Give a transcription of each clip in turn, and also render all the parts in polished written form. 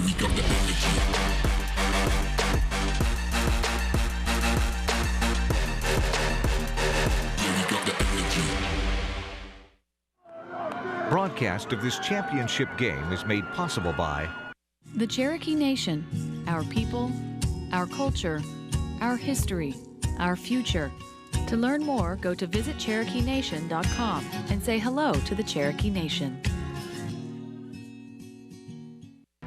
we got the energy. Broadcast of this championship game is made possible by the Cherokee Nation, our people, our culture, our history, our future. To learn more, go to visitcherokeenation.com and say hello to the Cherokee Nation.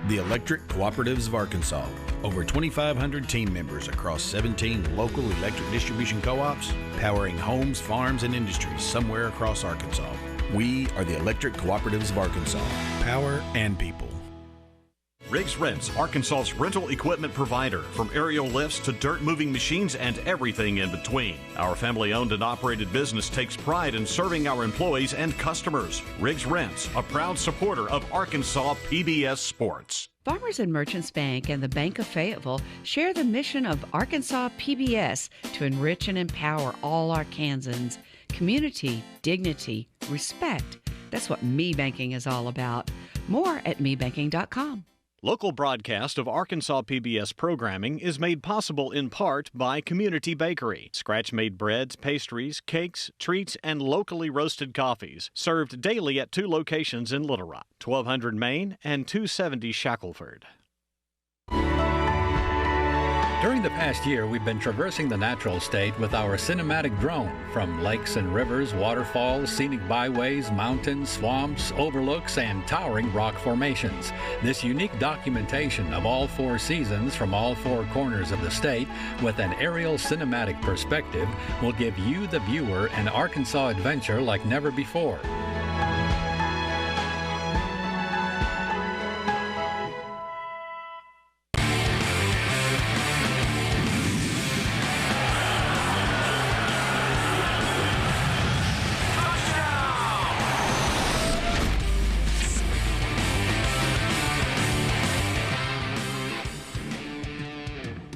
The Electric Cooperatives of Arkansas. Over 2,500 team members across 17 local electric distribution co-ops, powering homes, farms, and industries somewhere across Arkansas. We are the Electric Cooperatives of Arkansas. Power and people. Riggs Rents, Arkansas's rental equipment provider, from aerial lifts to dirt moving machines and everything in between. Our family owned and operated business takes pride in serving our employees and customers. Riggs Rents, a proud supporter of Arkansas PBS Sports. Farmers and Merchants Bank and the Bank of Fayetteville share the mission of Arkansas PBS to enrich and empower all Arkansans. Community, dignity, respect. That's what Me Banking is all about. More at mebanking.com. Local broadcast of Arkansas PBS programming is made possible in part by Community Bakery. Scratch-made breads, pastries, cakes, treats, and locally roasted coffees. Served daily at 2 locations in Little Rock, 1200 Main and 270 Shackelford. During the past year, we've been traversing the natural state with our cinematic drone, from lakes and rivers, waterfalls, scenic byways, mountains, swamps, overlooks, and towering rock formations. This unique documentation of all 4 seasons from all 4 corners of the state with an aerial cinematic perspective will give you, the viewer, an Arkansas adventure like never before.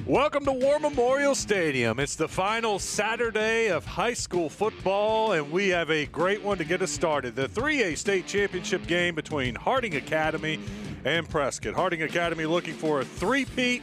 Welcome to War Memorial Stadium. It's the final Saturday of high school football, and we have a great one to get us started. The 3A state championship game between Harding Academy and Prescott. Harding Academy looking for a three-peat,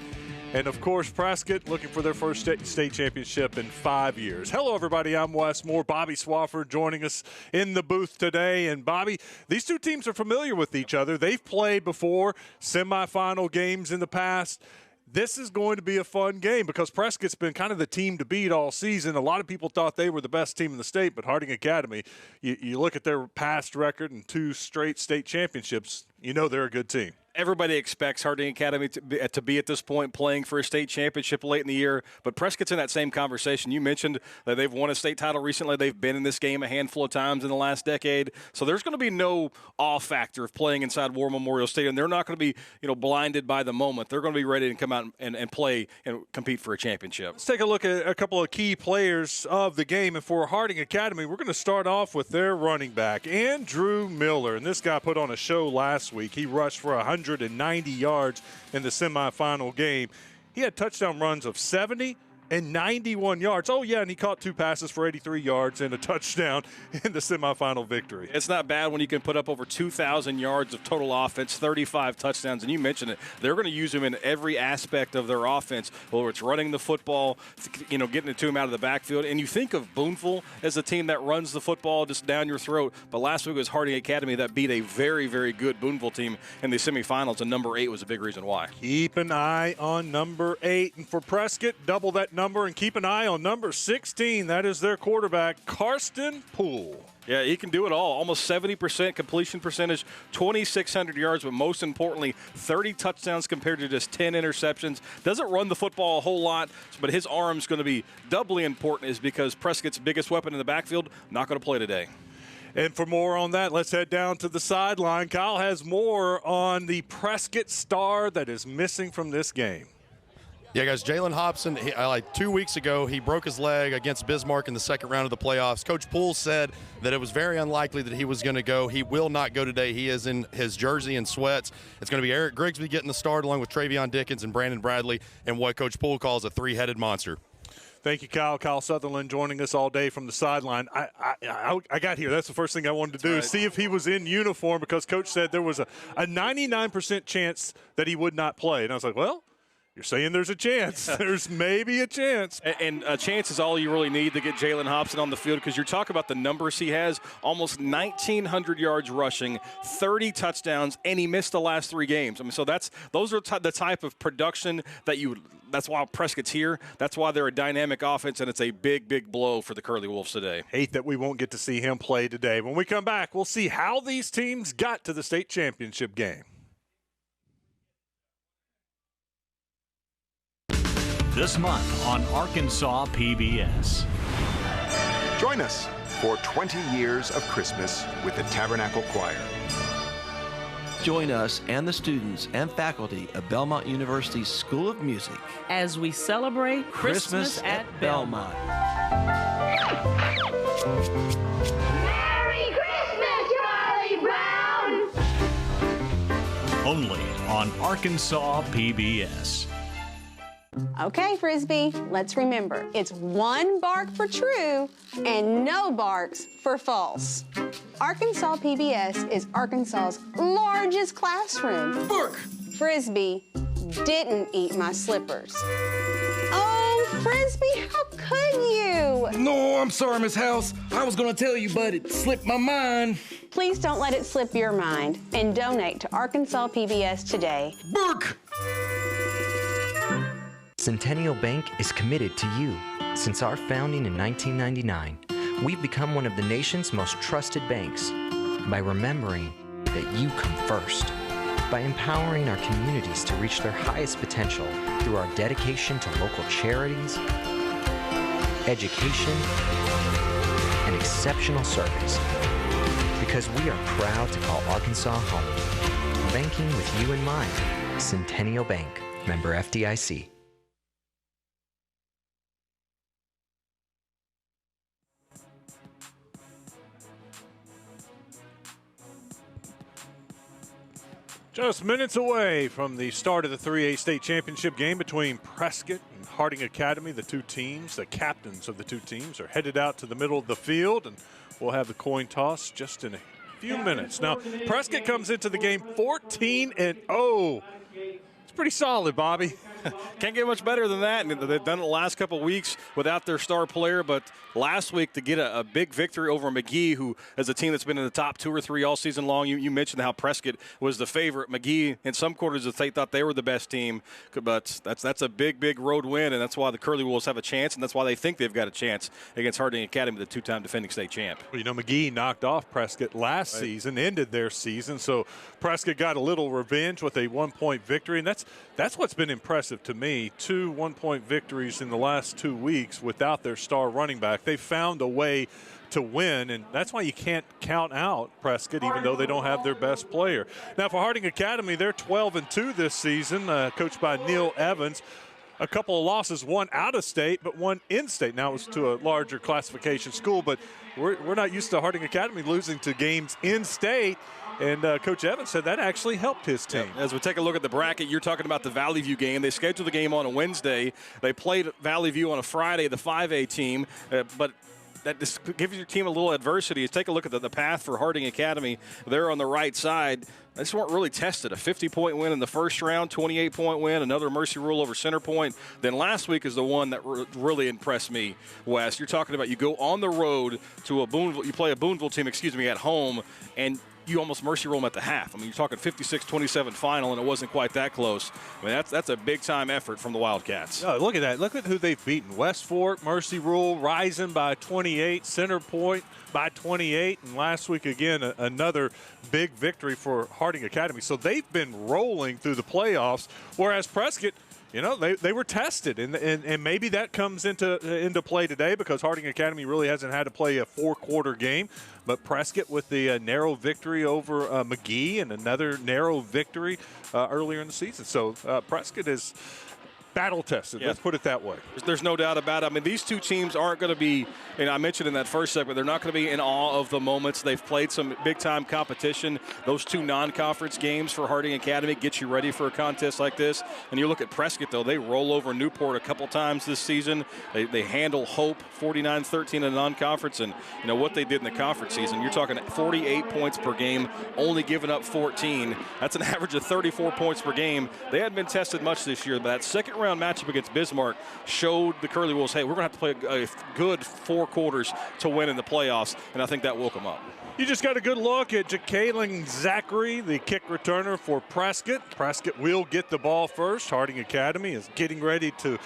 and of course Prescott looking for their first state championship in 5 years. Hello everybody, I'm Wes Moore. Bobby Swafford joining us in the booth today. And Bobby, these two teams are familiar with each other. They've played before, semifinal games in the past. This is going to be a fun game because Prescott's been kind of the team to beat all season. A lot of people thought they were the best team in the state, but Harding Academy, you look at their past record and 2 straight state championships, you know they're a good team. Everybody expects Harding Academy to be at this point playing for a state championship late in the year, but Prescott's in that same conversation. You mentioned that they've won a state title recently. They've been in this game a handful of times in the last decade, so there's going to be no awe factor of playing inside War Memorial Stadium. They're not going to be blinded by the moment. They're going to be ready to come out and play and compete for a championship. Let's take a look at a couple of key players of the game. And for Harding Academy, we're going to start off with their running back, Andrew Miller. And this guy put on a show last week. He rushed for 190 yards in the semifinal game. He had touchdown runs of 70 and 91 yards. Oh, yeah, and he caught 2 passes for 83 yards and a touchdown in the semifinal victory. It's not bad when you can put up over 2,000 yards of total offense, 35 touchdowns, and you mentioned it. They're going to use him in every aspect of their offense, whether it's running the football, getting it to him out of the backfield. And you think of Booneville as a team that runs the football just down your throat, but last week was Harding Academy that beat a very, very good Booneville team in the semifinals, and number 8 was a big reason why. Keep an eye on number 8. And for Prescott, double that number and keep an eye on number 16. That is their quarterback, Karsten Poole. Yeah, he can do it all. Almost 70% completion percentage, 2,600 yards, but most importantly, 30 touchdowns compared to just 10 interceptions. Doesn't run the football a whole lot, but his arm's going to be doubly important is because Prescott's biggest weapon in the backfield not going to play today. And for more on that, let's head down to the sideline. Kyle has more on the Prescott star that is missing from this game. Yeah, guys, Jalen Hobson, like 2 weeks ago, he broke his leg against Bismarck in the second round of the playoffs. Coach Poole said that it was very unlikely that he was going to go. He will not go today. He is in his jersey and sweats. It's going to be Eric Grigsby getting the start along with Travion Dickens and Brandon Bradley and what Coach Poole calls a 3-headed monster. Thank you, Kyle. Kyle Sutherland joining us all day from the sideline. I got here. That's the first thing I wanted to do, is see if he was in uniform, because Coach said there was a 99% chance that he would not play. And I was like, well, you're saying there's a chance. There's maybe a chance. And a chance is all you really need to get Jalen Hobson on the field, because you're talking about the numbers he has. Almost 1,900 yards rushing, 30 touchdowns, and he missed the last 3 games. I mean, so those are the type of production that that's why Prescott's here. That's why they're a dynamic offense, and it's a big, big blow for the Curly Wolves today. Hate that we won't get to see him play today. When we come back, we'll see how these teams got to the state championship game. This month on Arkansas PBS. Join us for 20 years of Christmas with the Tabernacle Choir. Join us and the students and faculty of Belmont University's School of Music as we celebrate Christmas at Belmont. Merry Christmas, Charlie Brown! Only on Arkansas PBS. Okay, Frisbee, let's remember, it's 1 bark for true and no barks for false. Arkansas PBS is Arkansas's largest classroom. Bark! Frisbee didn't eat my slippers. Oh, Frisbee, how could you? No, I'm sorry, Miss House. I was gonna tell you, but it slipped my mind. Please don't let it slip your mind and donate to Arkansas PBS today. Bark! Centennial Bank is committed to you. Since our founding in 1999, we've become one of the nation's most trusted banks by remembering that you come first, by empowering our communities to reach their highest potential through our dedication to local charities, education, and exceptional service. Because we are proud to call Arkansas home. Banking with you in mind. Centennial Bank, member FDIC. Just minutes away from the start of the 3A state championship game between Prescott and Harding Academy. The two teams, the captains of the two teams, are headed out to the middle of the field, and we'll have the coin toss just in a few minutes. Now, Prescott comes into the game 14-0. It's pretty solid, Bobby. Can't get much better than that. And they've done it the last couple of weeks without their star player. But last week to get a big victory over McGee, who is a team that's been in the top 2 or 3 all season long. You mentioned how Prescott was the favorite. McGee, in some quarters, they thought they were the best team. But that's a big, big road win, and that's why the Curly Wolves have a chance, and that's why they think they've got a chance against Harding Academy, the 2-time defending state champ. Well, McGee knocked off Prescott last season, ended their season. So Prescott got a little revenge with a 1-point victory, and that's what's been impressive to me. 2 1-point victories in the last 2 weeks without their star running back. They found a way to win, and that's why you can't count out Prescott, even though they don't have their best player. Now, for Harding Academy, they're 12-2 this season, coached by Neil Evans. A couple of losses, one out of state, but one in state. Now, it was to a larger classification school, but we're not used to Harding Academy losing to games in state. And Coach Evans said that actually helped his team. As we take a look at the bracket, you're talking about the Valley View game. They scheduled the game on a Wednesday. They played Valley View on a Friday, the 5A team. But that just gives your team a little adversity. Take a look at the path for Harding Academy. They're on the right side. They just weren't really tested. A 50-point win in the first round, 28-point win, another Mercy Rule over Center Point. Then last week is the one that really impressed me, Wes. You're talking about you go on the road to you play a Boonville team, at home, and you almost mercy roll them at the half. I mean, you're talking 56-27 final, and it wasn't quite that close. I mean, that's a big-time effort from the Wildcats. Oh, look at that. Look at who they've beaten. West Fork, Mercy Rule, Rising by 28, Center Point by 28, and last week, again, another big victory for Harding Academy. So they've been rolling through the playoffs, whereas Prescott, they were tested, and maybe that comes into play today because Harding Academy really hasn't had to play a 4-quarter game. But Prescott with the narrow victory over McGee and another narrow victory earlier in the season. So Prescott has battle-tested. Yeah. Let's put it that way. There's no doubt about it. I mean, these two teams aren't going to be, and I mentioned in that first segment, they're not going to be in awe of the moments. They've played some big-time competition. Those two non-conference games for Harding Academy get you ready for a contest like this. And you look at Prescott, though, they roll over Newport a couple times this season. They handle Hope 49-13 in non-conference, and you know what they did in the conference season. You're talking 48 points per game, only giving up 14. That's an average of 34 points per game. They hadn't been tested much this year, but that second-round matchup against Bismarck showed the Curly Wolves, hey, we're going to have to play a good 4 quarters to win in the playoffs, and I think that woke them up. You just got a good look at Jacqueline Zachary, the kick returner for Prescott. Prescott will get the ball first. Harding Academy is getting ready to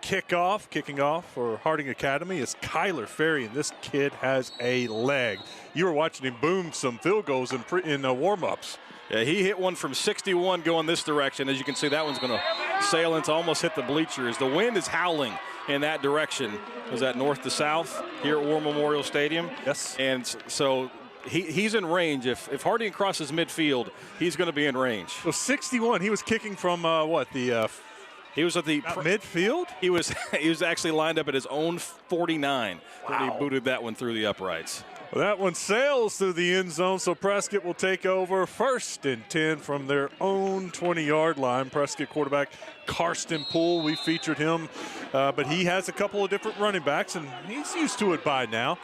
kick off. Kicking off for Harding Academy is Kyler Ferry, and this kid has a leg. You were watching him boom some field goals in warm-ups. Yeah, he hit one from 61 going this direction. As you can see, that one's going to sail into almost hit the bleachers. The wind is howling in that direction. Is that north to south here at War Memorial Stadium? Yes. And so he's in range. If Harding crosses midfield, he's going to be in range. So 61, he was kicking from he was at the midfield? He was actually lined up at his own 49 when he booted that one through the uprights. Well, that one sails through the end zone, so Prescott will take over 1st and 10 from their own 20-yard line. Prescott quarterback Karsten Poole, we featured him, but he has a couple of different running backs, and he's used to it by now.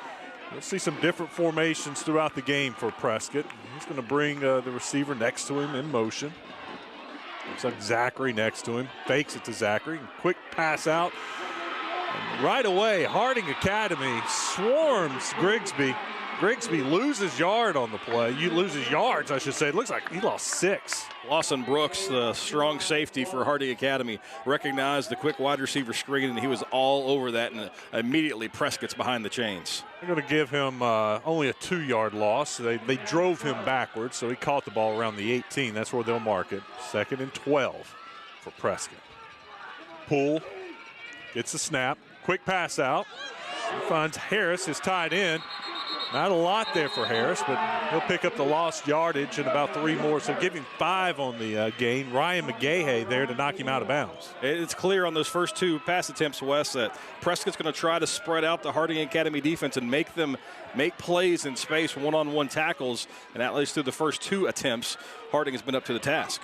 You'll see some different formations throughout the game for Prescott. He's going to bring the receiver next to him in motion. Looks like Zachary next to him. Fakes it to Zachary. Quick pass out. And right away, Harding Academy swarms Grigsby. Grigsby loses yard on the play. Loses yards, I should say. It looks like he lost 6. Lawson Brooks, the strong safety for Harding Academy, recognized the quick wide receiver screen, and he was all over that, and immediately Prescott's behind the chains. They're going to give him only a 2-yard loss. They drove him backwards, so he caught the ball around the 18. That's where they'll mark it. 2nd and 12 for Prescott. Poole gets the snap. Quick pass out. He finds Harris, his tight end. Not a lot there for Harris, but he'll pick up the lost yardage and about 3 more. So give him 5 on the gain. Ryan McGahey there to knock him out of bounds. It's clear on those first 2 pass attempts, Wes, that Prescott's going to try to spread out the Harding Academy defense and make them make plays in space, one-on-one tackles. And at least through the first 2 attempts, Harding has been up to the task.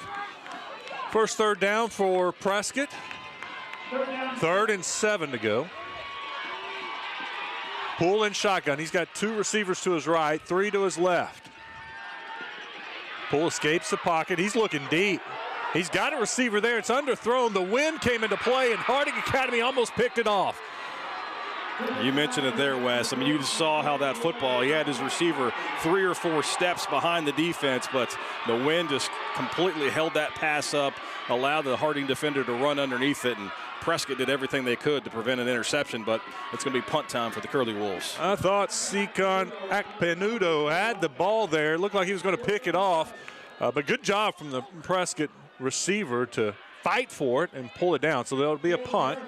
First 3rd down for Prescott. 3rd and 7 to go. Poole in shotgun. He's got 2 receivers to his right, 3 to his left. Poole escapes the pocket. He's looking deep. He's got a receiver there. It's underthrown. The wind came into play, and Harding Academy almost picked it off. You mentioned it there, Wes. I mean, you saw how that football, he had his receiver 3 or 4 steps behind the defense, but the wind just completely held that pass up, allowed the Harding defender to run underneath it, and Prescott did everything they could to prevent an interception, but it's going to be punt time for the Curly Wolves. I thought Sikon Akpenudo had the ball there. It looked like he was going to pick it off, but good job from the Prescott receiver to fight for it and pull it down. So there'll be a punt.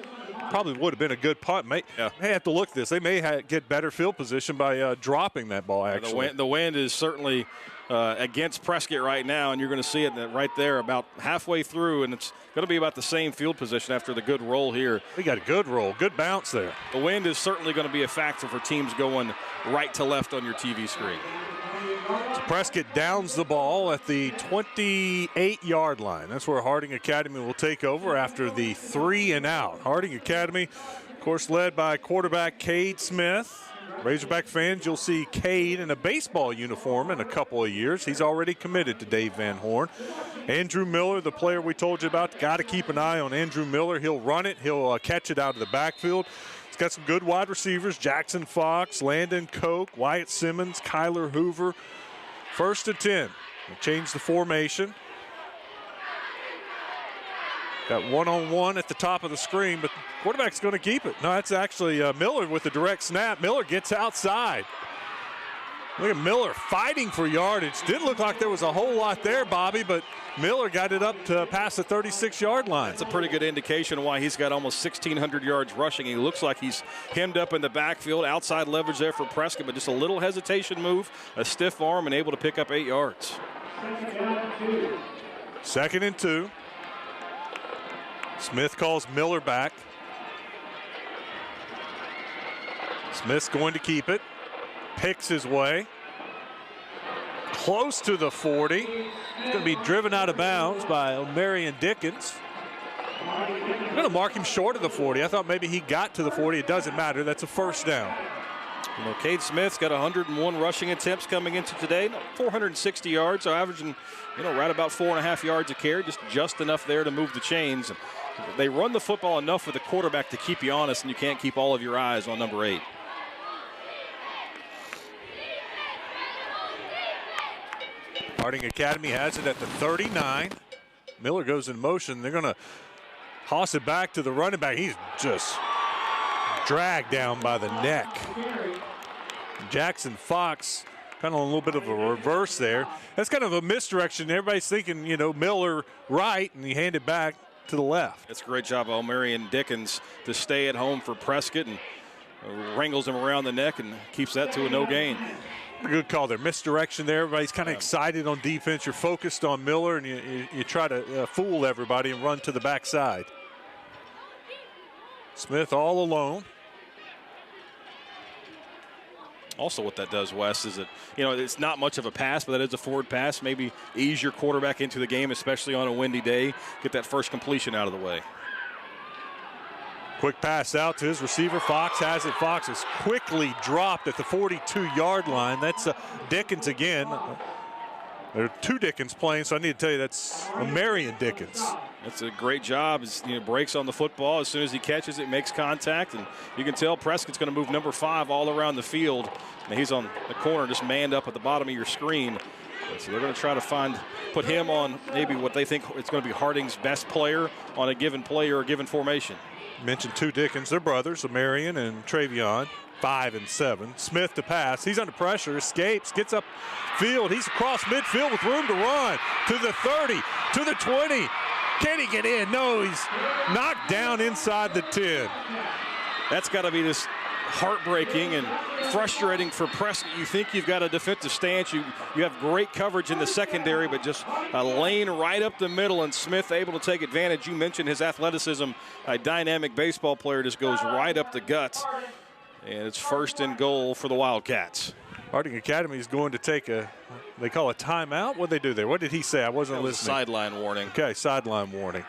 Probably would have been a good punt. May have to look at this. They may get better field position by dropping that ball, actually. The wind is certainly against Prescott right now, and you're going to see it right there about halfway through, and it's going to be about the same field position after the good roll here. We got a good roll, good bounce there. The wind is certainly going to be a factor for teams going right to left on your TV screen. So Prescott downs the ball at the 28-yard line. That's where Harding Academy will take over after the 3 and out. Harding Academy, of course, led by quarterback Cade Smith. Razorback fans, you'll see Cade in a baseball uniform in a couple of years. He's already committed to Dave Van Horn. Andrew Miller, the player we told you about, got to keep an eye on Andrew Miller. He'll run it. He'll catch it out of the backfield. He's got some good wide receivers, Jackson Fox, Landon Koch, Wyatt Simmons, Kyler Hoover. 1st and 10. We'll change the formation. Got one-on-one at the top of the screen, but quarterback's going to keep it. No, that's actually Miller with the direct snap. Miller gets outside. Look at Miller fighting for yardage. Didn't look like there was a whole lot there, Bobby, but Miller got it up to past the 36-yard line. That's a pretty good indication why he's got almost 1,600 yards rushing. He looks like he's hemmed up in the backfield. Outside leverage there for Prescott, but just a little hesitation move, a stiff arm, and able to pick up 8 yards. 2nd and 2. Smith calls Miller back. Smith's going to keep it. Picks his way. Close to the 40. He's going to be driven out of bounds by O'Marion Dickens. I'm going to mark him short of the 40. I thought maybe he got to the 40. It doesn't matter. That's a first down. You know, Cade Smith's got 101 rushing attempts coming into today, 460 yards, so averaging, right about 4.5 yards a carry, just enough there to move the chains. They run the football enough with the quarterback to keep you honest, and you can't keep all of your eyes on number 8. Harding Academy has it at the 39. Miller goes in motion. They're going to toss it back to the running back. He's just dragged down by the neck. Jackson Fox kind of a little bit of a reverse there. That's kind of a misdirection. Everybody's thinking, Miller right, and he handed back to the left. That's a great job of O'Marion Dickens to stay at home for Prescott and wrangles him around the neck and keeps that to a no gain. Good call there. Misdirection there. Everybody's kind of excited on defense. You're focused on Miller, and you try to fool everybody and run to the backside. Smith all alone. Also what that does, Wes, is that, it's not much of a pass, but that is a forward pass. Maybe ease your quarterback into the game, especially on a windy day. Get that first completion out of the way. Quick pass out to his receiver. Fox has it. Fox is quickly dropped at the 42-yard line. That's Dickens again. There are 2 Dickens playing, so I need to tell you that's O'Marion Dickens. That's a great job. Breaks on the football. As soon as he catches it, makes contact. And you can tell Prescott's going to move number 5 all around the field. And he's on the corner, just manned up at the bottom of your screen. So they're going to try to put him on maybe what they think is going to be Harding's best player on a given play or a given formation. Mentioned 2 Dickens. They're brothers, O'Marion and Travion. 5 and 7. Smith to pass. He's under pressure. Escapes. Gets up field. He's across midfield with room to run. To the 30. To the 20. Can he get in? No, he's knocked down inside the 10. That's got to be just heartbreaking and frustrating for Prescott. You think you've got a defensive stance. You have great coverage in the secondary, but just a lane right up the middle, and Smith able to take advantage. You mentioned his athleticism. A dynamic baseball player just goes right up the guts. And it's 1st and goal for the Wildcats. Harding Academy is going to take they call a timeout. What did they do there? What did he say? I wasn't listening. Sideline warning. Okay, sideline warning.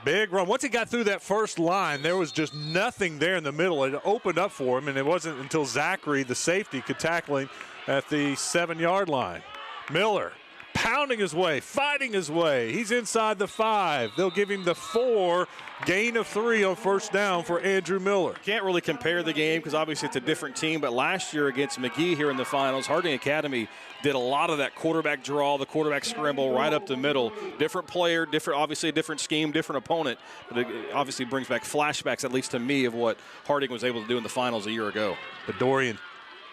Big run. Once he got through that first line, there was just nothing there in the middle. It opened up for him, and it wasn't until Zachary, the safety, could tackle him at the 7-yard line. Miller pounding his way, fighting his way. He's inside the 5. They'll give him the 4. Gain of 3 on first down for Andrew Miller. Can't really compare the game because obviously it's a different team, but last year against McGee here in the finals, Harding Academy did a lot of that quarterback draw, the quarterback scramble right up the middle. Different player, obviously a different scheme, different opponent, but it obviously brings back flashbacks, at least to me, of what Harding was able to do in the finals a year ago. But Dorian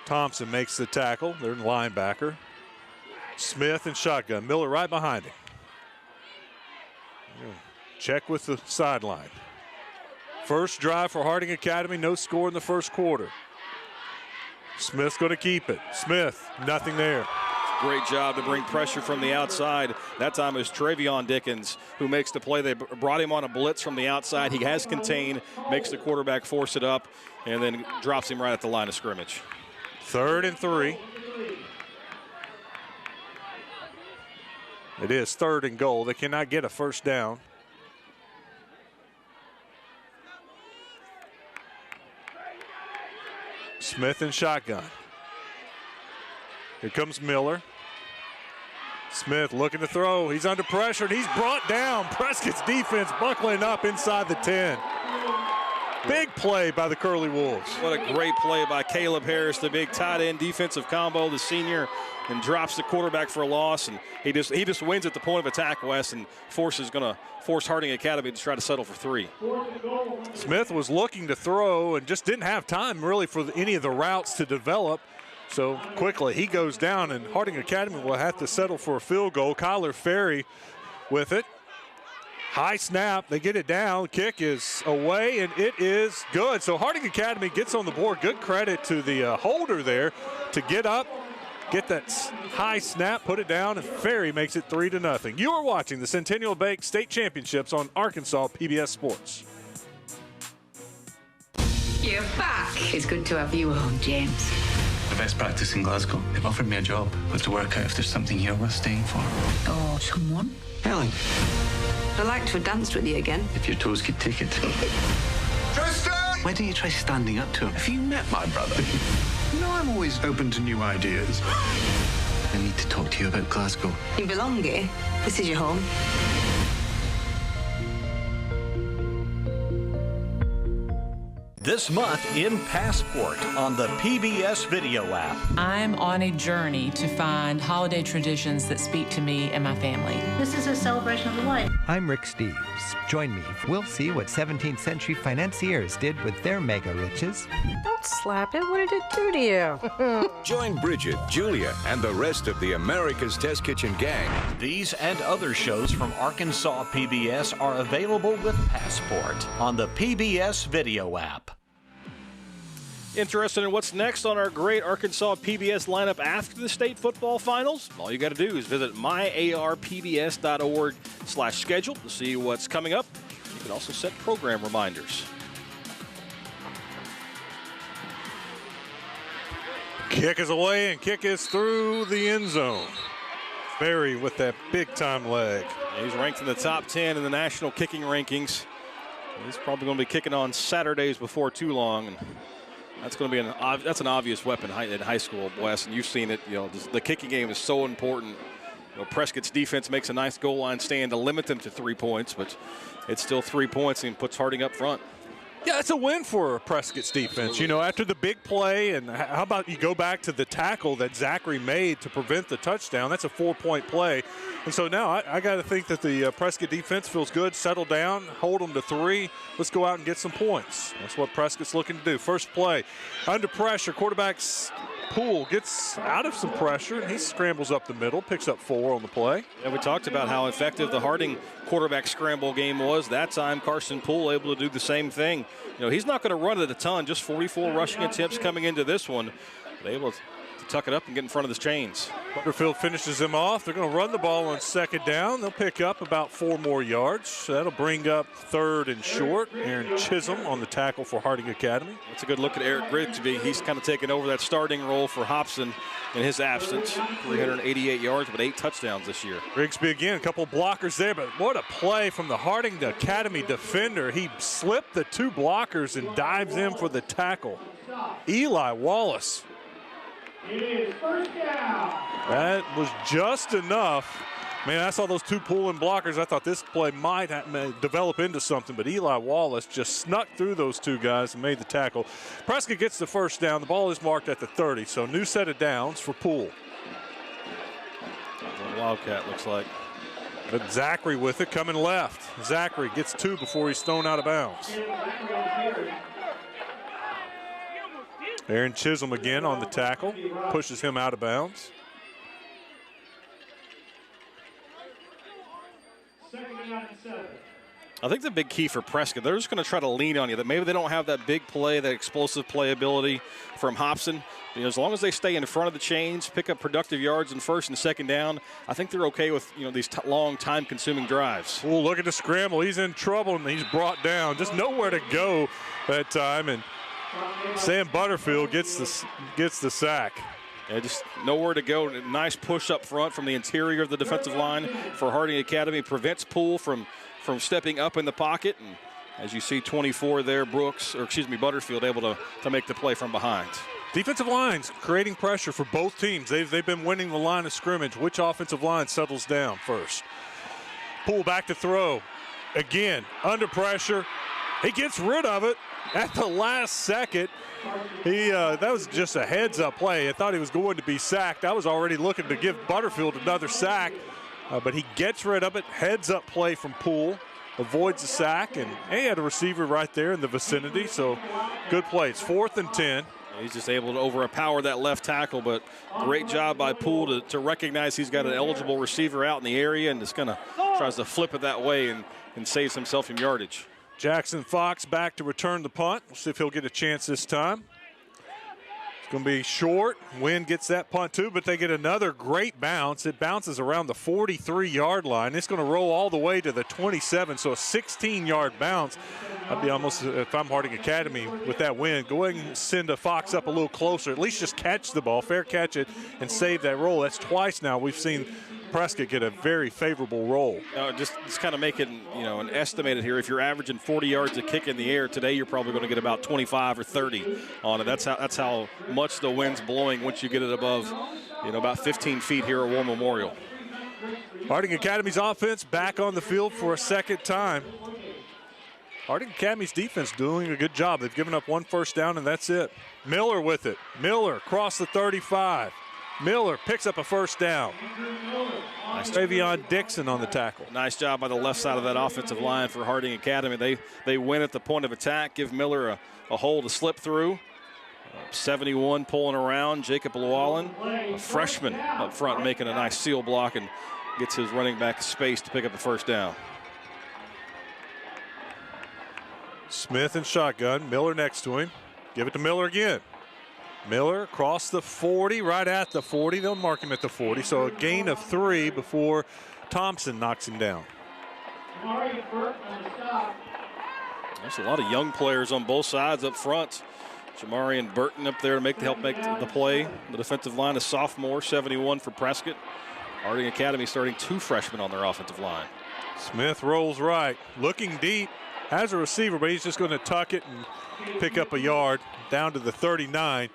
Thompson makes the tackle. They're in linebacker. Smith and shotgun. Miller right behind him. Check with the sideline. First drive for Harding Academy. No score in the first quarter. Smith's going to keep it. Smith, nothing there. Great job to bring pressure from the outside. That time it was Travion Dickens who makes the play. They brought him on a blitz from the outside. He has contained, makes the quarterback force it up, and then drops him right at the line of scrimmage. 3rd and 3. It is 3rd and goal. They cannot get a first down. Smith and shotgun. Here comes Miller. Smith looking to throw. He's under pressure, and he's brought down. Prescott's defense buckling up inside the 10. Big play by the Curly Wolves. What a great play by Caleb Harris, the big tight end defensive combo, the senior, and drops the quarterback for a loss. And he just wins at the point of attack, Wes, and going to force Harding Academy to try to settle for 3. Smith was looking to throw and just didn't have time really for any of the routes to develop. So quickly he goes down, and Harding Academy will have to settle for a field goal. Kyler Ferry with it. High snap, they get it down, kick is away, and it is good. So Harding Academy gets on the board. Good credit to the holder there to get up get that high snap, put it down, and Ferry makes it 3-0. You are watching the Centennial Bank State Championships on Arkansas PBS Sports. You're back. It's good to have you home, James. The best practice in Glasgow. They've offered me a job, but to work out if there's something here worth staying for. Oh, someone? Helen. I'd like to have danced with you again. If your toes could take it. Tristan! Why don't you try standing up to him? Have you met my brother? No, I'm always open to new ideas. I need to talk to you about Glasgow. You belong here. This is your home. This month in Passport on the PBS video app. I'm on a journey to find holiday traditions that speak to me and my family. This is a celebration of life. I'm Rick Steves. Join me. We'll see what 17th century financiers did with their mega riches. Don't slap it. What did it do to you? Join Bridget, Julia, and the rest of the America's Test Kitchen gang. These and other shows from Arkansas PBS are available with Passport on the PBS video app. Interested in what's next on our great Arkansas PBS lineup after the state football finals? All you got to do is visit myarpbs.org/schedule to see what's coming up. You can also set program reminders. Kick is away, and kick is through the end zone. Ferry with that big-time leg. Yeah, he's ranked in the top 10 in the national kicking rankings. He's probably going to be kicking on Saturdays before too long. And that's going to be that's an obvious weapon in high school, Wes, and you've seen it. You know, the kicking game is so important. You know, Prescott's defense makes a nice goal line stand to limit them to 3 points, but it's still 3 points and puts Harding up front. Yeah, it's a win for Prescott's defense. You know, after the big play, and how about you go back to the tackle that Zachary made to prevent the touchdown? That's a 4-point play. And so now I got to think that the Prescott defense feels good, settle down, hold them to 3. Let's go out and get some points. That's what Prescott's looking to do. First play, under pressure, quarterback's Poole gets out of some pressure, and he scrambles up the middle, picks up 4 on the play. And we talked about how effective the Harding quarterback scramble game was. That time, Carson Poole able to do the same thing. You know, he's not going to run it a ton, just 44 rushing attempts coming into this one, but able to tuck it up and get in front of the chains. Butterfield finishes him off. They're going to run the ball on second down. They'll pick up about 4 more yards. So that'll bring up 3rd and short. Aaron Chisholm on the tackle for Harding Academy. That's a good look at Eric Grigsby. He's kind of taken over that starting role for Hobson in his absence. 388 yards, but 8 touchdowns this year. Grigsby again, a couple blockers there, but what a play from the Harding Academy defender. He slipped the 2 blockers and dives in for the tackle. Eli Wallace. It is first down. That was just enough. Man, I saw those 2 pulling blockers. I thought this play might develop into something, but Eli Wallace just snuck through those 2 guys and made the tackle. Prescott gets the first down. The ball is marked at the 30, so new set of downs for Poole. Wildcat looks like. But Zachary with it, coming left. Zachary gets 2 before he's thrown out of bounds. Aaron Chisholm again on the tackle, pushes him out of bounds. I think the big key for Prescott, they're just going to try to lean on you. That maybe they don't have that big play, that explosive playability from Hobson. You know, as long as they stay in front of the chains, pick up productive yards in first and second down, I think they're okay with, you know, these long, time-consuming drives. Oh, look at the scramble. He's in trouble, and he's brought down. Just nowhere to go that time, and Sam Butterfield gets the sack. Yeah, just nowhere to go. Nice push up front from the interior of the defensive line for Harding Academy. Prevents Poole from stepping up in the pocket. And as you see, 24 there, Butterfield able to make the play from behind. Defensive lines creating pressure for both teams. They've been winning the line of scrimmage. Which offensive line settles down first? Poole back to throw. Again, under pressure. He gets rid of it at the last second. That was just a heads-up play. I thought he was going to be sacked. I was already looking to give Butterfield another sack, but he gets rid of it. Heads-up play from Poole. Avoids the sack, and he had a receiver right there in the vicinity, so good play. It's 4th and 10. He's just able to overpower that left tackle, but great job by Poole to recognize he's got an eligible receiver out in the area and just tries to flip it that way and saves himself some yardage. Jackson Fox back to return the punt. We'll see if he'll get a chance this time. It's going to be short. Wynn gets that punt too, but they get another great bounce. It bounces around the 43-yard line. It's going to roll all the way to the 27, so a 16-yard bounce. I'd be almost, if I'm Harding Academy with that win, go ahead and send a Fox up a little closer. At least just catch the ball, fair catch it, and save that roll. That's twice now we've seen Prescott get a very favorable roll. Just kind of make it, an estimated here. If you're averaging 40 yards a kick in the air today, you're probably going to get about 25 or 30 on it. That's how much the wind's blowing once you get it above, about 15 feet here at War Memorial. Harding Academy's offense back on the field for a second time. Harding Academy's defense doing a good job. They've given up one first down, and that's it. Miller with it. Miller across the 35. Miller picks up a first down. Nice. Travion Dixon on the tackle. Nice job by the left side of that offensive line for Harding Academy. They win at the point of attack, give Miller a hole to slip through. 71 pulling around. Jacob Llewellyn, a freshman up front, making a nice seal block and gets his running back space to pick up the first down. Smith and shotgun. Miller next to him. Give it to Miller again. Miller across the 40, right at the 40. They'll mark him at the 40. So a gain of 3 before Thompson knocks him down. There's a lot of young players on both sides up front. Jamari and Burton up there to help make the play. The defensive line is sophomore, 71 for Prescott. Harding Academy starting 2 freshmen on their offensive line. Smith rolls right, looking deep, has a receiver, but he's just going to tuck it and pick up a yard down to the 39.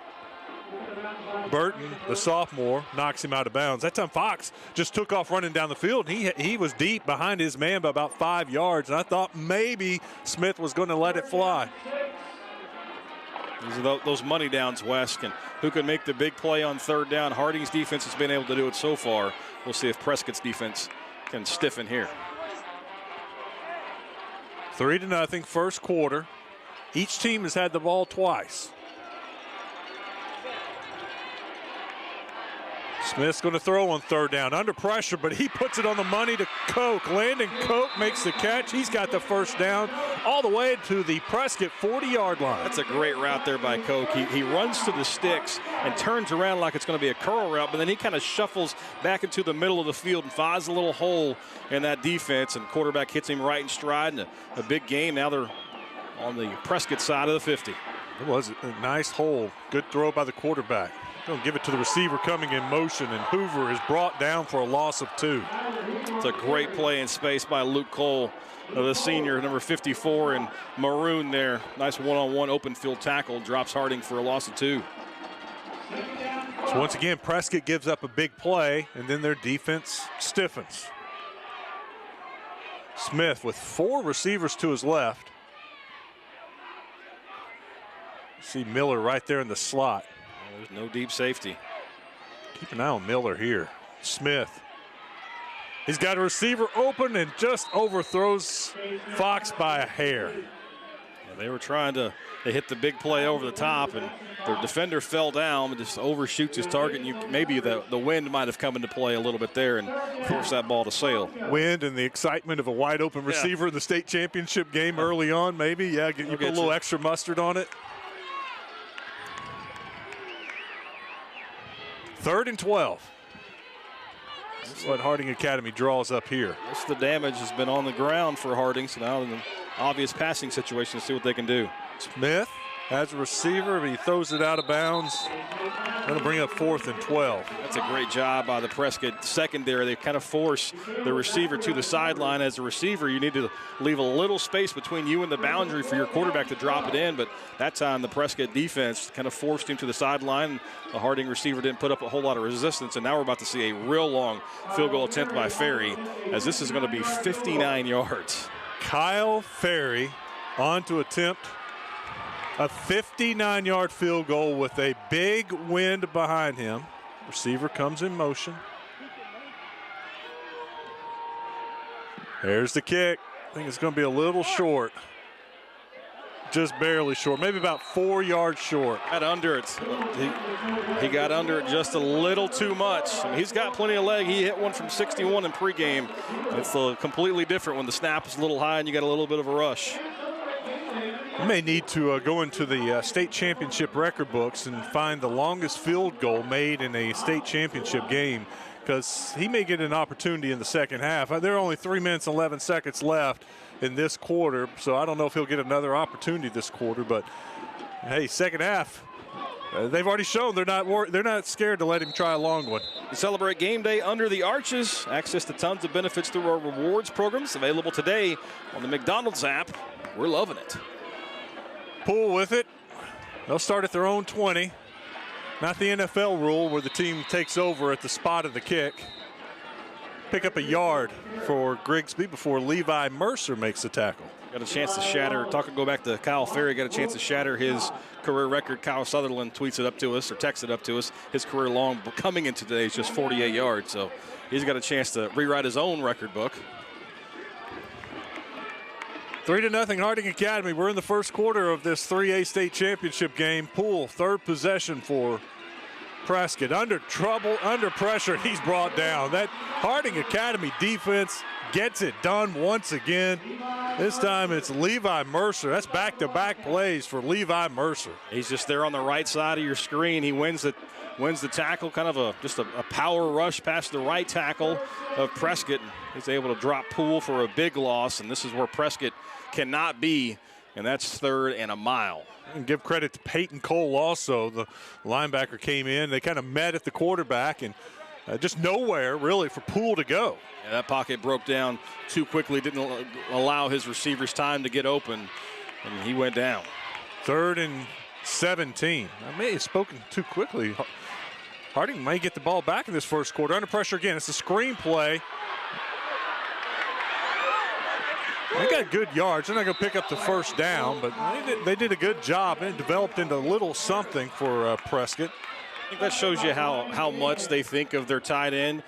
Burton, the sophomore, knocks him out of bounds. That time Fox just took off running down the field. He was deep behind his man by about 5 yards, and I thought maybe Smith was going to let it fly. These are those money downs, Wes, who can make the big play on third down. Harding's defense has been able to do it so far. We'll see if Prescott's defense can stiffen here. 3-0 first quarter. Each team has had the ball twice. Smith's going to throw on third down under pressure, but he puts it on the money to Koch. Landon Koch makes the catch. He's got the first down all the way to the Prescott 40-yard line. That's a great route there by Koch. He runs to the sticks and turns around like it's going to be a curl route, but then he kind of shuffles back into the middle of the field and finds a little hole in that defense, and quarterback hits him right in stride, and a big gain. Now they're on the Prescott side of the 50. It was a nice hole. Good throw by the quarterback. Don't give it to the receiver coming in motion, and Hoover is brought down for a loss of 2. It's a great play in space by Luke Cole, the senior, number 54 in maroon there. Nice one-on-one open field tackle. Drops Harding for a loss of 2. So once again, Prescott gives up a big play, and then their defense stiffens. Smith with 4 receivers to his left. See Miller right there in the slot. There's no deep safety. Keep an eye on Miller here. Smith. He's got a receiver open and just overthrows Fox by a hair. Yeah, they were trying to, they hit the big play over the top, and their defender fell down and just overshoots his target. And maybe the wind might have come into play a little bit there and forced that ball to sail. Wind and the excitement of a wide open receiver in the state championship game early on, maybe. Yeah, you put a little extra mustard on it. 3rd and 12. That's what Harding Academy draws up here. Most of the damage has been on the ground for Harding, so now in an obvious passing situation to see what they can do. Smith has a receiver, but he throws it out of bounds. Going to bring up 4th and 12. That's a great job by the Prescott secondary. They kind of force the receiver to the sideline. As a receiver, you need to leave a little space between you and the boundary for your quarterback to drop it in, but that time the Prescott defense kind of forced him to the sideline. The Harding receiver didn't put up a whole lot of resistance, and now we're about to see a real long field goal attempt by Ferry, as this is going to be 59 yards. Kyle Ferry on to attempt a 59-yard field goal with a big wind behind him. Receiver comes in motion. There's the kick. I think it's going to be a little short. Just barely short, maybe about 4 yards short. Got under it. He got under it just a little too much. I mean, he's got plenty of leg. He hit one from 61 in pregame. It's completely different when the snap is a little high and you got a little bit of a rush. You may need to go into the state championship record books and find the longest field goal made in a state championship game, because he may get an opportunity in the second half. There are only 3 minutes and 11 seconds left in this quarter, so I don't know if he'll get another opportunity this quarter. But hey, second half, they've already shown they're not scared to let him try a long one. To celebrate game day under the arches, access to tons of benefits through our rewards programs available today on the McDonald's app. We're loving it. Poole with it. They'll start at their own 20. Not the NFL rule where the team takes over at the spot of the kick. Pick up a yard for Grigsby before Levi Mercer makes the tackle. Got a chance to shatter, go back to Kyle Ferry, got a chance to shatter his career record. Kyle Sutherland tweets it up to us, or texts it up to us. His career long coming into today is just 48 yards, so he's got a chance to rewrite his own record book. 3-0 Harding Academy. We're in the first quarter of this 3A state championship game. Poole, third possession for Prescott. Under trouble, under pressure, he's brought down. That Harding Academy defense gets it done once again. This time it's Levi Mercer. That's back-to-back plays for Levi Mercer. He's just there on the right side of your screen. He wins the tackle, kind of just a power rush past the right tackle of Prescott. He's able to drop Poole for a big loss, and this is where Prescott cannot be, and that's 3rd and a mile. And give credit to Peyton Cole also. The linebacker came in. They kind of met at the quarterback, and just nowhere really for Poole to go. Yeah, that pocket broke down too quickly, didn't allow his receivers time to get open, and he went down. 3rd and 17. I may have spoken too quickly. Harding may get the ball back in this first quarter. Under pressure again. It's a screen play. They got good yards. They're not going to pick up the first down, but they did a good job. It developed into a little something for Prescott. I think that shows you how much they think of their tight end,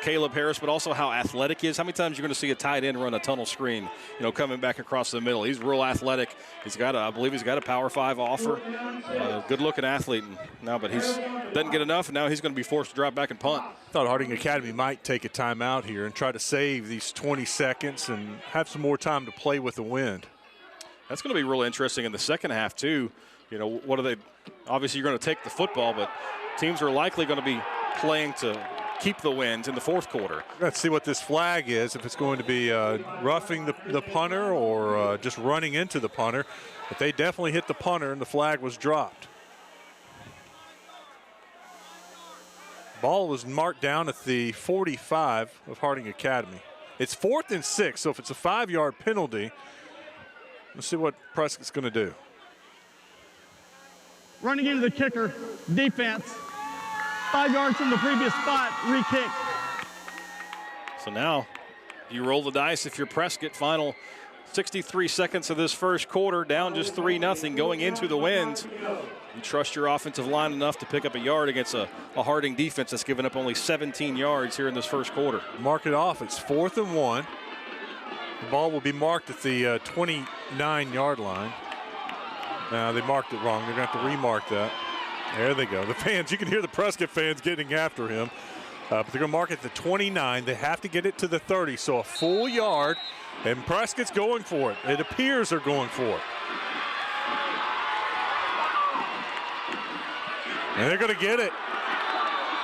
Caleb Harris, but also how athletic he is. How many times you're going to see a tight end run a tunnel screen, coming back across the middle? He's real athletic. I believe he's got a Power 5 offer. Good-looking athlete now, but he doesn't get enough, and now he's going to be forced to drop back and punt. I thought Harding Academy might take a timeout here and try to save these 20 seconds and have some more time to play with the wind. That's going to be real interesting in the second half, too. What are they? Obviously, you're going to take the football, but teams are likely going to be playing to keep the wind in the fourth quarter. Let's see what this flag is, if it's going to be roughing the punter or just running into the punter. But they definitely hit the punter, and the flag was dropped. Ball was marked down at the 45 of Harding Academy. It's 4th and 6, so if it's a 5-yard penalty, let's see what Prescott's going to do. Running into the kicker, defense. 5 yards from the previous spot, re-kick. So now you roll the dice if you're Prescott. Final 63 seconds of this first quarter, down just 3-0 going into the wind. You trust your offensive line enough to pick up a yard against a Harding defense that's given up only 17 yards here in this first quarter. Mark it off. It's 4th and 1. The ball will be marked at the 29-yard line. Now they marked it wrong. They're going to have to remark that. There they go. The fans, you can hear the Prescott fans getting after him. But they're going to mark it at the 29. They have to get it to the 30, so a full yard. And Prescott's going for it. It appears they're going for it. And they're going to get it.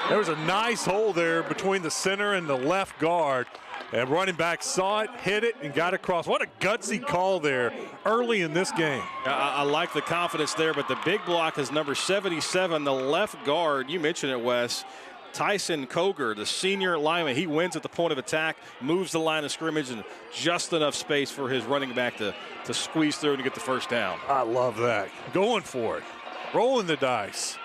There was a nice hole there between the center and the left guard. And running back saw it, hit it, and got across. What a gutsy call there early in this game. I like the confidence there, but the big block is number 77, the left guard. You mentioned it, Wes. Tyson Koger, the senior lineman, he wins at the point of attack, moves the line of scrimmage, and just enough space for his running back to squeeze through and get the first down. I love that. Going for it. Rolling the dice.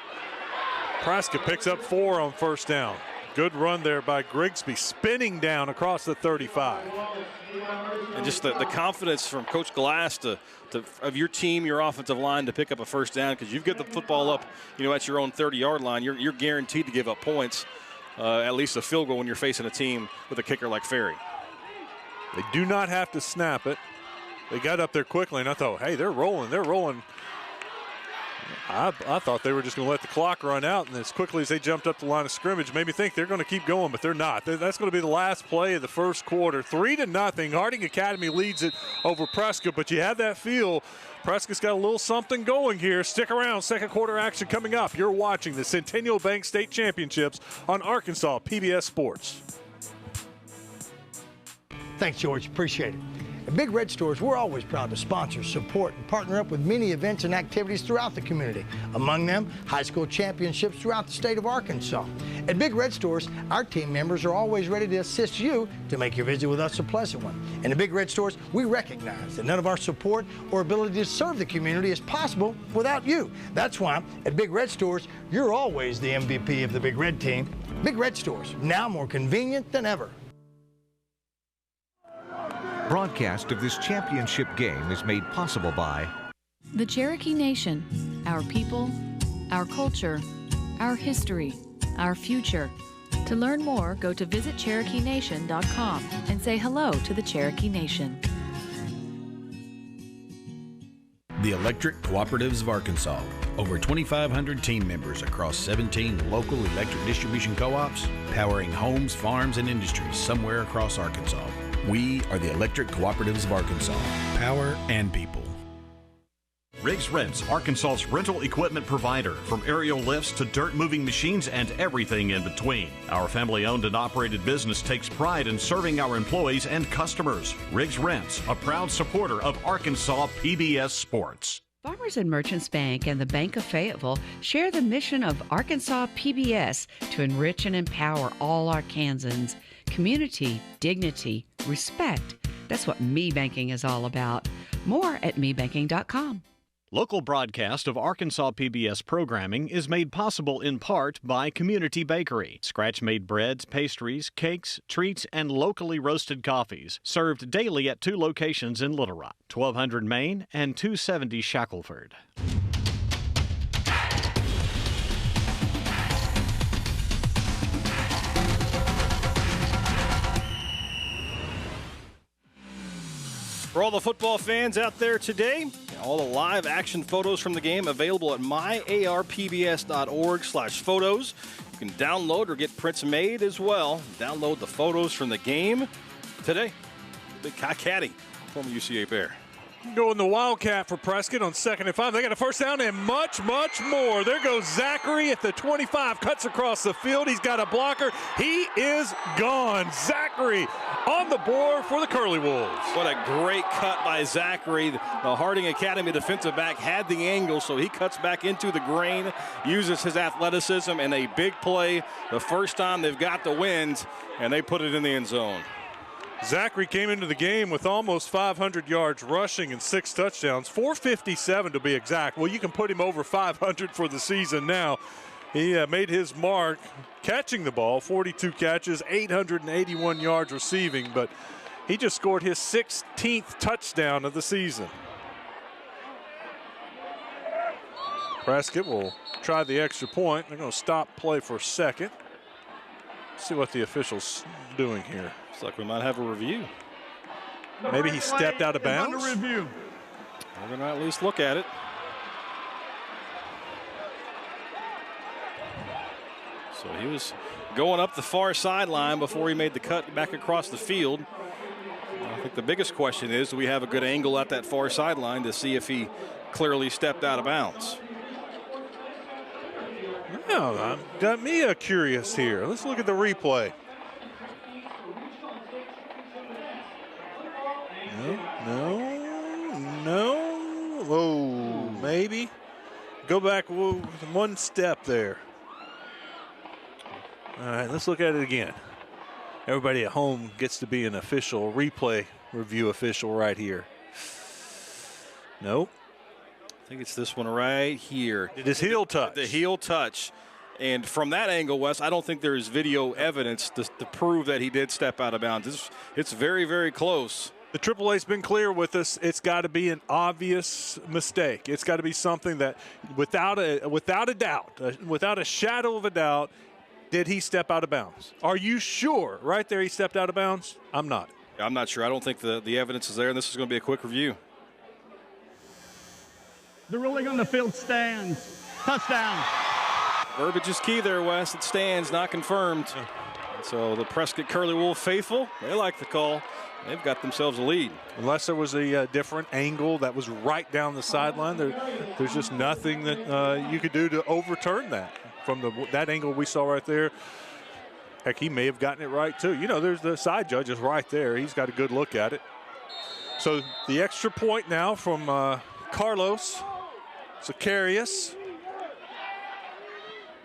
Prescott picks up 4 on first down. Good run there by Grigsby, spinning down across the 35. And just the confidence from Coach Glass of your team, your offensive line, to pick up a first down, because you've got the football up, at your own 30-yard line. You're guaranteed to give up points, at least a field goal when you're facing a team with a kicker like Ferry. They do not have to snap it. They got up there quickly, and I thought, hey, they're rolling. I thought they were just going to let the clock run out, and as quickly as they jumped up the line of scrimmage, made me think they're going to keep going, but they're not. That's going to be the last play of the first quarter. 3-0. Harding Academy leads it over Prescott, but you have that feel. Prescott's got a little something going here. Stick around. Second quarter action coming up. You're watching the Centennial Bank State Championships on Arkansas PBS Sports. Thanks, George. Appreciate it. At Big Red Stores, we're always proud to sponsor, support, and partner up with many events and activities throughout the community. Among them, high school championships throughout the state of Arkansas. At Big Red Stores, our team members are always ready to assist you to make your visit with us a pleasant one. And at Big Red Stores, we recognize that none of our support or ability to serve the community is possible without you. That's why at Big Red Stores, you're always the MVP of the Big Red team. Big Red Stores, now more convenient than ever. Broadcast of this championship game is made possible by the Cherokee Nation, our people, our culture, our history, our future. To learn more, go to visitcherokeenation.com and say hello to the Cherokee Nation. The Electric Cooperatives of Arkansas. Over 2,500 team members across 17 local electric distribution co-ops, powering homes, farms, and industries somewhere across Arkansas. We are the Electric Cooperatives of Arkansas. Power and people. Riggs Rents, Arkansas's rental equipment provider, from aerial lifts to dirt moving machines and everything in between. Our family-owned and operated business takes pride in serving our employees and customers. Riggs Rents, a proud supporter of Arkansas PBS Sports. Farmers and Merchants Bank and the Bank of Fayetteville share the mission of Arkansas PBS to enrich and empower all Arkansans. Community, dignity, respect. That's what Me Banking is all about. More at mebanking.com. Local broadcast of Arkansas PBS programming is made possible in part by Community Bakery. Scratch-made breads, pastries, cakes, treats, and locally roasted coffees. Served daily at 2 locations in Little Rock, 1200 Main and 270 Shackelford. For all the football fans out there today, all the live action photos from the game available at myarpbs.org/photos. You can download or get prints made as well. Download the photos from the game today. Big caddy, former UCA Bear. Going the Wildcat for Prescott on 2nd and 5. They got a first down and much, much more. There goes Zachary at the 25. Cuts across the field. He's got a blocker. He is gone. Zachary on the board for the Curly Wolves. What a great cut by Zachary. The Harding Academy defensive back had the angle, so he cuts back into the grain, uses his athleticism, and a big play. The first time they've got the wind, and they put it in the end zone. Zachary came into the game with almost 500 yards rushing and 6 touchdowns, 457 to be exact. Well, you can put him over 500 for the season now. He made his mark catching the ball, 42 catches, 881 yards receiving, but he just scored his 16th touchdown of the season. Prescott will try the extra point. They're going to stop play for a second. See what the official's doing here. Looks like we might have a review. Maybe he stepped out of bounds. Under review. We're going to at least look at it. So he was going up the far sideline before he made the cut back across the field. I think the biggest question is, do we have a good angle at that far sideline to see if he clearly stepped out of bounds? Well, got me curious here. Let's look at the replay. No. Whoa, maybe. Go back one step there. All right, let's look at it again. Everybody at home gets to be an official replay review official right here. Nope. I think it's this one right here. It is heel touch. The heel touch. And from that angle, Wes, I don't think there is video evidence to prove that he did step out of bounds. It's very, very close. The AAA's been clear with us. It's got to be an obvious mistake. It's got to be something that, without a doubt, without a shadow of a doubt, did he step out of bounds? Are you sure right there he stepped out of bounds? I'm not. I'm not sure. I don't think the evidence is there, and this is going to be a quick review. The ruling on the field stands. Touchdown. Verbiage is key there, Wes. It stands, not confirmed. And so the Prescott Curly Wolf faithful, they like the call. They've got themselves a lead. Unless there was a different angle that was right down the sideline, there's just nothing that you could do to overturn that. From that angle we saw right there, heck, he may have gotten it right too. You know, there's the side judge is right there. He's got a good look at it. So the extra point now from Carlos Zacharias.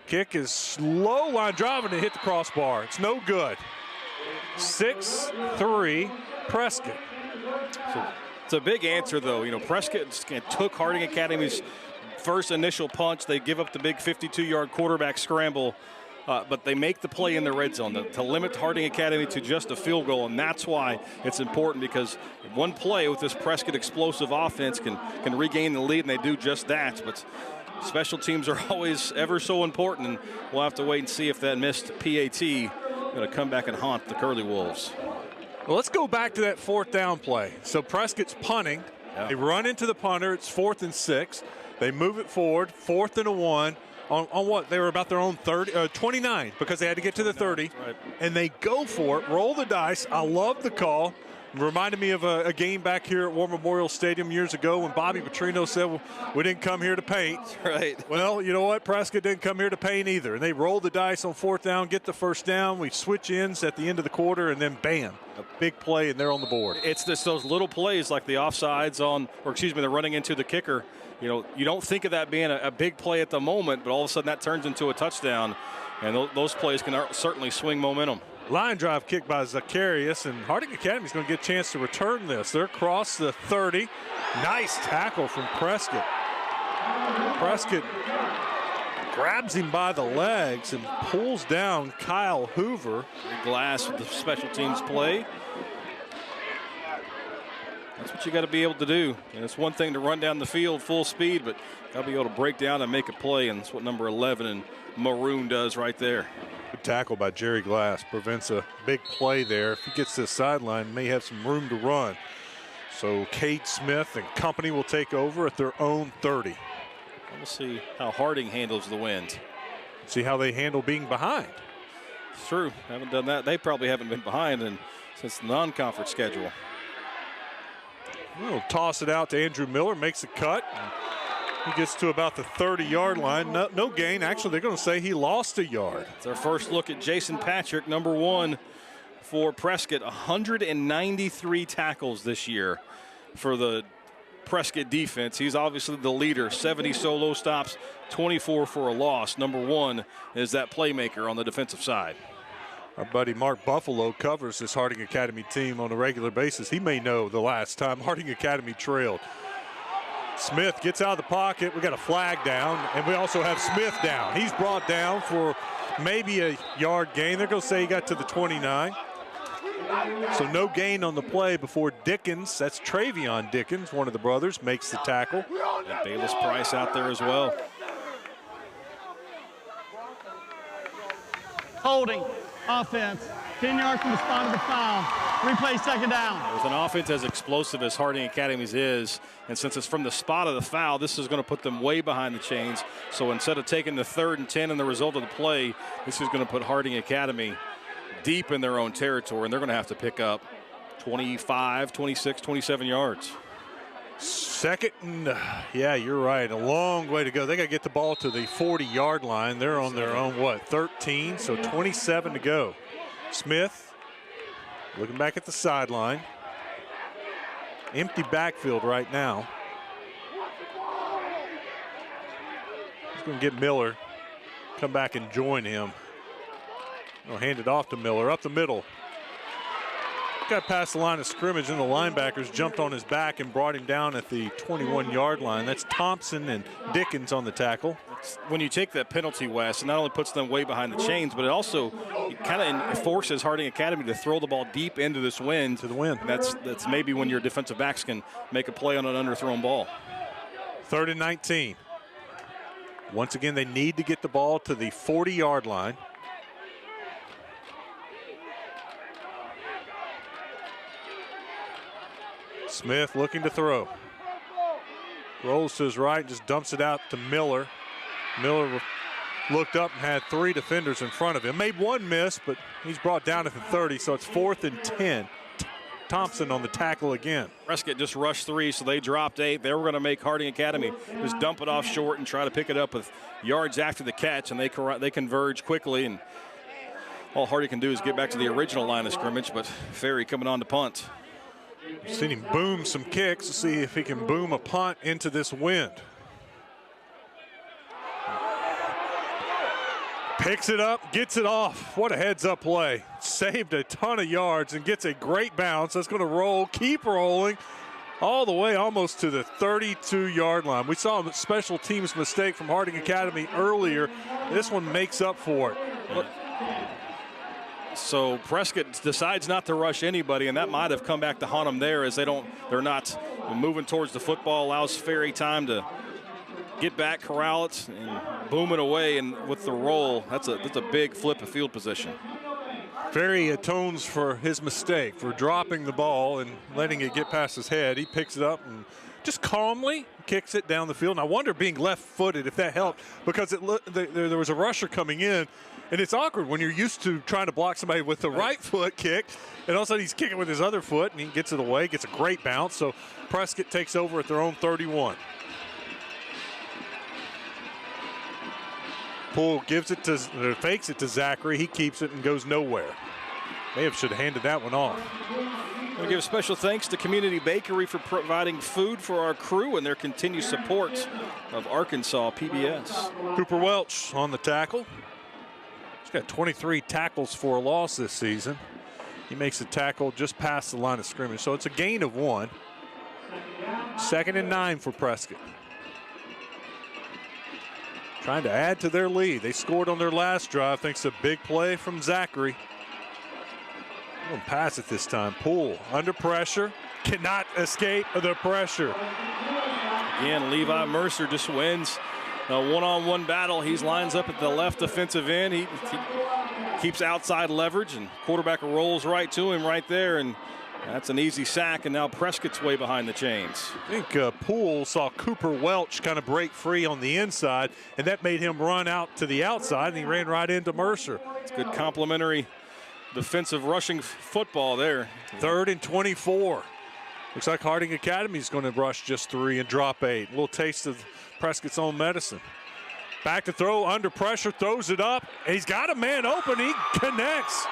Kick is slow line driving to hit the crossbar. It's no good. 6-3 Prescott. So it's a big answer, though. You know, Prescott took Harding Academy's first initial punch. They give up the big 52-yard quarterback scramble, but they make the play in the red zone to limit Harding Academy to just a field goal, and that's why it's important, because one play with this Prescott explosive offense can regain the lead, and they do just that. But special teams are always ever so important, and we'll have to wait and see if that missed PAT going to come back and haunt the Curly Wolves. Well, let's go back to that fourth down play. So Prescott's punting. Yeah. They run into the punter. It's 4th and 6. They move it forward, 4th and 1. On what? They were about their own 29, because they had to get to the 30. Right. And they go for it, roll the dice. I love the call. It reminded me of a game back here at War Memorial Stadium years ago when Bobby Petrino said, well, we didn't come here to paint. Right. Well, you know what? Prescott didn't come here to paint either. And they roll the dice on 4th down, get the first down. We switch ends at the end of the quarter, and then bam, a big play, and they're on the board. It's just those little plays like the offsides they're running into the kicker. You know, you don't think of that being a big play at the moment, but all of a sudden that turns into a touchdown. And those plays can certainly swing momentum. Line drive kick by Zacharias, and Harding Academy is going to get a chance to return this. They're across the 30. Nice tackle from Prescott. Prescott grabs him by the legs and pulls down Kyle Hoover. Glass with the special teams play. That's what you got to be able to do. And it's one thing to run down the field full speed, but got to be able to break down and make a play, and that's what number 11 in maroon does right there. Good tackle by Jerry Glass. Prevents a big play there. If he gets to the sideline, may have some room to run. So Cade Smith and company will take over at their own 30. We'll see how Harding handles the wind. See how they handle being behind. It's true. Haven't done that. They probably haven't been behind since the non-conference schedule. We'll toss it out to Andrew Miller. Makes a cut. He gets to about the 30-yard line. No gain. Actually, they're going to say he lost a yard. It's our first look at Jason Patrick, number 1 for Prescott. 193 tackles this year for the Prescott defense. He's obviously the leader. 70 solo stops, 24 for a loss. Number 1 is that playmaker on the defensive side. Our buddy Mark Buffalo covers this Harding Academy team on a regular basis. He may know the last time Harding Academy trailed. Smith gets out of the pocket. We got a flag down, and we also have Smith down. He's brought down for maybe a yard gain. They're going to say he got to the 29. So no gain on the play before Dickens, that's Travion Dickens, one of the brothers, makes the tackle. And Bayless Price out there as well. Holding. Offense. 10 yards from the spot of the foul. Replay second down. With an offense as explosive as Harding Academy's is, and since it's from the spot of the foul, this is going to put them way behind the chains. So instead of taking the 3rd and 10 and the result of the play, this is going to put Harding Academy deep in their own territory, and they're going to have to pick up 25, 26, 27 yards. Second, and yeah, you're right. A long way to go. They got to get the ball to the 40-yard line. They're on their own, 13? So 27 to go. Smith looking back at the sideline. Empty backfield right now. He's going to get Miller. Come back and join him. He'll hand it off to Miller up the middle. Got past the line of scrimmage, and the linebackers jumped on his back and brought him down at the 21-yard line. That's Thompson and Dickens on the tackle. When you take that penalty, Wes, it not only puts them way behind the chains, but it also kind of forces Harding Academy to throw the ball deep into this wind. To the wind. That's maybe when your defensive backs can make a play on an underthrown ball. 3rd and 19. Once again, they need to get the ball to the 40-yard line. Smith looking to throw. Rolls to his right and just dumps it out to Miller. Miller looked up and had 3 defenders in front of him. Made one miss, but he's brought down at the 30, so it's 4th and 10. Thompson on the tackle again. Prescott just rushed 3, so they dropped 8. They were going to make Harding Academy just dump it off short and try to pick it up with yards after the catch, and they converge quickly, and all Harding can do is get back to the original line of scrimmage, but Ferry coming on to punt. We've seen him boom some kicks to see if he can boom a punt into this wind. Picks it up, gets it off. What a heads-up play. Saved a ton of yards and gets a great bounce. That's going to roll, keep rolling, all the way almost to the 32-yard line. We saw a special teams mistake from Harding Academy earlier. This one makes up for it. So Prescott decides not to rush anybody, and that might have come back to haunt them there, as they're not moving towards the football. Allows Ferry time to get back, corral it, and boom it away. And with the roll, that's a big flip of field position. Ferry atones for his mistake, for dropping the ball and letting it get past his head. He picks it up and just calmly kicks it down the field. And I wonder, being left-footed, if that helped, because there was a rusher coming in, and it's awkward when you're used to trying to block somebody with the right foot kick, and all of a sudden he's kicking with his other foot, and he gets it away, gets a great bounce. So Prescott takes over at their own 31. Poole fakes it to Zachary. He keeps it and goes nowhere. Should have handed that one off. We give special thanks to Community Bakery for providing food for our crew and their continued support of Arkansas PBS. Cooper Welch on the tackle. He's got 23 tackles for a loss this season. He makes a tackle just past the line of scrimmage, so it's a gain of 1. 2nd and 9 for Prescott. Trying to add to their lead. They scored on their last drive thanks to a big play from Zachary. Going to pass it this time. Poole under pressure. Cannot escape the pressure. Again, Levi Mercer just wins a one-on-one battle. He lines up at the left defensive end. He keeps outside leverage, and quarterback rolls right to him right there, and that's an easy sack, and now Prescott's way behind the chains. I think Poole saw Cooper Welch kind of break free on the inside, and that made him run out to the outside, and he ran right into Mercer. It's good complementary defensive rushing football there. 3rd and 24. Looks like Harding Academy is going to rush just 3 and drop 8. A little taste of Prescott's own medicine. Back to throw, under pressure, throws it up. He's got a man open, he connects.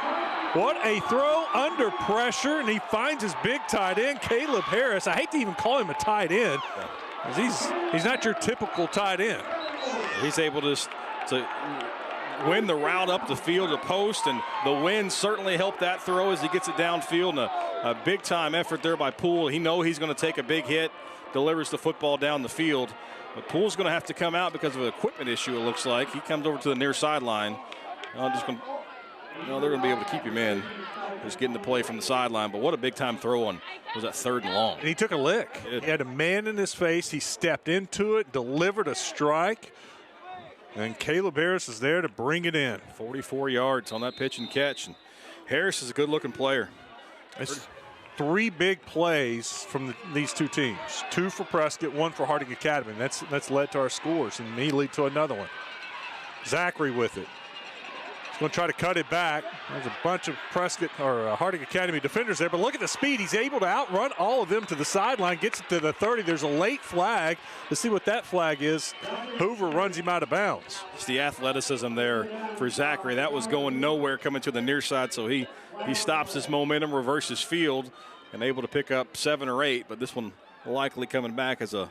What a throw under pressure, and he finds his big tight end, Caleb Harris. I hate to even call him a tight end. He's not your typical tight end. He's able to win the route up the field to post, and the wind certainly helped that throw as he gets it downfield, and a big-time effort there by Poole. He knows he's going to take a big hit, delivers the football down the field. But Poole's going to have to come out because of an equipment issue, it looks like. He comes over to the near sideline. They're going to be able to keep him in. Just getting the play from the sideline. But what a big-time throw on, was that 3rd and long. And he took a lick. He had a man in his face. He stepped into it, delivered a strike. And Caleb Harris is there to bring it in. 44 yards on that pitch and catch. And Harris is a good-looking player. It's 3 big plays from these two teams. 2 for Prescott, 1 for Harding Academy. That's led to our scores, and may lead to another one. Zachary with it. He's going to try to cut it back. There's a bunch of Prescott or Harding Academy defenders there, but look at the speed. He's able to outrun all of them to the sideline, gets it to the 30. There's a late flag. Let's see what that flag is. Hoover runs him out of bounds. It's the athleticism there for Zachary. That was going nowhere coming to the near side, so he stops his momentum, reverses field, and able to pick up 7 or 8, but this one likely coming back as going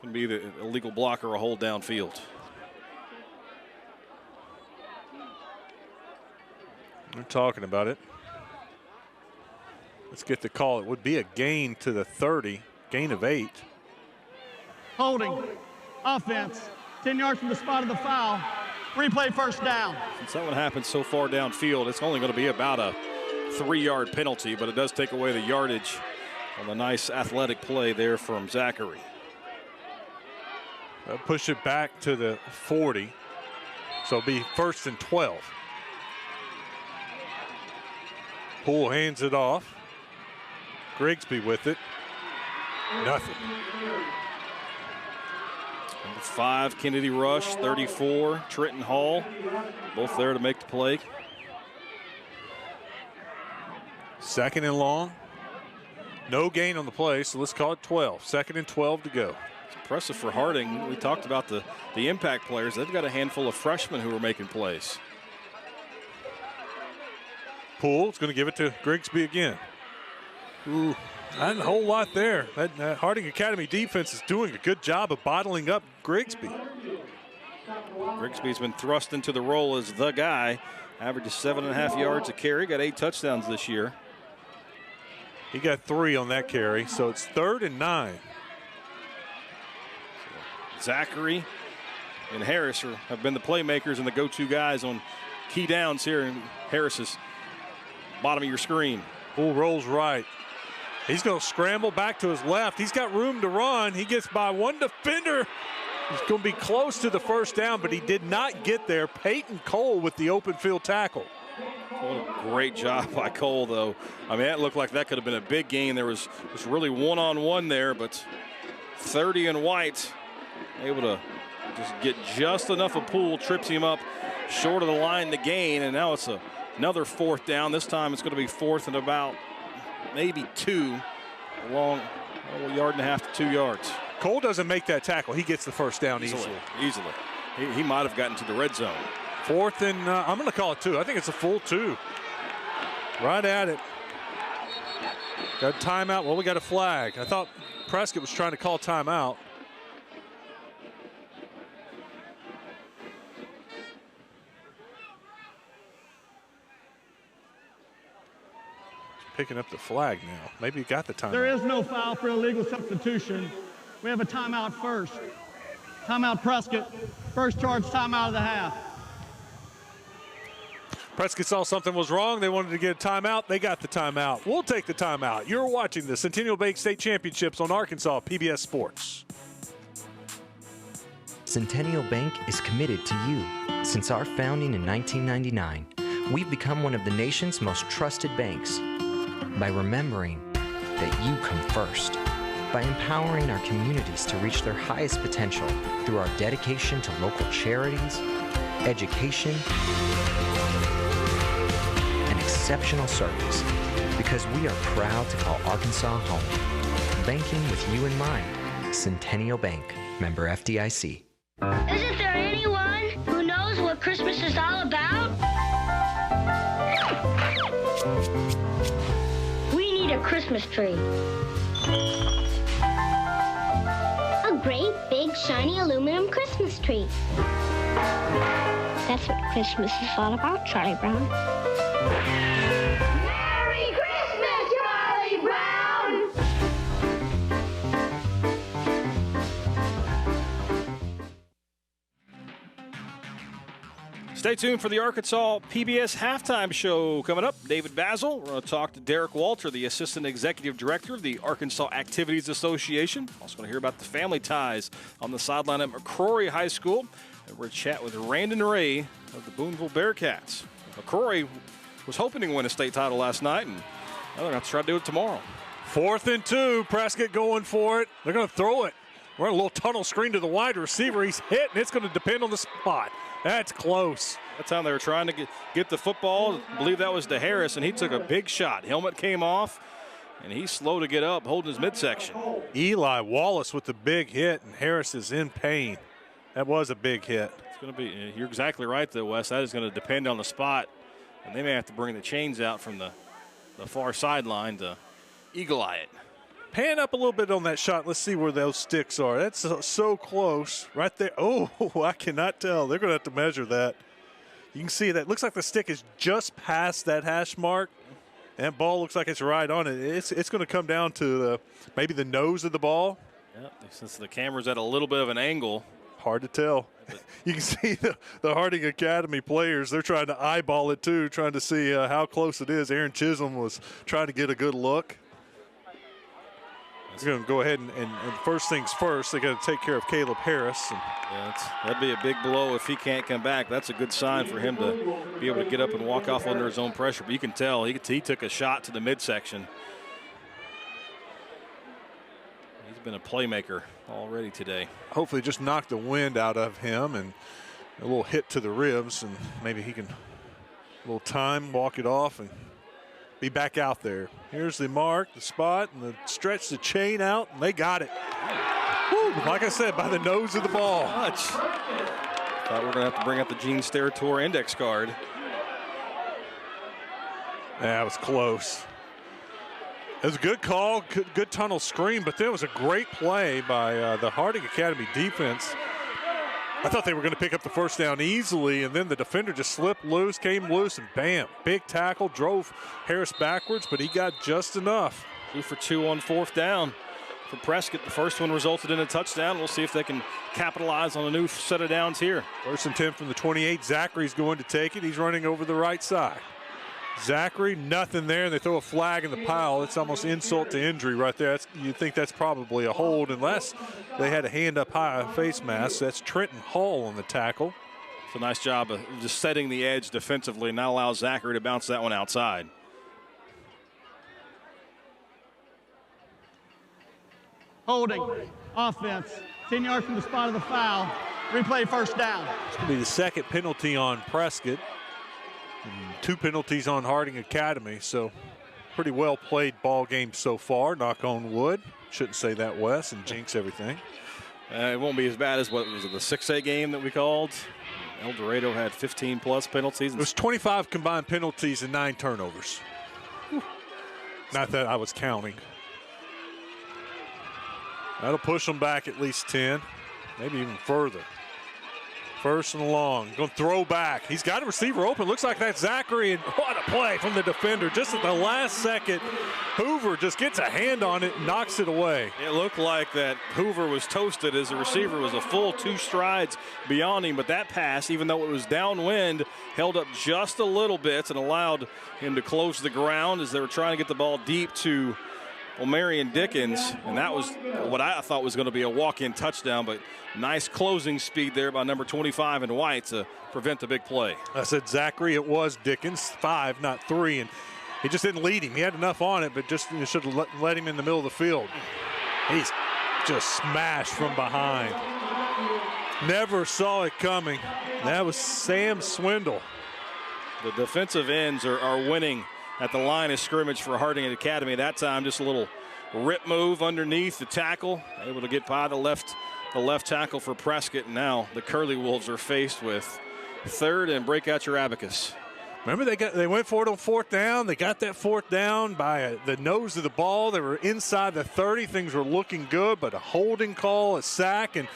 to be the illegal block or a hold downfield. We're talking about it. Let's get the call. It would be a gain to the 30, gain of 8. Holding, offense, 10 yards from the spot of the foul. Replay, first down. Since that one happened so far downfield, it's only going to be about a 3-yard penalty, but it does take away the yardage on the nice athletic play there from Zachary. They'll push it back to the 40, so it'll be 1st and 12. Poole hands it off. Grigsby with it. Nothing. Number 5, Kennedy Rush. 34, Trenton Hall. Both there to make the play. Second and long. No gain on the play, so let's call it 12. Second and 12 to go. It's impressive for Harding. We talked about the impact players. They've got a handful of freshmen who are making plays. Poole is going to give it to Grigsby again. Ooh, not a whole lot there. That Harding Academy defense is doing a good job of bottling up Grigsby. Grigsby's been thrust into the role as the guy. Averages 7.5 yards a carry. Got 8 touchdowns this year. He got 3 on that carry, so it's 3rd and 9. Zachary and Harris have been the playmakers and the go-to guys on key downs here in Harris's bottom of your screen. Poole rolls right. He's going to scramble back to his left. He's got room to run. He gets by one defender. He's going to be close to the first down, but he did not get there. Peyton Cole with the open field tackle. What a great job by Cole, though. I mean, that looked like that could have been a big gain. There was really one-on-one there, but 30 and White able to just get just enough of Poole, trips him up short of the line to gain, and now it's another 4th down. This time it's going to be 4th and about maybe 2, along a yard and a half to 2 yards. Cole doesn't make that tackle. He gets the first down easily. He might have gotten to the red zone. 4th and I'm going to call it 2. I think it's a full 2. Right at it. Got a timeout. Well, we got a flag. I thought Prescott was trying to call timeout. Picking up the flag now. Maybe he got the timeout. There is no foul for illegal substitution. We have a timeout first. Timeout Prescott. First charge timeout of the half. Prescott saw something was wrong. They wanted to get a timeout. They got the timeout. We'll take the timeout. You're watching the Centennial Bank State Championships on Arkansas PBS Sports. Centennial Bank is committed to you. Since our founding in 1999, we've become one of the nation's most trusted banks. By remembering that you come first. By empowering our communities to reach their highest potential through our dedication to local charities, education, and exceptional service. Because we are proud to call Arkansas home. Banking with you in mind. Centennial Bank. Member FDIC. Isn't there anyone who knows what Christmas is all about? We need a Christmas tree. A great, big, shiny aluminum Christmas tree. That's what Christmas is all about, Charlie Brown. Merry Christmas, Charlie Brown! Stay tuned for the Arkansas PBS halftime show coming up. David Basil. We're going to talk to Derek Walter, the Assistant Executive Director of the Arkansas Activities Association. Also going to hear about the family ties on the sideline at McCrory High School. And we're going to chat with Randon Ray of the Boonville Bearcats. McCrory was hoping to win a state title last night, and they're going to try to do it tomorrow. 4th and 2. Prescott going for it. They're going to throw it. We're in a little tunnel screen to the wide receiver. He's hit, and it's going to depend on the spot. That's close. That time they were trying to get the football. I believe that was to Harris, and he took a big shot. Helmet came off, and he's slow to get up, holding his midsection. Eli Wallace with the big hit, and Harris is in pain. That was a big hit. It's going to be. You're exactly right, though, Wes. That is going to depend on the spot, and they may have to bring the chains out from the far sideline to eagle-eye it. Pan up a little bit on that shot. Let's see where those sticks are. That's so close right there. Oh, I cannot tell. They're going to have to measure that. You can see that. Looks like the stick is just past that hash mark. That ball looks like it's right on it. It's going to come down to maybe the nose of the ball. Yeah, since the camera's at a little bit of an angle. Hard to tell. You can see the Harding Academy players. They're trying to eyeball it, too, trying to see how close it is. Aaron Chisholm was trying to get a good look. He's going to go ahead and first things first, they got to take care of Caleb Harris. Yeah, that'd be a big blow if he can't come back. That's a good sign for him to be able to get up and walk off under his own pressure. But you can tell he took a shot to the midsection. He's been a playmaker already today. Hopefully just knock the wind out of him and a little hit to the ribs, and maybe he can a little time, walk it off, and be back out there. Here's the mark, the spot, and the stretch the chain out, and they got it. Woo, like I said, by the nose of the ball. Much. Thought we were going to have to bring up the Gene Steratore index card. That was close. It was a good call, good tunnel screen, but there was a great play by the Harding Academy defense. I thought they were going to pick up the first down easily, and then the defender just slipped loose, came loose, and bam, big tackle, drove Harris backwards, but he got just enough. 2 for 2 on 4th down for Prescott. The first one resulted in a touchdown. We'll see if they can capitalize on a new set of downs here. 1st and 10 from the 28. Zachary's going to take it. He's running over the right side. Zachary, nothing there. They throw a flag in the pile. It's almost insult to injury right there. You'd think that's probably a hold unless they had a hand up high face mask. That's Trenton Hall on the tackle. It's a nice job of just setting the edge defensively and not allow Zachary to bounce that one outside. Holding, offense, 10 yards from the spot of the foul. Replay 1st down. It's going to be the 2nd penalty on Prescott. And 2 penalties on Harding Academy, so pretty well played ball game so far, knock on wood. Shouldn't say that, Wes, and jinx everything. It won't be as bad as what was it, the 6A game that we called. El Dorado had 15-plus penalties. It was 25 combined penalties and 9 turnovers. Not that I was counting. That'll push them back at least 10, maybe even further. 1st and long, going to throw back. He's got a receiver open. Looks like that's Zachary, and what a play from the defender. Just at the last second, Hoover just gets a hand on it and knocks it away. It looked like that Hoover was toasted as the receiver was a full 2 strides beyond him, but that pass, even though it was downwind, held up just a little bit and allowed him to close the ground as they were trying to get the ball deep to Marion Dickens, and that was what I thought was going to be a walk-in touchdown, but nice closing speed there by number 25 in white to prevent the big play. I said Zachary, it was Dickens, 5, not 3, and he just didn't lead him. He had enough on it, but just should have let him in the middle of the field. He's just smashed from behind. Never saw it coming. That was Sam Swindle. The defensive ends are winning at the line of scrimmage for Harding Academy. That time, just a little rip move underneath the tackle, able to get by the left tackle for Prescott. And now the Curly Wolves are faced with 3rd and break out your abacus. Remember, they went for it on 4th down. They got that 4th down by the nose of the ball. They were inside the 30. Things were looking good, but a holding call, a sack, and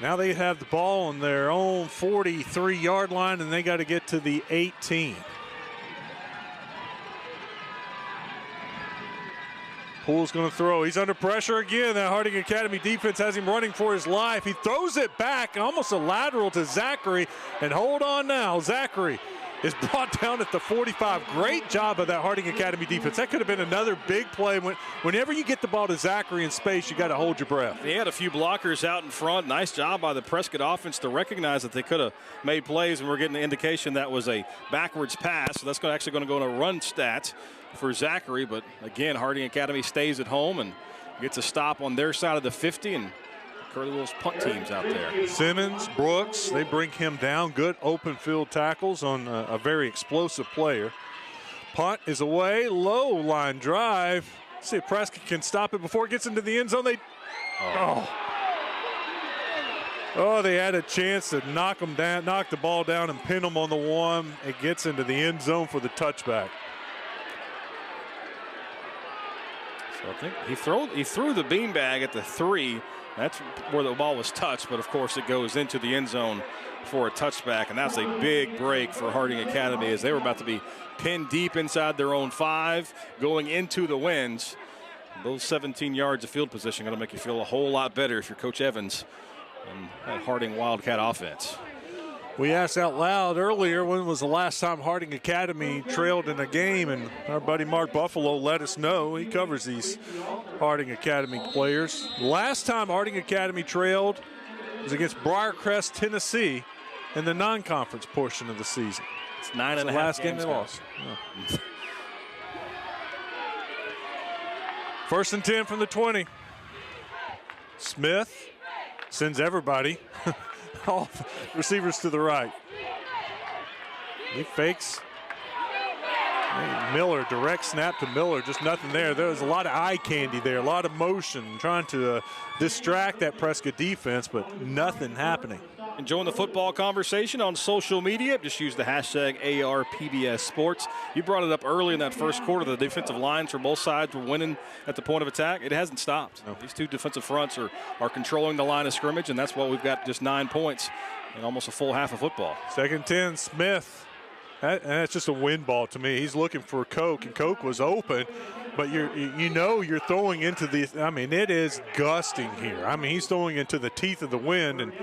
now they have the ball on their own 43-yard line, and they got to get to the 18. Poole's going to throw. He's under pressure again. That Harding Academy defense has him running for his life. He throws it back, almost a lateral to Zachary. And hold on now. Zachary is brought down at the 45. Great job of that Harding Academy defense. That could have been another big play. Whenever you get the ball to Zachary in space, you got to hold your breath. He had a few blockers out in front. Nice job by the Prescott offense to recognize that they could have made plays, and we're getting the indication that was a backwards pass. So that's actually going to go in a run stat for Zachary. But again, Harding Academy stays at home and gets a stop on their side of the 50, and Curly Wolves punt teams out there. Simmons, Brooks, they bring him down. Good open field tackles on a very explosive player. Punt is away, low line drive. Let's see if Prescott can stop it before it gets into the end zone. They had a chance to knock them down, knock the ball down and pin them on the 1. It gets into the end zone for the touchback. So I think he threw the beanbag at the 3. That's where the ball was touched, but of course it goes into the end zone for a touchback, and that's a big break for Harding Academy as they were about to be pinned deep inside their own 5 going into the winds. Those 17 yards of field position going to make you feel a whole lot better if you're Coach Evans and that Harding Wildcat offense. We asked out loud earlier when was the last time Harding Academy trailed in a game, and our buddy Mark Buffalo let us know. He covers these Harding Academy players. The last time Harding Academy trailed was against Briarcrest, Tennessee in the non-conference portion of the season. It's 9.5 the last game they lost. Yeah. 1st and 10 from the 20. Smith sends everybody, all receivers to the right. He fakes. Miller, direct snap to Miller, just nothing there. There was a lot of eye candy there, a lot of motion, trying to distract that Prescott defense, but nothing happening. Enjoying the football conversation on social media, just use the hashtag ARPBS Sports. You brought it up early in that first quarter. The defensive lines for both sides were winning at the point of attack. It hasn't stopped. No. These two defensive fronts are controlling the line of scrimmage, and that's why we've got just 9 points in almost a full half of football. 2nd and 10, Smith. That's just a win ball to me. He's looking for Coke, and Coke was open, but you're throwing into the. I mean, it is gusting here. I mean, he's throwing into the teeth of the wind, and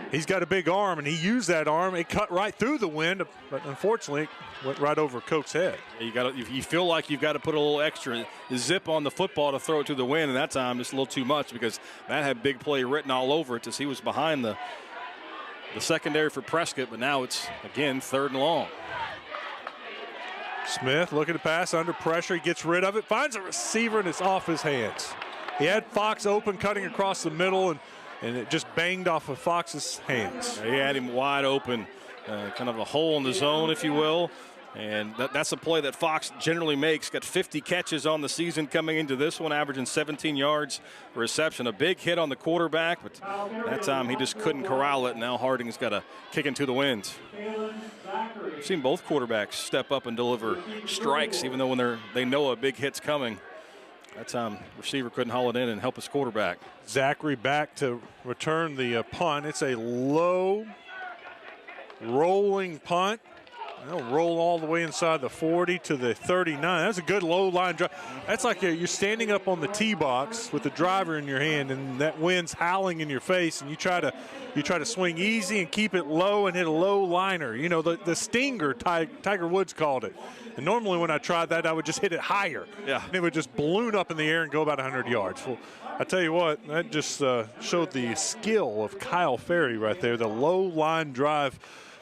he's got a big arm, and he used that arm. It cut right through the wind, but unfortunately, went right over Coke's head. You feel like you've got to put a little extra zip on the football to throw it to the wind, and that time just a little too much because that had big play written all over it as he was behind the secondary for Prescott, but now it's, again, 3rd and long. Smith looking to pass under pressure. He gets rid of it, finds a receiver, and it's off his hands. He had Fox open, cutting across the middle, and it just banged off of Fox's hands. He had him wide open, kind of a hole in the zone, if you will. And that's a play that Fox generally makes. Got 50 catches on the season coming into this one, averaging 17 yards reception. A big hit on the quarterback, but that time he just couldn't corral it. Now Harding's got a kick into the wind. We've seen both quarterbacks step up and deliver strikes, even though when they know a big hit's coming. That time receiver couldn't haul it in and help his quarterback. Zachary back to return the punt. It's a low rolling punt. They'll roll all the way inside the 40 to the 39. That's a good low line drive. That's like you're standing up on the tee box with the driver in your hand, and that wind's howling in your face, and you try to swing easy and keep it low and hit a low liner. You know, the stinger, Tiger Woods called it. And normally when I tried that, I would just hit it higher. Yeah. And it would just balloon up in the air and go about 100 yards. Well, I tell you what, that just showed the skill of Kyle Ferry right there. The low line drive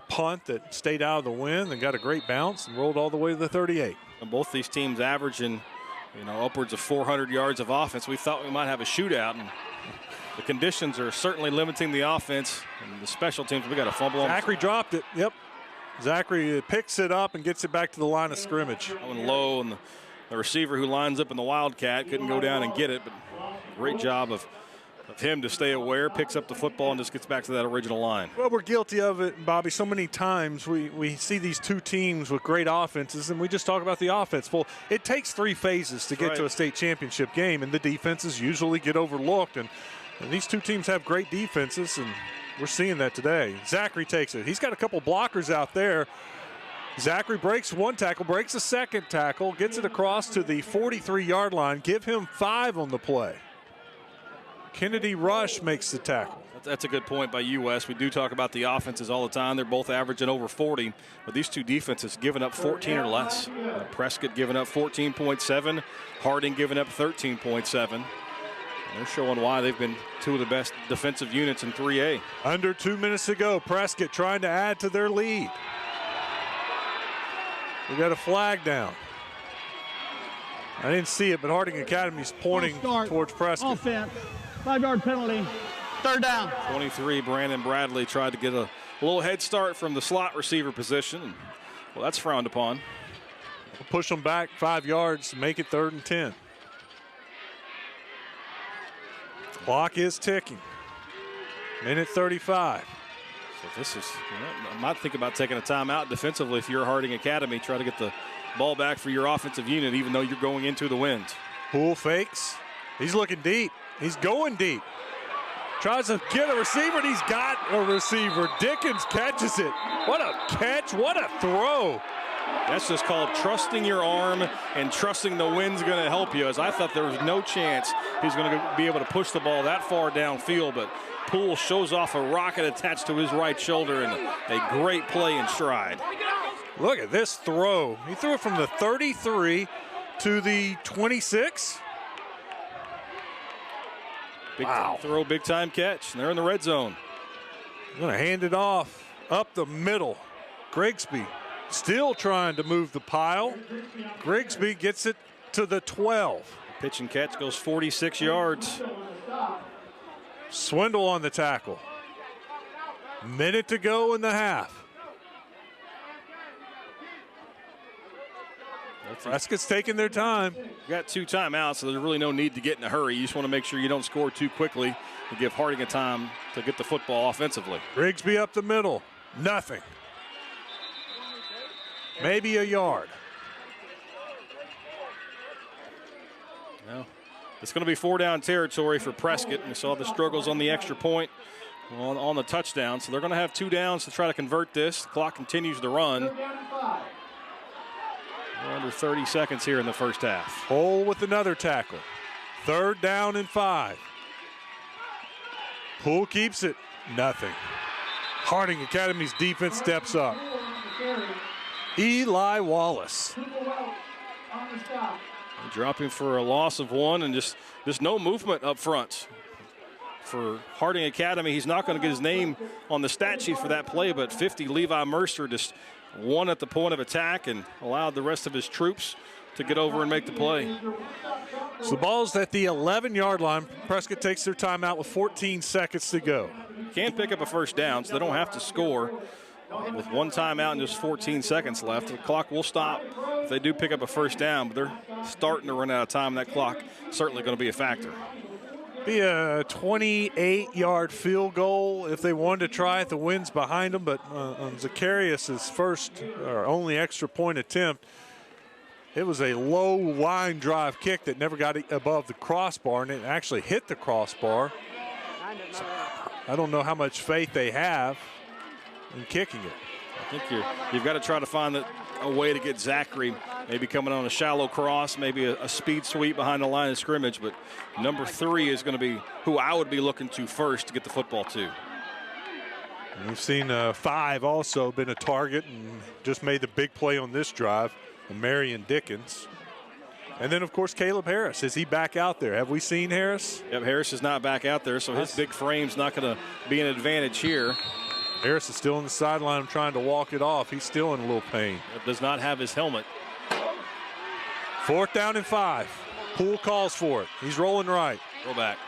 punt that stayed out of the wind and got a great bounce and rolled all the way to the 38. And both these teams averaging, upwards of 400 yards of offense. We thought we might have a shootout, and the conditions are certainly limiting the offense and the special teams. We got a fumble. Zachary dropped it. Yep. Zachary picks it up and gets it back to the line of scrimmage. Going low, and the receiver who lines up in the Wildcat couldn't go down and get it, but great job of him to stay aware, picks up the football, and just gets back to that original line. Well, we're guilty of it, Bobby. So many times we see these two teams with great offenses, and we just talk about the offense. Well, it takes 3 phases to get to a state championship game, and the defenses usually get overlooked. And these two teams have great defenses, and we're seeing that today. Zachary takes it. He's got a couple blockers out there. Zachary breaks 1 tackle, breaks a 2nd tackle, gets it across to the 43-yard line. Give him 5 on the play. Kennedy Rush makes the tackle. That's a good point by US. We do talk about the offenses all the time. They're both averaging over 40, but these two defenses giving up 14 or less. Prescott giving up 14.7, Harding giving up 13.7. They're showing why they've been 2 of the best defensive units in 3A. Under 2 minutes to go. Prescott trying to add to their lead. We got a flag down. I didn't see it, but Harding Academy's pointing towards Prescott. Offense. 5-yard penalty. 3rd down. 23, Brandon Bradley tried to get a little head start from the slot receiver position. Well, that's frowned upon. We'll push them back 5 yards, make it 3rd and 10. Clock is ticking. Minute 35. So this is, I might think about taking a timeout defensively if you're Harding Academy. Try to get the ball back for your offensive unit, even though you're going into the wind. Poole fakes. He's looking deep. He's going deep. Tries to get a receiver, and he's got a receiver. Dickens catches it. What a catch. What a throw. That's just called trusting your arm and trusting the wind's going to help you, as I thought there was no chance he's going to be able to push the ball that far downfield, but Poole shows off a rocket attached to his right shoulder, and a great play in stride. Look at this throw. He threw it from the 33 to the 26. Big time throw, big time catch, and they're in the red zone. Going to hand it off up the middle. Grigsby still trying to move the pile. Grigsby gets it to the 12. Pitch and catch goes 46 yards. Swindle on the tackle. Minute to go in the half. Prescott's taking their time. You got 2 timeouts, so there's really no need to get in a hurry. You just want to make sure you don't score too quickly and give Harding a time to get the football offensively. Grigsby up the middle. Nothing. Maybe a yard. Well, it's going to be 4-down territory for Prescott. We saw the struggles on the extra point on the touchdown, so they're going to have 2 downs to try to convert this. The clock continues to run. We're under 30 seconds here in the first half. Hole with another tackle. 3rd down and 5. Poole keeps it. Nothing. Harding Academy's defense steps up. Eli Wallace. Dropping for a loss of 1 and just no movement up front. For Harding Academy, he's not going to get his name on the stat sheet for that play, but 50, Levi Mercer just won at the point of attack and allowed the rest of his troops to get over and make the play. So the ball's at the 11-yard line. Prescott takes their timeout with 14 seconds to go. Can't pick up a first down, so they don't have to score. With 1 timeout and just 14 seconds left, the clock will stop if they do pick up a first down, but they're starting to run out of time. That clock certainly going to be a factor. Be a 28-yard field goal if they wanted to try it. The wind's behind them, but on Zacharias' first or only extra point attempt, it was a low line drive kick that never got above the crossbar, and it actually hit the crossbar. So I don't know how much faith they have in kicking it. I think you've got to try to find a way to get Zachary maybe coming on a shallow cross, maybe a speed sweep behind the line of scrimmage, but number 3 is going to be who I would be looking to first to get the football to. And we've seen 5 also been a target and just made the big play on this drive, Marion Dickens. And then, of course, Caleb Harris. Is he back out there? Have we seen Harris? Yep, Harris is not back out there, so his big frame's not going to be an advantage here. Harris is still on the sideline trying to walk it off. He's still in a little pain. Does not have his helmet. 4th down and 5. Poole calls for it. He's rolling right. Roll back.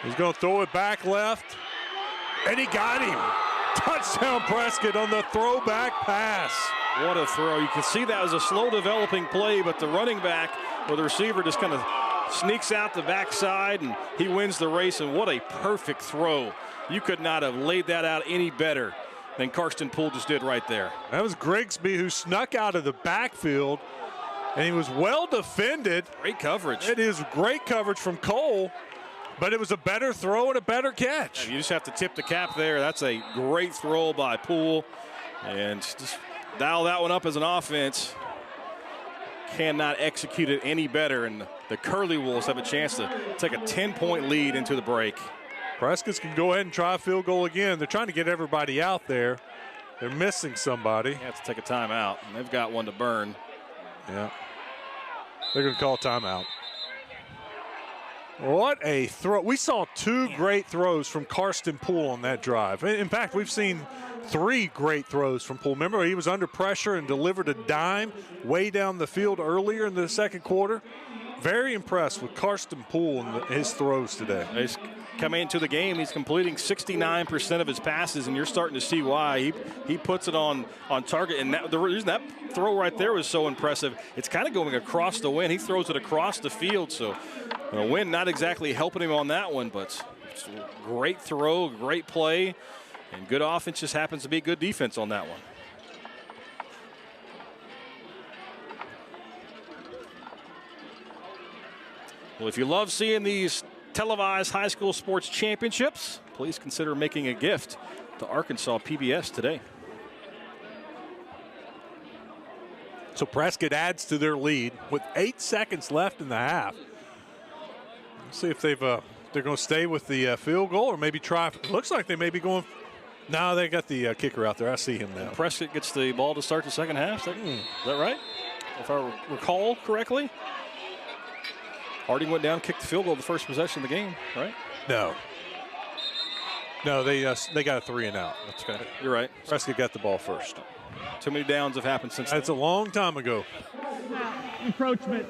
He's going to throw it back left. And he got him. Touchdown Prescott on the throwback pass. What a throw. You can see that was a slow developing play, but the running back or the receiver just kind of sneaks out the backside and he wins the race, and what a perfect throw. You could not have laid that out any better than Karsten Poole just did right there. That was Grigsby who snuck out of the backfield, and he was well defended. Great coverage. It is great coverage from Cole, but it was a better throw and a better catch. You just have to tip the cap there. That's a great throw by Poole, and just dial that one up as an offense. Cannot execute it any better, and the Curly Wolves have a chance to take a 10-point lead into the break. Prescott can go ahead and try a field goal again. They're trying to get everybody out there. They're missing somebody. They have to take a timeout, and they've got one to burn. Yeah. They're going to call timeout. What a throw. We saw 2 great throws from Karsten Poole on that drive. In fact, we've seen 3 great throws from Poole. Remember, he was under pressure and delivered a dime way down the field earlier in the second quarter. Very impressed with Karsten Poole and his throws today. He's coming into the game, he's completing 69% of his passes, and you're starting to see why. He puts it on target, and the reason that throw right there was so impressive, it's kind of going across the wind. He throws it across the field, so the wind not exactly helping him on that one, but it's a great throw, great play, and good offense. Just happens to be good defense on that one. Well, if you love seeing these televised high school sports championships, please consider making a gift to Arkansas PBS today. So Prescott adds to their lead with 8 seconds left in the half. Let's see if they're going to stay with the field goal or maybe try. It looks like they may be going. No, they got the kicker out there. I see him now. Prescott gets the ball to start the second half. Is that right? If I recall correctly. Harding went down, kicked the field goal the first possession of the game, right? No, they got a 3 and out. That's okay. You're right. Prescott got the ball first. Too many downs have happened since. That's a long time ago. Encroachment,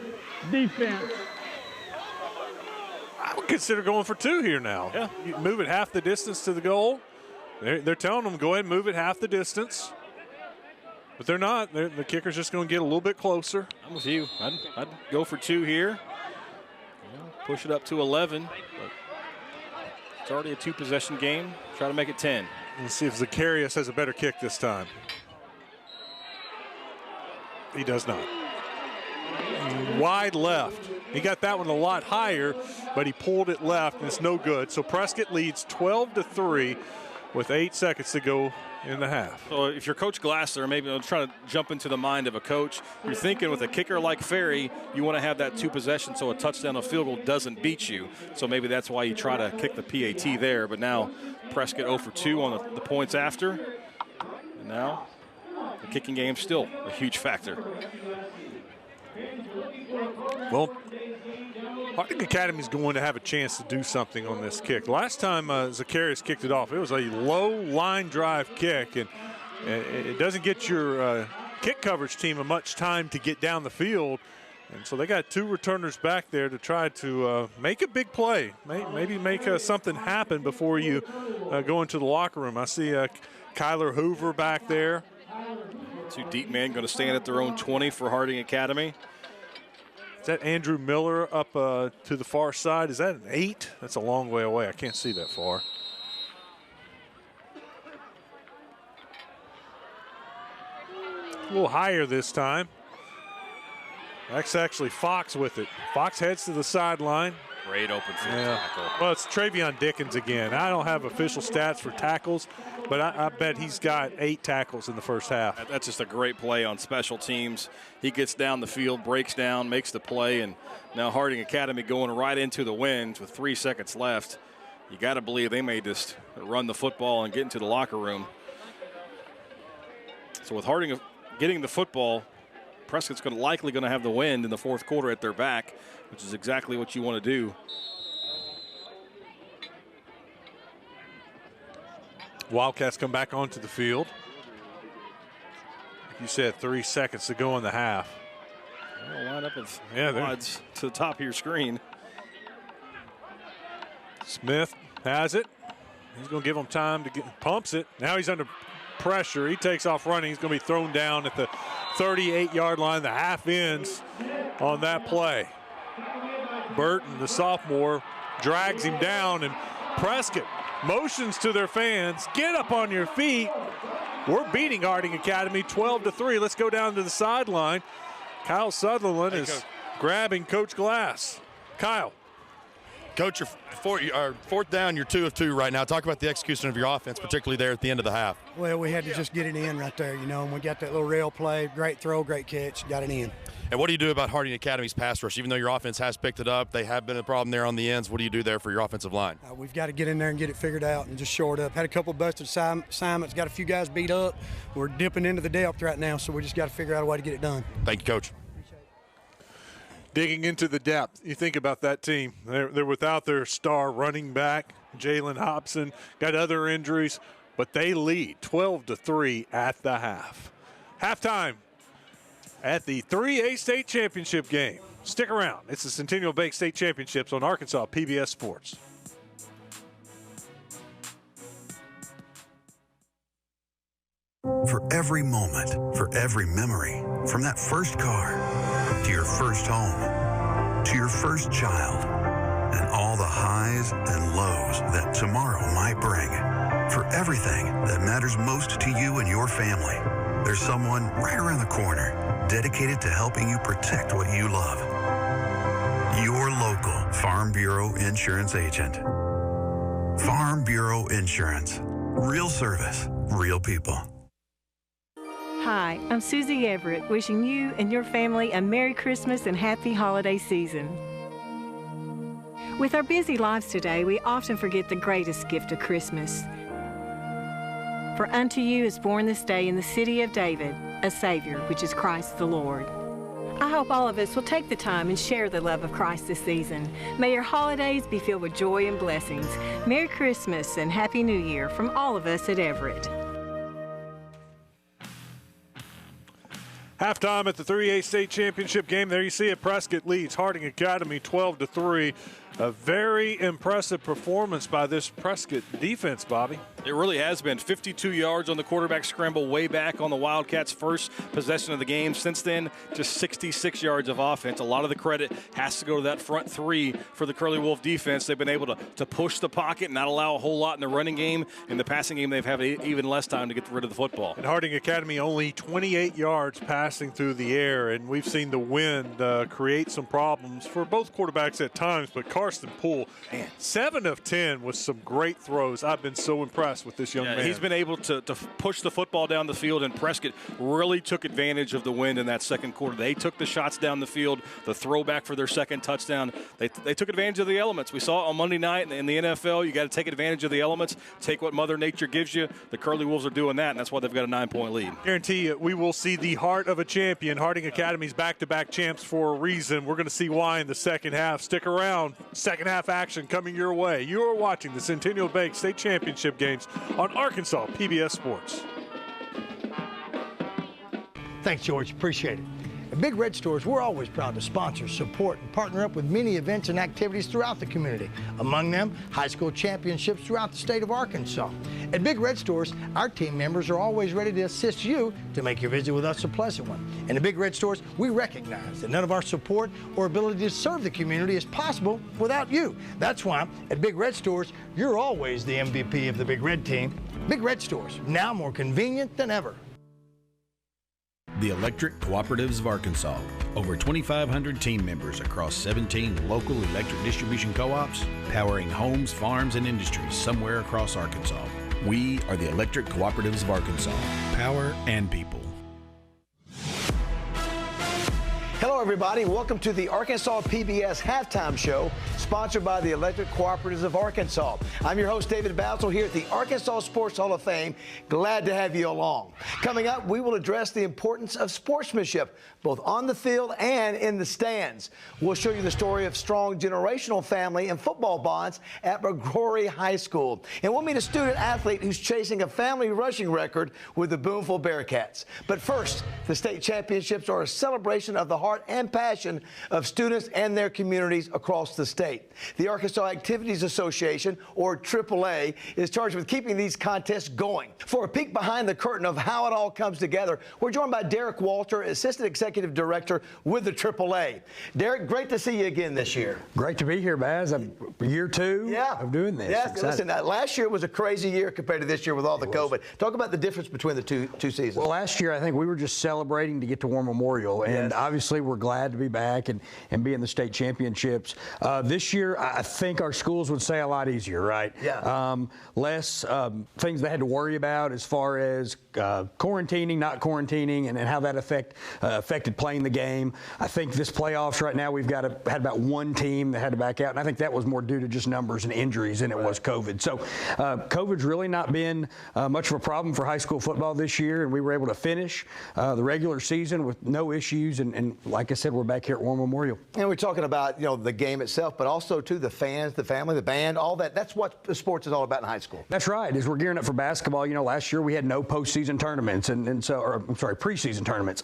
defense. consider going for 2 here now. Yeah. You move it half the distance to the goal. They're telling them, go ahead and move it half the distance. But they're not. The kicker's just going to get a little bit closer. I'm with you. I'd go for 2 here. Push it up to 11. But it's already a 2-possession game. Try to make it 10. Let's see if Zacharias has a better kick this time. He does not. Wide left. He got that one a lot higher, but he pulled it left, and it's no good. So Prescott leads 12-3 with 8 seconds to go in the half. So if you're Coach Glassler, maybe I'm trying to jump into the mind of a coach. You're thinking with a kicker like Ferry, you want to have that 2 possession so a touchdown or field goal doesn't beat you. So maybe that's why you try to kick the PAT there. But now Prescott 0 for 2 on the points after. And now the kicking game still a huge factor. Well, Harding Academy's going to have a chance to do something on this kick. Last time Zacharias kicked it off, it was a low line drive kick, and it doesn't get your kick coverage team much time to get down the field. And so they got 2 returners back there to try to make a big play, maybe make something happen before you go into the locker room. I see Kyler Hoover back there. 2 deep men going to stand at their own 20 for Harding Academy. Is that Andrew Miller up to the far side? Is that an 8? That's a long way away. I can't see that far. A little higher this time. That's actually Fox with it. Fox heads to the sideline. Great open field tackle. Well, it's Travion Dickens again. I don't have official stats for tackles, but I bet he's got 8 tackles in the first half. That's just a great play on special teams. He gets down the field, breaks down, makes the play, and now Harding Academy going right into the wind with 3 seconds left. You got to believe they may just run the football and get into the locker room. So with Harding getting the football, Prescott's likely going to have the wind in the fourth quarter at their back, which is exactly what you want to do. Wildcats come back onto the field. Like you said, 3 seconds to go in the half. Well, line up with odds to the top of your screen. Smith has it. He's going to give him time to pumps it. Now he's under pressure. He takes off running. He's going to be thrown down at the 38-yard line. The half ends on that play. Burton, the sophomore, drags him down, and Prescott motions to their fans, get up on your feet. We're beating Harding Academy 12-3. Let's go down to the sideline. Kyle Sutherland is grabbing Coach Glass. Kyle. Coach, fourth down, you're 2 of 2 right now. Talk about the execution of your offense, particularly there at the end of the half. Well, we had to just get it in right there, and we got that little rail play, great throw, great catch, got it in. And what do you do about Harding Academy's pass rush? Even though your offense has picked it up, they have been a problem there on the ends. What do you do there for your offensive line? We've got to get in there and get it figured out and just shore it up. Had a couple of busted assignments, got a few guys beat up. We're dipping into the depth right now, so we just got to figure out a way to get it done. Thank you, Coach. Digging into the depth, you think about that team. They're without their star running back, Jalen Hobson, got other injuries, but they lead 12-3 at the half. Halftime at the 3A state championship game. Stick around. It's the Centennial Bank State Championships on Arkansas PBS Sports. For every moment, for every memory, from that first car to your first home, to your first child, and all the highs and lows that tomorrow might bring. For everything that matters most to you and your family, there's someone right around the corner dedicated to helping you protect what you love. Your local Farm Bureau Insurance agent. Farm Bureau Insurance. Real service, real people. Hi, I'm Susie Everett, wishing you and your family a Merry Christmas and Happy Holiday Season. With our busy lives today, we often forget the greatest gift of Christmas. For unto you is born this day in the city of David a Savior, which is Christ the Lord. I hope all of us will take the time and share the love of Christ this season. May your holidays be filled with joy and blessings. Merry Christmas and Happy New Year from all of us at Everett. Halftime at the 3A state championship game. There you see it. Prescott leads Harding Academy 12-3. A very impressive performance by this Prescott defense, Bobby. It really has been. 52 yards on the quarterback scramble way back on the Wildcats' first possession of the game. Since then, just 66 yards of offense. A lot of the credit has to go to that front three for the Curly Wolf defense. They've been able to push the pocket and not allow a whole lot in the running game. In the passing game, they've had even less time to get rid of the football. And Harding Academy only 28 yards passing through the air, and we've seen the wind create some problems for both quarterbacks at times, but Carson Poole, 7 of 10 with some great throws. I've been so impressed with this young man. He's been able to push the football down the field, and Prescott really took advantage of the wind in that second quarter. They took the shots down the field, the throwback for their second touchdown. They took advantage of the elements. We saw it on Monday night in the NFL. You got to take advantage of the elements, take what Mother Nature gives you. The Curly Wolves are doing that, and that's why they've got a 9-point lead. Guarantee you, we will see the heart of a champion. Harding Academy's back-to-back champs for a reason. We're going to see why in the second half. Stick around. Second half action coming your way. You are watching the Centennial Bank State Championship games on Arkansas PBS Sports. Thanks, George. Appreciate it. At Big Red Stores, we're always proud to sponsor, support, and partner up with many events and activities throughout the community. Among them, high school championships throughout the state of Arkansas. At Big Red Stores, our team members are always ready to assist you to make your visit with us a pleasant one. And at Big Red Stores, we recognize that none of our support or ability to serve the community is possible without you. That's why at Big Red Stores, you're always the MVP of the Big Red team. Big Red Stores, now more convenient than ever. The Electric Cooperatives of Arkansas. Over 2,500 team members across 17 local electric distribution co-ops, powering homes, farms, and industries somewhere across Arkansas. We are the Electric Cooperatives of Arkansas. Power and people. Hello, everybody. Welcome to the Arkansas PBS Halftime Show, sponsored by the Electric Cooperatives of Arkansas. I'm your host, David Basil, here at the Arkansas Sports Hall of Fame. Glad to have you along. Coming up, we will address the importance of sportsmanship, both on the field and in the stands. We'll show you the story of strong generational family and football bonds at McGrory High School. And we'll meet a student athlete who's chasing a family rushing record with the Boonville Bearcats. But first, the state championships are a celebration of the heart and passion of students and their communities across the state. The Arkansas Activities Association, or AAA, is charged with keeping these contests going. For a peek behind the curtain of how it all comes together, we're joined by Derek Walter, Assistant Executive Director with the AAA. Derek, great to see you again this year. Great to be here, Baz. Year 2 of doing this. Yes, listen, last year was a crazy year compared to this year with all the COVID. Talk about the difference between the two seasons. Well, last year I think we were just celebrating to get to War Memorial, and obviously we're glad to be back and be in the state championships. This year, I think our schools would say a lot easier, right? Yeah. Less things they had to worry about as far as quarantining, not quarantining, and how that affected playing the game. I think this playoffs right now, we've had about one team that had to back out, and I think that was more due to just numbers and injuries than it was COVID. So COVID's really not been much of a problem for high school football this year, and we were able to finish the regular season with no issues, and like I said, we're back here at War Memorial. And we're talking about, the game itself, but also, too, the fans, the family, the band, all that. That's what the sports is all about in high school. That's right. As we're gearing up for basketball, last year we had no postseason tournaments, preseason tournaments.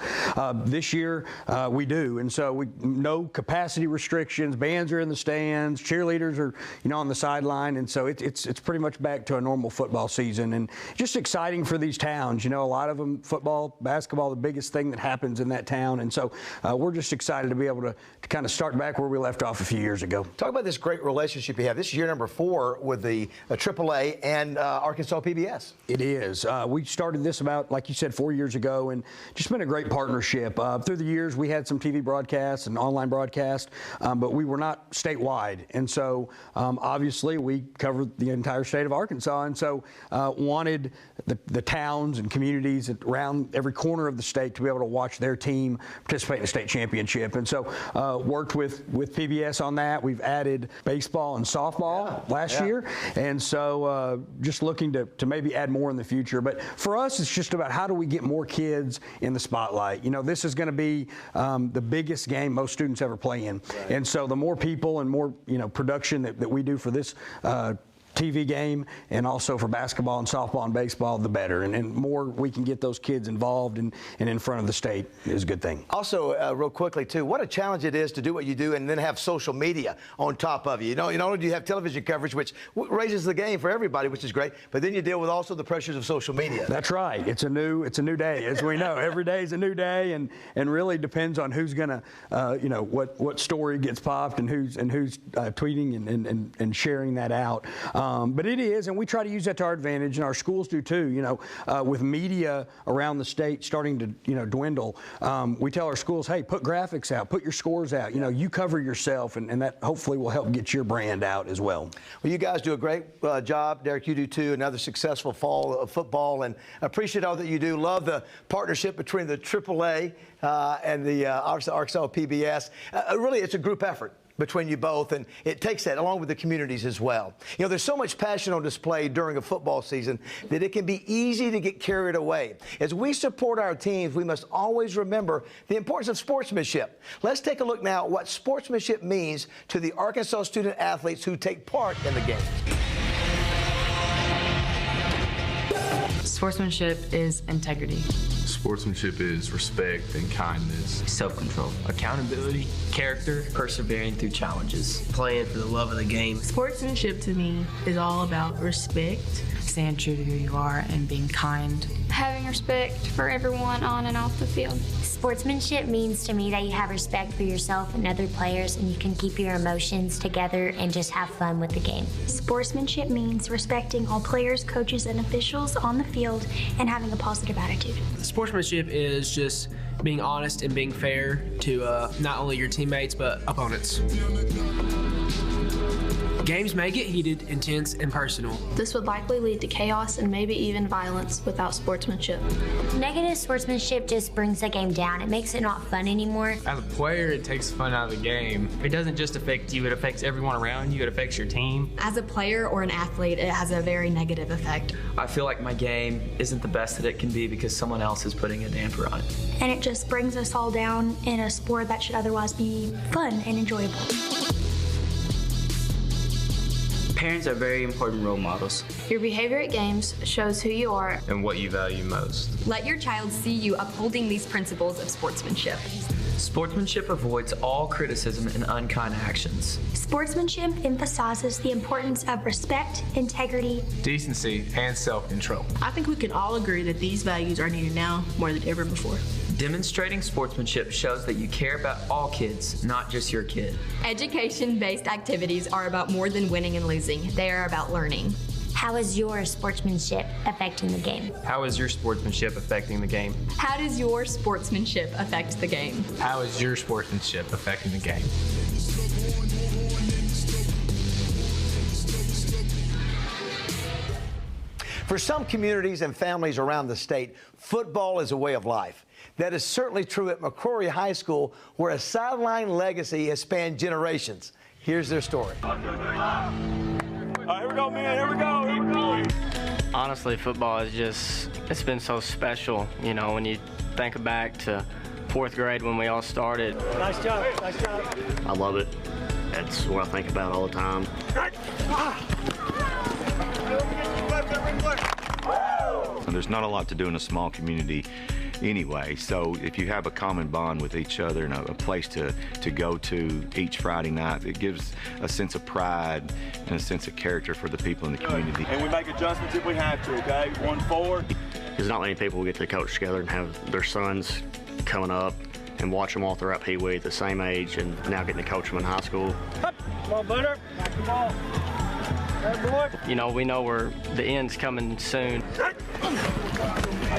This year we do, and so no capacity restrictions. Bands are in the stands, cheerleaders are, on the sideline, and so it's pretty much back to a normal football season, and just exciting for these towns. A lot of them, football, basketball, the biggest thing that happens in that town, and so we're just excited to be able to kind of start back where we left off a few years ago. Talk about this great relationship you have. This is year number 4 with the AAA and Arkansas PBS. It is. We started this about, like you said, 4 years ago, and just been a great partnership. Through the years, we had some TV broadcasts and online broadcasts, but we were not statewide. And so, obviously, we covered the entire state of Arkansas, and so wanted the towns and communities around every corner of the state to be able to watch their team participate in the state championship. And so worked with PBS on that. We've added baseball and softball last year, and so just looking to maybe add more in the future. But for us, it's just about how do we get more kids in the spotlight. This is going to be the biggest game most students ever play in. Right. And so the more people and more production that we do for this TV game, and also for basketball and softball and baseball, the better. And more we can get those kids involved and in front of the state is a good thing. Also, real quickly, too, what a challenge it is to do what you do and then have social media on top of you. Not only do you have television coverage, which raises the game for everybody, which is great, but then you deal with also the pressures of social media. That's right. It's a new day, as we know. Every day is a new day, and really depends on who's going to, what story gets popped and who's tweeting and sharing that out. But it is, and we try to use that to our advantage, and our schools do too. With media around the state starting to dwindle, we tell our schools, hey, put graphics out, put your scores out. You cover yourself, and that hopefully will help get your brand out as well. Well, you guys do a great job, Derek. You do too. Another successful fall of football, and appreciate all that you do. Love the partnership between the AAA and the Arkansas PBS. Really, it's a group effort between you both, and it takes that along with the communities as well. There's so much passion on display during a football season that it can be easy to get carried away. As we support our teams, we must always remember the importance of sportsmanship. Let's take a look now at what sportsmanship means to the Arkansas student athletes who take part in the game. Sportsmanship is integrity. Sportsmanship is respect and kindness. Self-control. Accountability. Character. Persevering through challenges. Playing for the love of the game. Sportsmanship to me is all about respect, staying true to who you are, and being kind. Having respect for everyone on and off the field. Sportsmanship means to me that you have respect for yourself and other players, and you can keep your emotions together and just have fun with the game. Sportsmanship means respecting all players, coaches, and officials on the field and having a positive attitude. Sportsmanship is just being honest and being fair to not only your teammates but opponents. Games may get heated, intense, and personal. This would likely lead to chaos and maybe even violence without sportsmanship. Negative sportsmanship just brings the game down. It makes it not fun anymore. As a player, it takes fun out of the game. It doesn't just affect you, it affects everyone around you, it affects your team. As a player or an athlete, it has a very negative effect. I feel like my game isn't the best that it can be because someone else is putting a damper on it. And it just brings us all down in a sport that should otherwise be fun and enjoyable. Parents are very important role models. Your behavior at games shows who you are and what you value most. Let your child see you upholding these principles of sportsmanship. Sportsmanship avoids all criticism and unkind actions. Sportsmanship emphasizes the importance of respect, integrity, decency, and self-control. I think we can all agree that these values are needed now more than ever before. Demonstrating sportsmanship shows that you care about all kids, not just your kid. Education-based activities are about more than winning and losing. They are about learning. How is your sportsmanship affecting the game? How is your sportsmanship affecting the game? How does your sportsmanship affect the game? How is your sportsmanship affecting the game? For some communities and families around the state, football is a way of life. That is certainly true at McCrory High School, where a sideline legacy has spanned generations. Here's their story. All right, here we go, man. Here we go. Here we go. Honestly, football is it's been so special, when you think back to 4th grade when we all started. Nice job. Nice job. I love it. That's what I think about all the time. There's not a lot to do in a small community anyway, so if you have a common bond with each other and a place to go to each Friday night, it gives a sense of pride and a sense of character for the people in the community. And we make adjustments if we have to, okay? 1-4. There's not many people get to coach together and have their sons coming up and watch them all throughout Pee Wee at the same age and now getting to coach them in high school. Come on, Butter. Back the ball. We know the end's coming soon.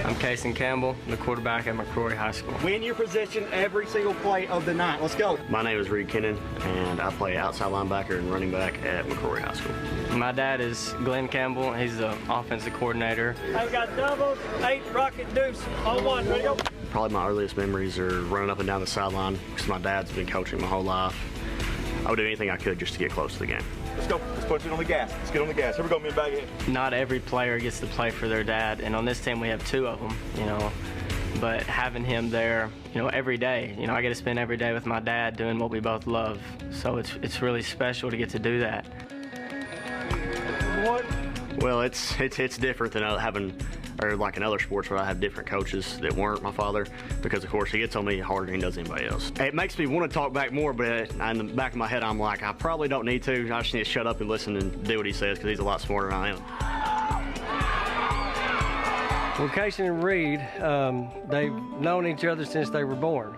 I'm Casey Campbell, the quarterback at McCrory High School. Win your position every single play of the night. Let's go. My name is Reed Kennan, and I play outside linebacker and running back at McCrory High School. My dad is Glenn Campbell. He's the offensive coordinator. I've got doubles, 8, rocket, deuce, all one. Ready to go? Probably my earliest memories are running up and down the sideline because my dad's been coaching my whole life. I would do anything I could just to get close to the game. Let's go. Let's put it on the gas. Let's get on the gas. Here we go, man. Back in. Not every player gets to play for their dad, and on this team we have 2 of them, But having him there, every day, I get to spend every day with my dad doing what we both love. So it's really special to get to do that. boy? Well, it's different than having, or like in other sports where I have different coaches that weren't my father, because of course he gets on me harder than he does anybody else. It makes me want to talk back more, but in the back of my head I'm like, I probably don't need to. I just need to shut up and listen and do what he says, because he's a lot smarter than I am. Well, Casey and Reed, they've known each other since they were born.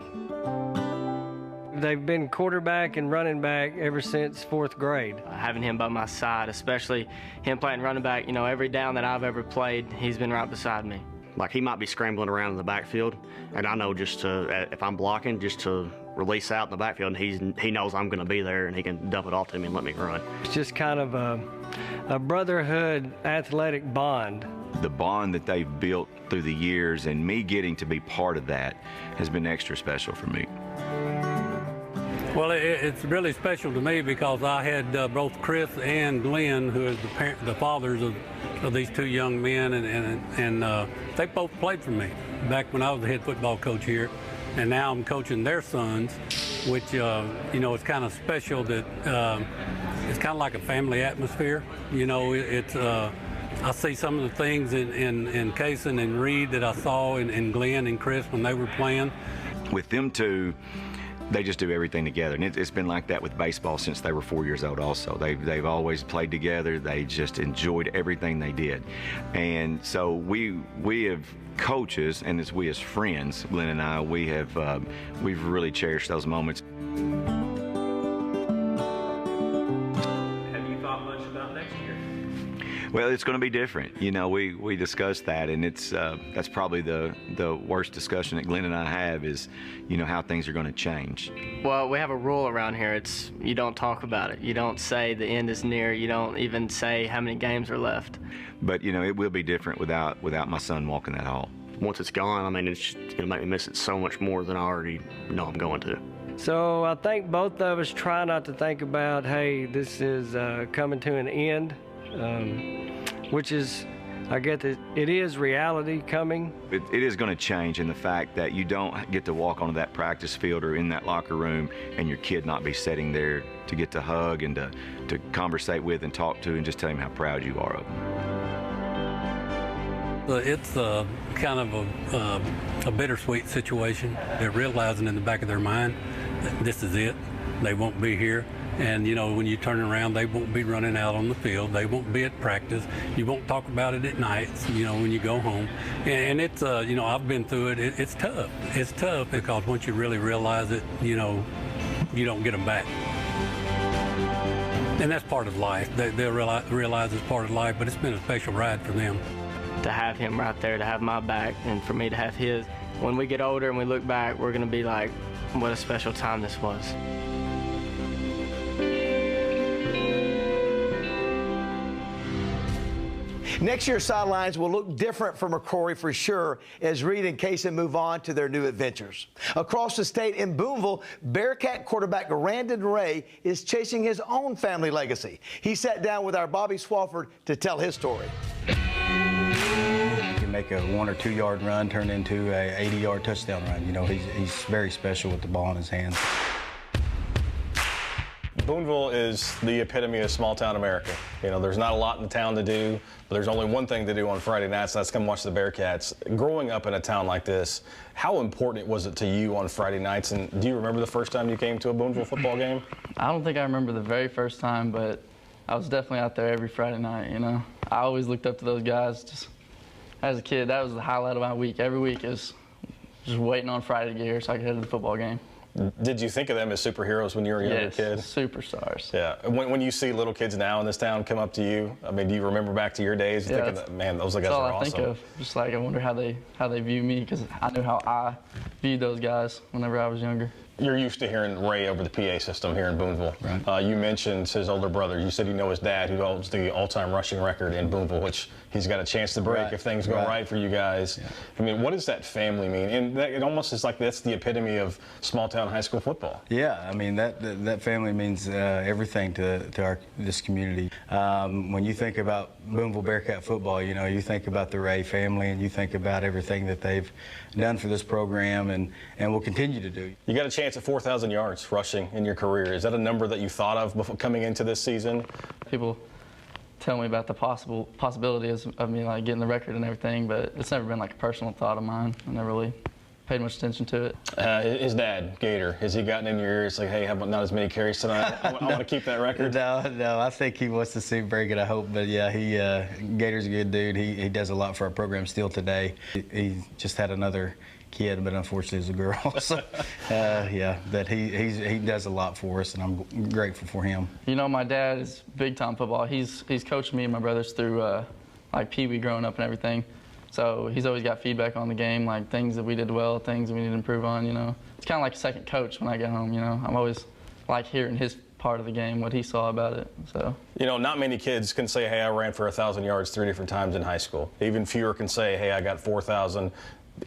They've been quarterback and running back ever since 4th grade. Having him by my side, especially him playing running back, you know, every down that I've ever played, he's been right beside me. Like, he might be scrambling around in the backfield, and I know just to, if I'm blocking, just to release out in the backfield, and he knows I'm going to be there, and he can dump it off to me and let me run. It's just kind of a brotherhood athletic bond. The bond that they've built through the years and me getting to be part of that has been extra special for me. Well, it's really special to me because I had both Chris and Glenn, who is the fathers of these two young men, and they both played for me back when I was the head football coach here, and now I'm coaching their sons, which you know, it's kind of special that it's kind of like a family atmosphere. You know, it's I see some of the things in Casey and Reed that I saw in Glenn and Chris when they were playing. With them two, they just do everything together, and it's been like that with baseball since they were 4 years old also. They've always played together. They just enjoyed everything they did. And so we have coaches, and as we as friends, Glenn and I, we've really cherished those moments. Have you thought much about next year? Well, it's going to be different. You know, we discussed that, and it's that's probably the worst discussion that Glenn and I have is, you know, how things are going to change. Well, we have a rule around here. It's you don't talk about it. You don't say the end is near. You don't even say how many games are left. But, you know, it will be different without my son walking that hall. Once it's gone, I mean, it's going to make me miss it so much more than I already know I'm going to. So I think both of us try not to think about, hey, this is coming to an end. Which is, I get that it is reality coming. It is going to change in the fact that you don't get to walk onto that practice field or in that locker room and your kid not be sitting there to get to hug and to conversate with and talk to and just tell him how proud you are of him. It's kind of a bittersweet situation. They're realizing in the back of their mind that this is it. They won't be here. And, you know, when you turn around, they won't be running out on the field. They won't be at practice. You won't talk about it at nights, you know, when you go home. And it's, you know, I've been through it. It's tough. It's tough because once you really realize it, you know, you don't get them back. And that's part of life. They'll realize it's part of life, but it's been a special ride for them. To have him right there, to have my back, and for me to have his. When we get older and we look back, we're going to be like, what a special time this was. Next year's sidelines will look different for McCrory for sure as Reed and Casey move on to their new adventures. Across the state in Booneville, Bearcat quarterback Randon Ray is chasing his own family legacy. He sat down with our Bobby Swafford to tell his story. You can make a 1 or 2 yard run turn into a 80-yard touchdown run. You know, he's very special with the ball in his hands. Booneville is the epitome of small-town America. You know, there's not a lot in the town to do, but there's only one thing to do on Friday nights, and that's come watch the Bearcats. Growing up in a town like this, how important was it to you on Friday nights, and do you remember the first time you came to a Booneville football game? I don't think I remember the very first time, but I was definitely out there every Friday night, you know. I always looked up to those guys. Just as a kid, that was the highlight of my week. Every week is just waiting on Friday to get here so I could head to the football game. Did you think of them as superheroes when you were a younger kid? Superstars. Yeah. When you see little kids now in this town come up to you, I mean, do you remember back to your days? You think of that, man, those guys are awesome. That's all I think of. Just like I wonder how they view me, because I knew how I viewed those guys whenever I was younger. You're used to hearing Ray over the PA system here in Booneville. Right. You mentioned his older brother. You said you know his dad, who holds the all-time rushing record in Booneville, which he's got a chance to break if things go right for you guys. Yeah. I mean, what does that family mean? And it almost is like that's the epitome of small-town high school football. Yeah, I mean, that family means everything to this community. When you think about Booneville Bearcat football, you know, you think about the Ray family, and you think about everything that they've done for this program and will continue to do. You got a chance at 4,000 yards rushing in your career. Is that a number that you thought of before coming into this season? People tell me about the possibilities of me like getting the record and everything, but it's never been like a personal thought of mine. I never really paid much attention to it. His dad, Gator, has he gotten in your ears like, hey, how about not as many carries tonight? I want to keep that record. No, I think he wants to see him break it, I hope. But yeah, Gator's a good dude. He does a lot for our program still today. He just had another kid, but unfortunately it's a girl. So yeah, but he does a lot for us, and I'm grateful for him. You know, my dad is big time football. He's coached me and my brothers through like Pee Wee growing up and everything. So he's always got feedback on the game, like things that we did well, things that we need to improve on, you know. It's kind of like a second coach when I get home, you know. I'm always like hearing his part of the game, what he saw about it, so. You know, not many kids can say, hey, I ran for 1,000 yards 3 different times in high school. Even fewer can say, hey, I got 4,000.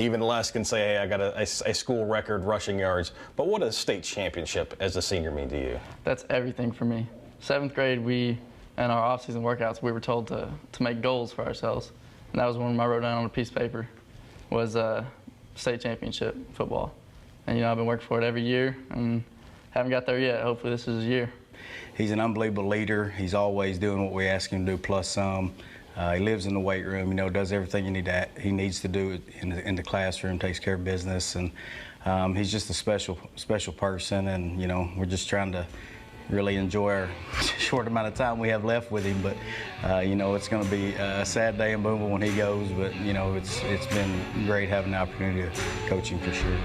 Even less can say, hey, I got a school record rushing yards. But what does state championship as a senior mean to you? That's everything for me. 7th grade, in our off-season workouts, we were told to make goals for ourselves. And that was one of them I wrote down on a piece of paper, was state championship football. And, you know, I've been working for it every year and haven't got there yet. Hopefully this is his year. He's an unbelievable leader. He's always doing what we ask him to do, plus some. He lives in the weight room, you know, does everything he needs to do in the classroom, takes care of business. And he's just a special person. And, you know, we're just trying to really enjoy our short amount of time we have left with him. But, you know, it's going to be a sad day in Boonville when he goes. But, you know, it's been great having the opportunity to coach him for sure.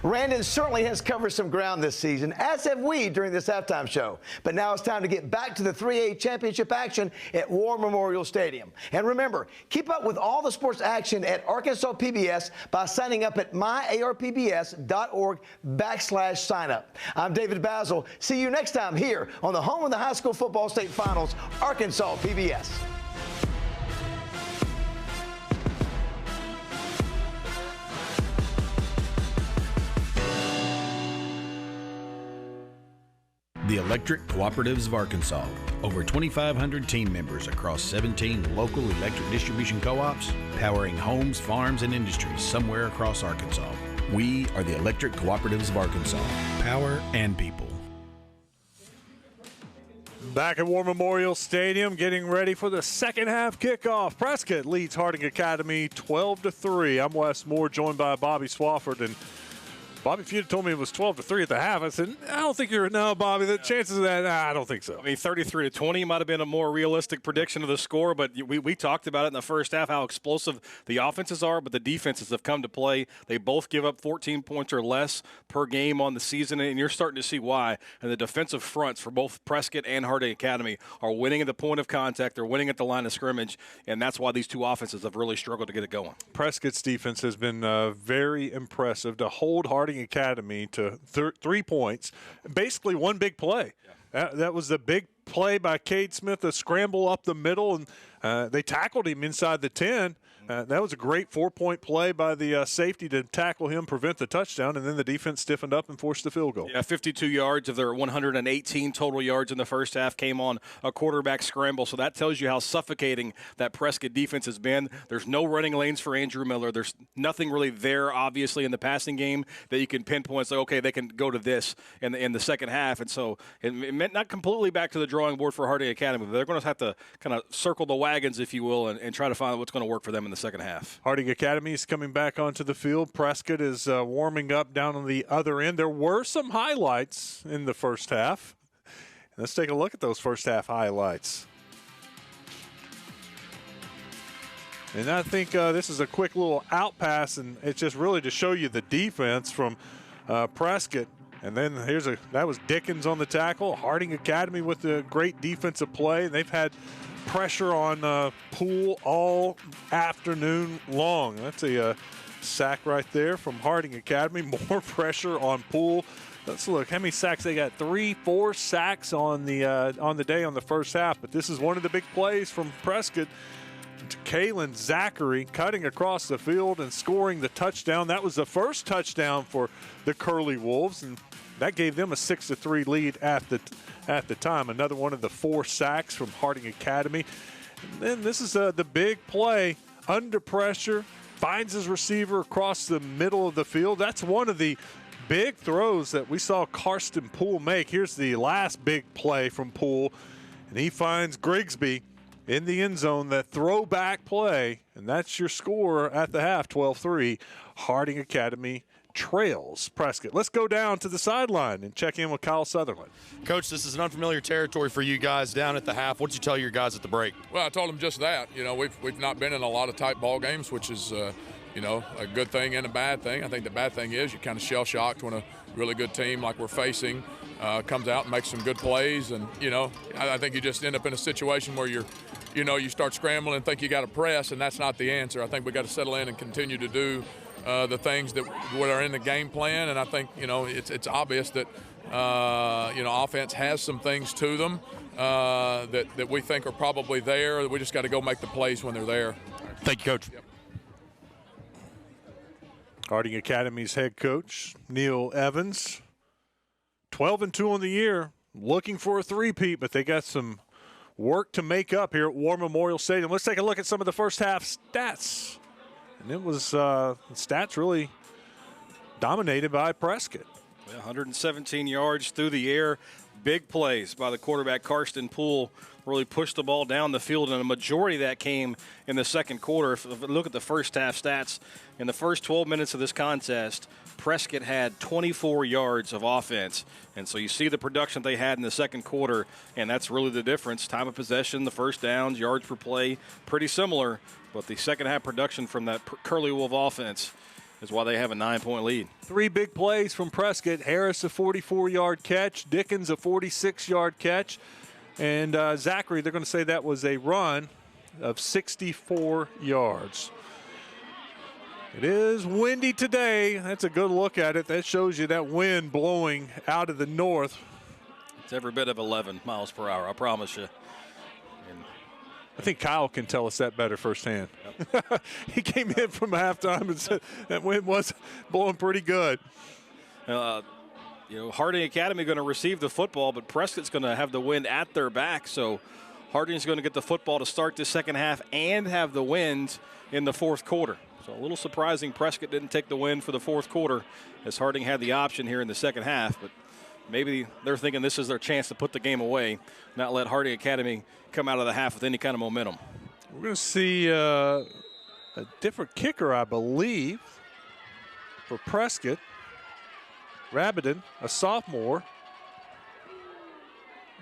Randon certainly has covered some ground this season, as have we during this halftime show. But now it's time to get back to the 3A championship action at War Memorial Stadium. And remember, keep up with all the sports action at Arkansas PBS by signing up at myarpbs.org/sign-up. I'm David Basil. See you next time here on the home of the high school football state finals, Arkansas PBS. The Electric Cooperatives of Arkansas. Over 2,500 team members across 17 local electric distribution co-ops, powering homes, farms, and industries somewhere across Arkansas. We are the Electric Cooperatives of Arkansas. Power and people. Back at War Memorial Stadium, getting ready for the second half kickoff. Prescott leads Harding Academy 12-3. I'm Wes Moore, joined by Bobby Swafford. And Bobby, if you'd told me it was 12-3 at the half, I said, I don't think no, Bobby, the chances of that, I don't think so. I mean, 33-20 might have been a more realistic prediction of the score, but we talked about it in the first half, how explosive the offenses are, but the defenses have come to play. They both give up 14 points or less per game on the season, and you're starting to see why. And the defensive fronts for both Prescott and Harding Academy are winning at the point of contact. They're winning at the line of scrimmage, and that's why these two offenses have really struggled to get it going. Prescott's defense has been very impressive to hold Harding Academy to 3 points, basically one big play. Yeah. That was the big play by Cade Smith, a scramble up the middle, and they tackled him inside the 10. That was a great 4-point play by the safety to tackle him, prevent the touchdown, and then the defense stiffened up and forced the field goal. Yeah, 52 yards of their 118 total yards in the first half came on a quarterback scramble, so that tells you how suffocating that Prescott defense has been. There's no running lanes for Andrew Miller. There's nothing really there, obviously, in the passing game that you can pinpoint. It's like, okay, they can go to this in the second half, and so it meant not completely back to the drawing board for Harding Academy, but they're going to have to kind of circle the wagons, if you will, and try to find what's going to work for them in the second half. Harding Academy is coming back onto the field. Prescott is warming up down on the other end. There were some highlights in the first half. Let's take a look at those first half highlights. And I think this is a quick little out pass, and it's just really to show you the defense from Prescott. And then that was Dickens on the tackle. Harding Academy with a great defensive play. They've had pressure on Poole all afternoon long. That's a sack right there from Harding Academy. More pressure on Poole. Let's look how many sacks they got. 3-4 sacks on the day on the first half. But this is one of the big plays from Prescott. Kalen Zachary cutting across the field and scoring the touchdown. That was the first touchdown for the Curly Wolves, and that gave them a 6-3 lead at the time. Another one of the 4 sacks from Harding Academy. And then this is the big play under pressure, finds his receiver across the middle of the field. That's one of the big throws that we saw Karsten Poole make. Here's the last big play from Poole, and he finds Grigsby in the end zone, that throwback play, and that's your score at the half, 12-3. Harding Academy trails Prescott. Let's go down to the sideline and check in with Kyle Sutherland. Coach, this is an unfamiliar territory for you guys down at the half. What did you tell your guys at the break? Well, I told them just that. You know, we've not been in a lot of tight ball games, which is, you know, a good thing and a bad thing. I think the bad thing is you're kind of shell-shocked when a really good team like we're facing comes out and makes some good plays. And, you know, I think you just end up in a situation where you start scrambling and think you got to press, and that's not the answer. I think we got to settle in and continue to do the things that are in the game plan. And I think, you know, it's obvious that, you know, offense has some things to them that we think are probably there. We just got to go make the plays when they're there. Thank you, Coach. Yep. Harding Academy's head coach, Neil Evans, 12-2 on the year, looking for a three-peat, but they got some work to make up here at War Memorial Stadium. Let's take a look at some of the first half stats. And it was stats really dominated by Prescott. 117 yards through the air. Big plays by the quarterback, Karsten Poole, really pushed the ball down the field, and a majority of that came in the second quarter. If you look at the first half stats, in the first 12 minutes of this contest, Prescott had 24 yards of offense. And so you see the production they had in the second quarter, and that's really the difference. Time of possession, the first downs, yards per play, pretty similar. But the second half production from that Curly Wolf offense is why they have a 9-point lead. Three big plays from Prescott. Harris, a 44-yard catch. Dickens, a 46-yard catch. And Zachary, they're going to say that was a run of 64 yards. It is windy today. That's a good look at it. That shows you that wind blowing out of the north. It's every bit of 11 miles per hour, I promise you. I think Kyle can tell us that better firsthand. Yep. He came in from halftime and said that wind was blowing pretty good. You know, Harding Academy going to receive the football, but Prescott's going to have the wind at their back. So Harding's going to get the football to start the second half and have the wind in the fourth quarter. So a little surprising Prescott didn't take the win for the fourth quarter, as Harding had the option here in the second half. But maybe they're thinking this is their chance to put the game away, not let Harding Academy come out of the half with any kind of momentum. We're going to see a different kicker, I believe, for Prescott. Rabidon, a sophomore.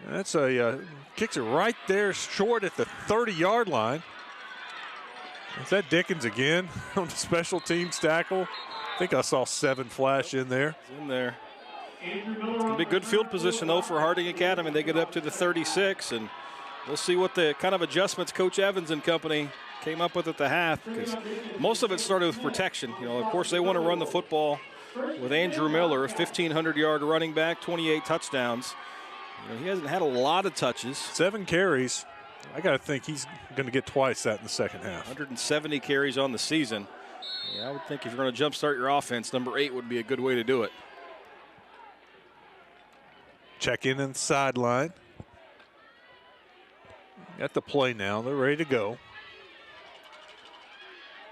And that's kicks it right there short at the 30-yard line. Is that Dickens again on the special teams tackle? I think I saw 7 flash in there. It's in there. It's going to be good field position, though, for Harding Academy. They get up to the 36, and we'll see what the kind of adjustments Coach Evans and company came up with at the half, because most of it started with protection. You know, of course, they want to run the football with Andrew Miller, a 1,500-yard running back, 28 touchdowns. You know, he hasn't had a lot of touches. 7 carries. I got to think he's going to get twice that in the second half. 170 carries on the season. Yeah, I would think if you're going to jumpstart your offense, number 8 would be a good way to do it. Check in the sideline. Got the play now. They're ready to go.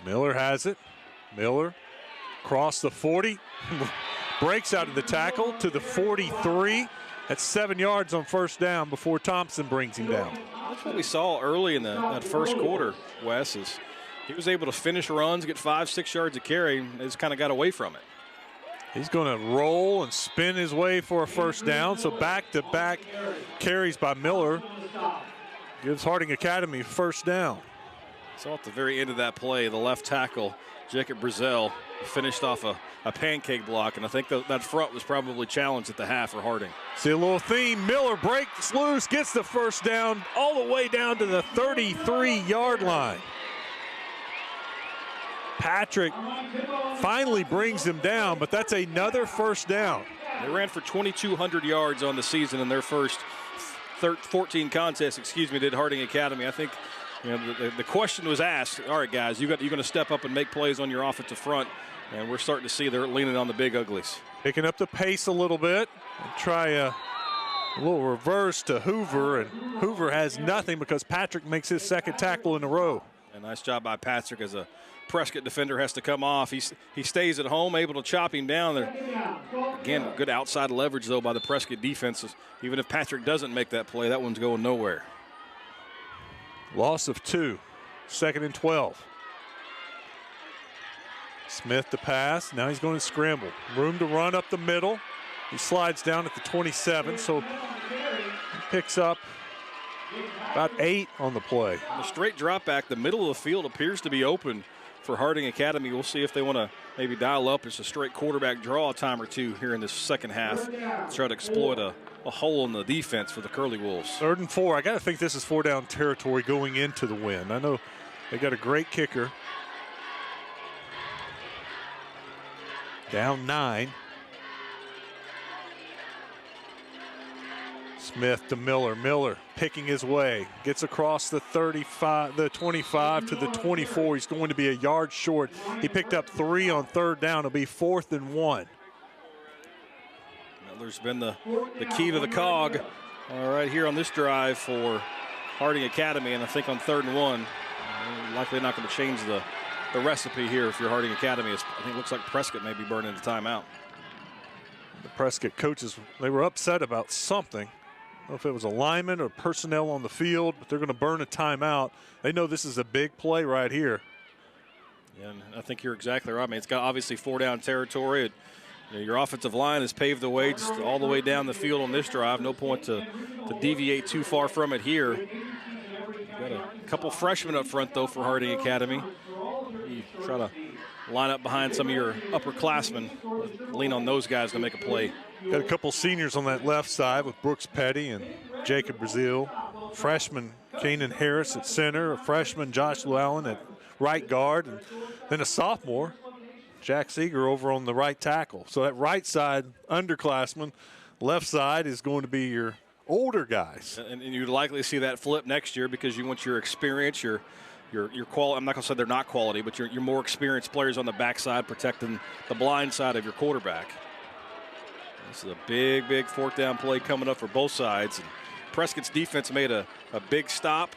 Miller has it. Miller across the 40. Breaks out of the tackle to the 43. That's 7 yards on first down before Thompson brings him down. That's what we saw early in that first quarter, Wes, is he was able to finish runs, get 5-6 yards of carry, and just kind of got away from it. He's going to roll and spin his way for a first down. So back-to-back carries by Miller gives Harding Academy first down. So at the very end of that play, the left tackle, Jacob Brazel, finished off a pancake block, and I think that front was probably challenged at the half for Harding. See a little theme. Miller breaks loose, gets the first down all the way down to the 33-yard line. Patrick finally brings him down, but that's another first down. They ran for 2,200 yards on the season in their first 14 contests, did Harding Academy. I think the question was asked, all right, guys, you're going to step up and make plays on your offensive front, and we're starting to see they're leaning on the big uglies. Picking up the pace a little bit and try a little reverse to Hoover, and Hoover has nothing because Patrick makes his second tackle in a row. A nice job by Patrick as a Prescott defender has to come off. He stays at home, able to chop him down. Again, good outside leverage, though, by the Prescott defense. Even if Patrick doesn't make that play, that one's going nowhere. Loss of 2. 2nd and 12. Smith to pass. Now he's going to scramble. Room to run up the middle. He slides down at the 27, so he picks up about 8 on the play. On the straight drop back, the middle of the field appears to be open for Harding Academy. We'll see if they want to maybe dial up just a straight quarterback draw a time or two here in this second half to try to exploit a hole in the defense for the Curly Wolves. 3rd and 4. I got to think this is 4-down territory going into the win. I know they got a great kicker. Down 9. Smith to Miller. Miller picking his way. Gets across the 35, the 25 to the 24. He's going to be a yard short. He picked up 3 on 3rd down. It'll be 4th and 1. Miller's been the key to the cog right here on this drive for Harding Academy. And I think on 3rd and 1, likely not going to change the recipe here if you're Harding Academy. I think it looks like Prescott may be burning the timeout. The Prescott coaches, they were upset about something. I don't know if it was a lineman or personnel on the field, but they're going to burn a timeout. They know this is a big play right here. Yeah, and I think you're exactly right. I mean, it's got obviously 4-down territory. Your offensive line has paved the way just all the way down the field on this drive. No point to deviate too far from it here. You've got a couple freshmen up front, though, for Harding Academy. You try to line up behind some of your upperclassmen, lean on those guys to make a play. Got a couple seniors on that left side with Brooks Petty and Jacob Brazil. Freshman Kanan Harris at center, a freshman Josh Llewellyn at right guard, and then a sophomore, Jack Seeger, over on the right tackle. So that right side, underclassman, left side is going to be your older guys. And you'd likely see that flip next year because you want your experience, your quality. I'm not going to say they're not quality, but your more experienced players on the backside protecting the blind side of your quarterback. This is a big 4th down play coming up for both sides. And Prescott's defense made a big stop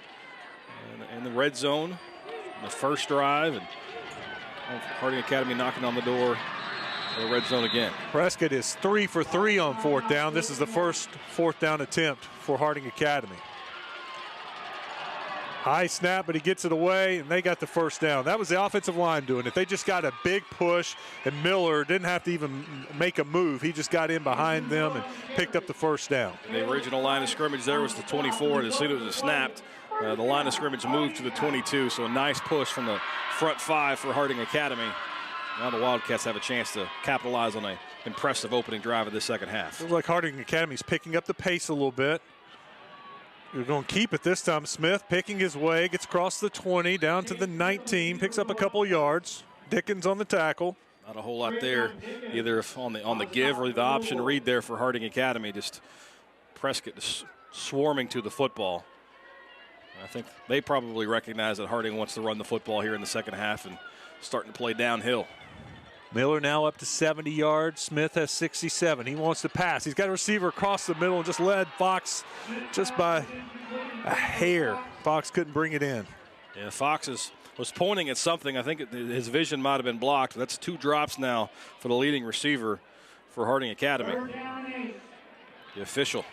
in the red zone in the first drive. And Harding Academy knocking on the door of the red zone again. Prescott is 3 for 3 on 4th down. This is the first 4th down attempt for Harding Academy. High snap, but he gets it away, and they got the 1st down. That was the offensive line doing it. They just got a big push, and Miller didn't have to even make a move. He just got in behind them and picked up the 1st down. The original line of scrimmage there was the 24, and as soon as it was snapped, the line of scrimmage moved to the 22, so a nice push from the front 5 for Harding Academy. Now the Wildcats have a chance to capitalize on an impressive opening drive of this second half. Looks like Harding Academy's picking up the pace a little bit. You're going to keep it this time. Smith picking his way, gets across the 20, down to the 19, picks up a couple yards. Dickens on the tackle. Not a whole lot there, either on the give or the option read there for Harding Academy. Just Prescott just swarming to the football. I think they probably recognize that Harding wants to run the football here in the second half and starting to play downhill. Miller now up to 70 yards. Smith has 67. He wants to pass. He's got a receiver across the middle and just led Fox just by a hair. Fox couldn't bring it in. Yeah, Fox was pointing at something. I think his vision might have been blocked. That's 2 drops now for the leading receiver for Harding Academy. The official.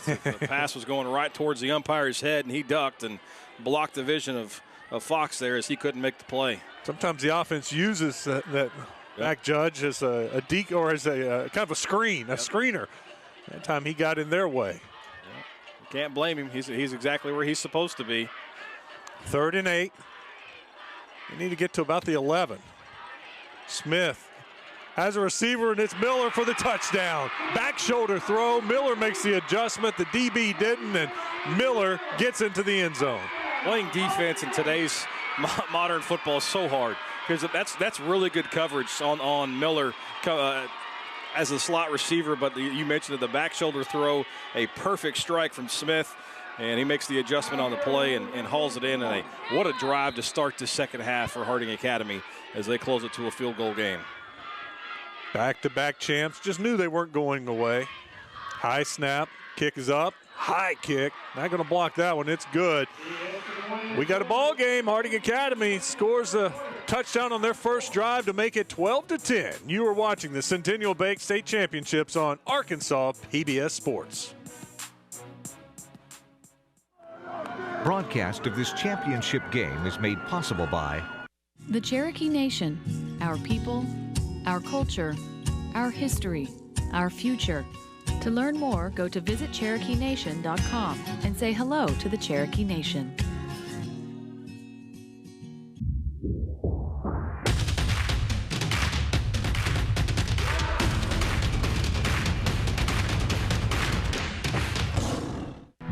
The pass was going right towards the umpire's head, and he ducked and blocked the vision of Fox there as he couldn't make the play. Sometimes the offense uses that back judge as a decoy or as a kind of a screen, a screener. That time he got in their way. You can't blame him. He's exactly where he's supposed to be. 3rd and 8. You need to get to about the 11. Smith has a receiver, and it's Miller for the touchdown. Back shoulder throw. Miller makes the adjustment. The DB didn't, and Miller gets into the end zone. Playing defense in today's modern football is so hard because that's really good coverage on Miller as a slot receiver. But you mentioned the back shoulder throw, a perfect strike from Smith, and he makes the adjustment on the play and hauls it in. And what a drive to start the second half for Harding Academy as they close it to a field goal game. Back-to-back champs. Just knew they weren't going away. High snap. Kick is up. High kick. Not going to block that one. It's good. We got a ball game. Harding Academy scores a touchdown on their first drive to make it 12-10. You are watching the Centennial Bank State Championships on Arkansas PBS Sports. Broadcast of this championship game is made possible by the Cherokee Nation, our people, our culture, our history, our future. To learn more, go to visitcherokeenation.com and say hello to the Cherokee Nation.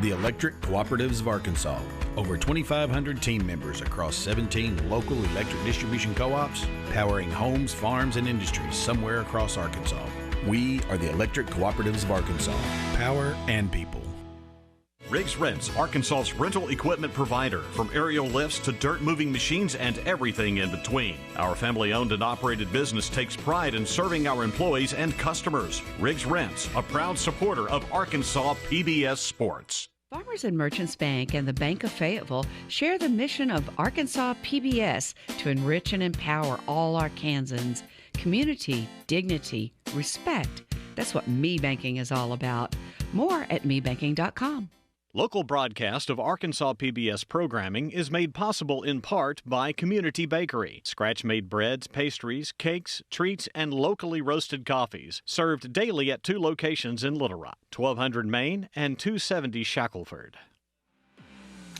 The Electric Cooperatives of Arkansas. Over 2,500 team members across 17 local electric distribution co-ops, powering homes, farms, and industries somewhere across Arkansas. We are the Electric Cooperatives of Arkansas. Power and people. Riggs Rents, Arkansas's rental equipment provider, from aerial lifts to dirt-moving machines and everything in between. Our family-owned and operated business takes pride in serving our employees and customers. Riggs Rents, a proud supporter of Arkansas PBS Sports. Farmers and Merchants Bank and the Bank of Fayetteville share the mission of Arkansas PBS to enrich and empower all Arkansans. Community, dignity, respect. That's what Me Banking is all about. More at mebanking.com. Local broadcast of Arkansas PBS programming is made possible in part by Community Bakery. Scratch-made breads, pastries, cakes, treats, and locally roasted coffees. Served daily at 2 locations in Little Rock, 1200 Main and 270 Shackelford.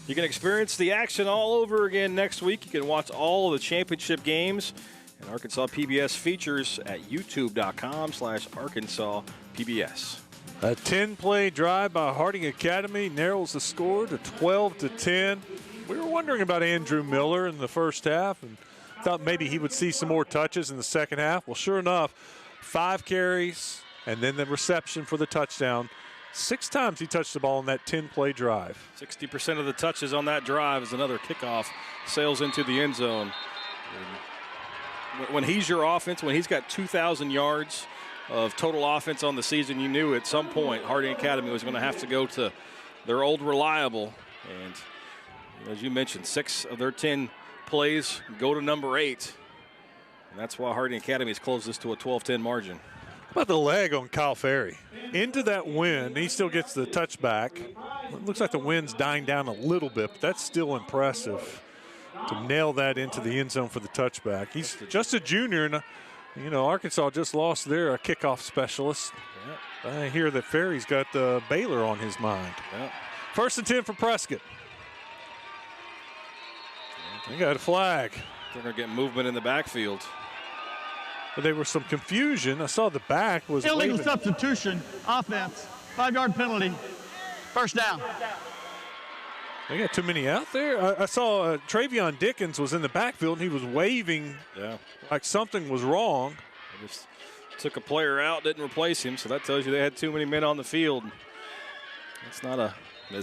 You can experience the action all over again next week. You can watch all of the championship games and Arkansas PBS features at youtube.com/Arkansas PBS. A 10-play drive by Harding Academy narrows the score to 12-10. We were wondering about Andrew Miller in the first half and thought maybe he would see some more touches in the second half. Well, sure enough, 5 carries and then the reception for the touchdown. 6 times he touched the ball in that 10-play drive. 60% of the touches on that drive is another kickoff, sails into the end zone. When he's your offense, when he's got 2,000 yards of total offense on the season, you knew at some point Harding Academy was going to have to go to their old reliable. And as you mentioned, 6 of their 10 plays go to number 8. And that's why Harding Academy has closed this to a 12-10 margin. How about the leg on Kyle Ferry? Into that wind, he still gets the touchback. It looks like the wind's dying down a little bit, but that's still impressive to nail that into the end zone for the touchback. He's just a junior, and you know, Arkansas just lost their kickoff specialist. Yep. I hear that Ferry's got Baylor on his mind. Yep. 1st and 10 for Prescott. They got a flag. They're going to get movement in the backfield. But there was some confusion. I saw the back was illegal substitution, offense, 5-yard penalty, 1st down. They got too many out there. I saw Travion Dickens was in the backfield, and he was waving like something was wrong. They just took a player out, didn't replace him, so that tells you they had too many men on the field. It's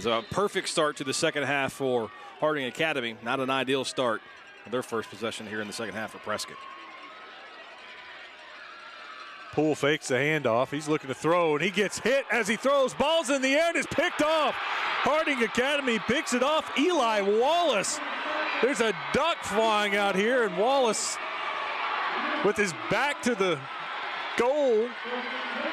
a perfect start to the second half for Harding Academy. Not an ideal start of their first possession here in the second half for Prescott. Poole fakes the handoff. He's looking to throw, and he gets hit as he throws. Ball's in the air, and it's picked off. Harding Academy picks it off. Eli Wallace. There's a duck flying out here, and Wallace, with his back to the goal,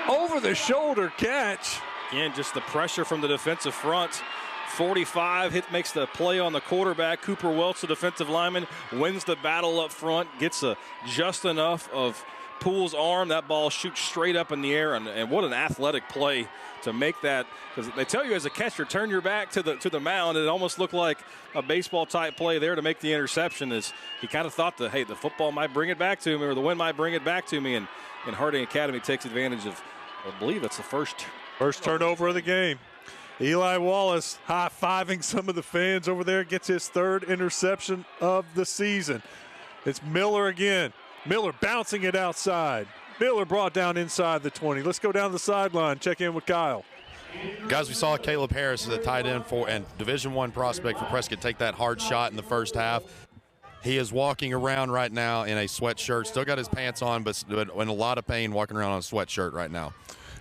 over the shoulder catch. Again, just the pressure from the defensive front. 45 makes the play on the quarterback. Cooper Welch, the defensive lineman, wins the battle up front, gets just enough of Poole's arm. That ball shoots straight up in the air, and what an athletic play to make that, because they tell you as a catcher, turn your back to the mound. It almost looked like a baseball type play there to make the interception, as he kind of thought the football might bring it back to me, or the wind might bring it back to me, and Harding Academy takes advantage of, I believe that's the first turnover of the game. Eli Wallace high-fiving some of the fans over there, gets his 3rd interception of the season. It's Miller again. Miller bouncing it outside. Miller brought down inside the 20. Let's go down the sideline, check in with Kyle. Guys, we saw Caleb Harris, the tight end and Division I prospect for Prescott, take that hard shot in the first half. He is walking around right now in a sweatshirt. Still got his pants on, but in a lot of pain walking around on a sweatshirt right now.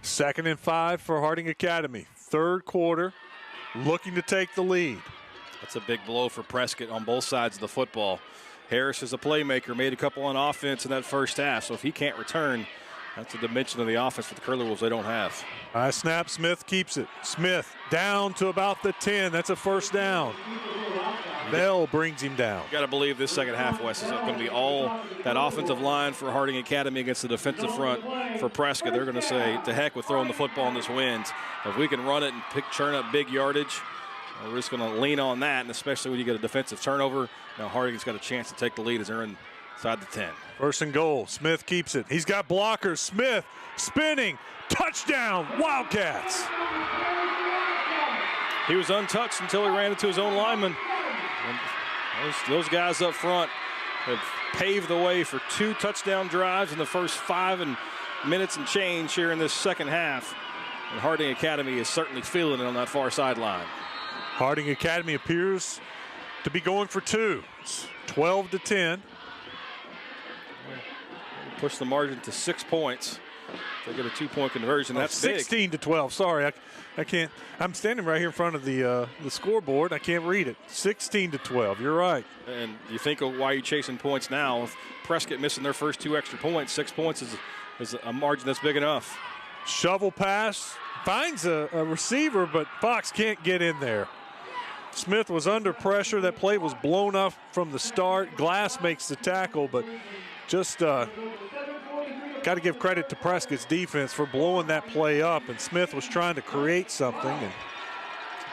2nd and 5 for Harding Academy. 3rd quarter, looking to take the lead. That's a big blow for Prescott on both sides of the football. Harris is a playmaker, made a couple on offense in that first half. So if he can't return, that's a dimension of the offense for the Curly Wolves they don't have. High snap, Smith keeps it. Smith down to about the 10. That's a first down. Bell brings him down. You got to believe this second half, Wes, is going to be all that offensive line for Harding Academy against the defensive front for Prescott. They're going to say, to heck with throwing the football in this wind. If we can run it and churn up big yardage, we're just going to lean on that, and especially when you get a defensive turnover. Now Harding's got a chance to take the lead as they're inside the 10. First and goal. Smith keeps it. He's got blockers. Smith spinning. Touchdown, Wildcats. He was untouched until he ran into his own lineman. And those guys up front have paved the way for 2 touchdown drives in the first 5 minutes and change here in this second half. And Harding Academy is certainly feeling it on that far sideline. Harding Academy appears to be going for 2. It's 12-10. Push the margin to 6 points. They get a 2-point conversion. That's 16-12. Sorry, I can't. I'm standing right here in front of the scoreboard. I can't read it. 16-12. You're right. And you think of why you're chasing points now. With Prescott missing their first 2 extra points, 6 points is a margin that's big enough. Shovel pass finds a receiver, but Fox can't get in there. Smith was under pressure. That play was blown up from the start. Glass makes the tackle, but just got to give credit to Prescott's defense for blowing that play up. And Smith was trying to create something and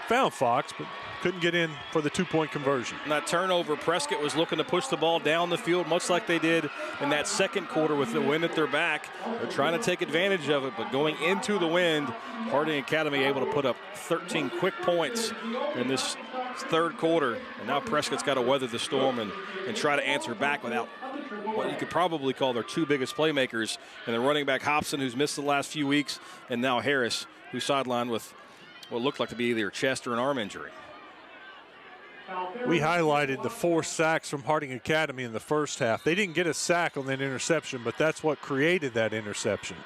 found Fox, but couldn't get in for the 2-point conversion. And that turnover, Prescott was looking to push the ball down the field, much like they did in that second quarter with the wind at their back. They're trying to take advantage of it, but going into the wind, Harding Academy able to put up 13 quick points in this third quarter. And now Prescott's got to weather the storm and try to answer back without what you could probably call their 2 biggest playmakers, and the running back Hobson, who's missed the last few weeks, and now Harris, who's sidelined with what looked like to be either a chest or an arm injury. We highlighted the 4 sacks from Harding Academy in the first half. They didn't get a sack on that interception, but that's what created that interception.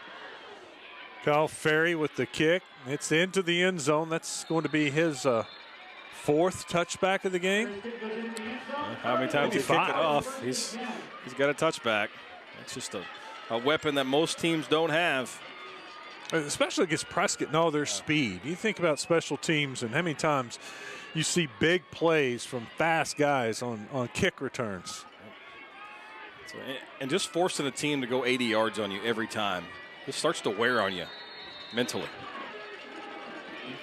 Kyle Ferry with the kick. It's into the end zone. That's going to be his 4th touchback of the game. How many times he kicked it off? He's got a touchback. It's just a weapon that most teams don't have. Especially against Prescott. No, their speed. You think about special teams and how many times you see big plays from fast guys on kick returns. So, and just forcing a team to go 80 yards on you every time, it starts to wear on you mentally.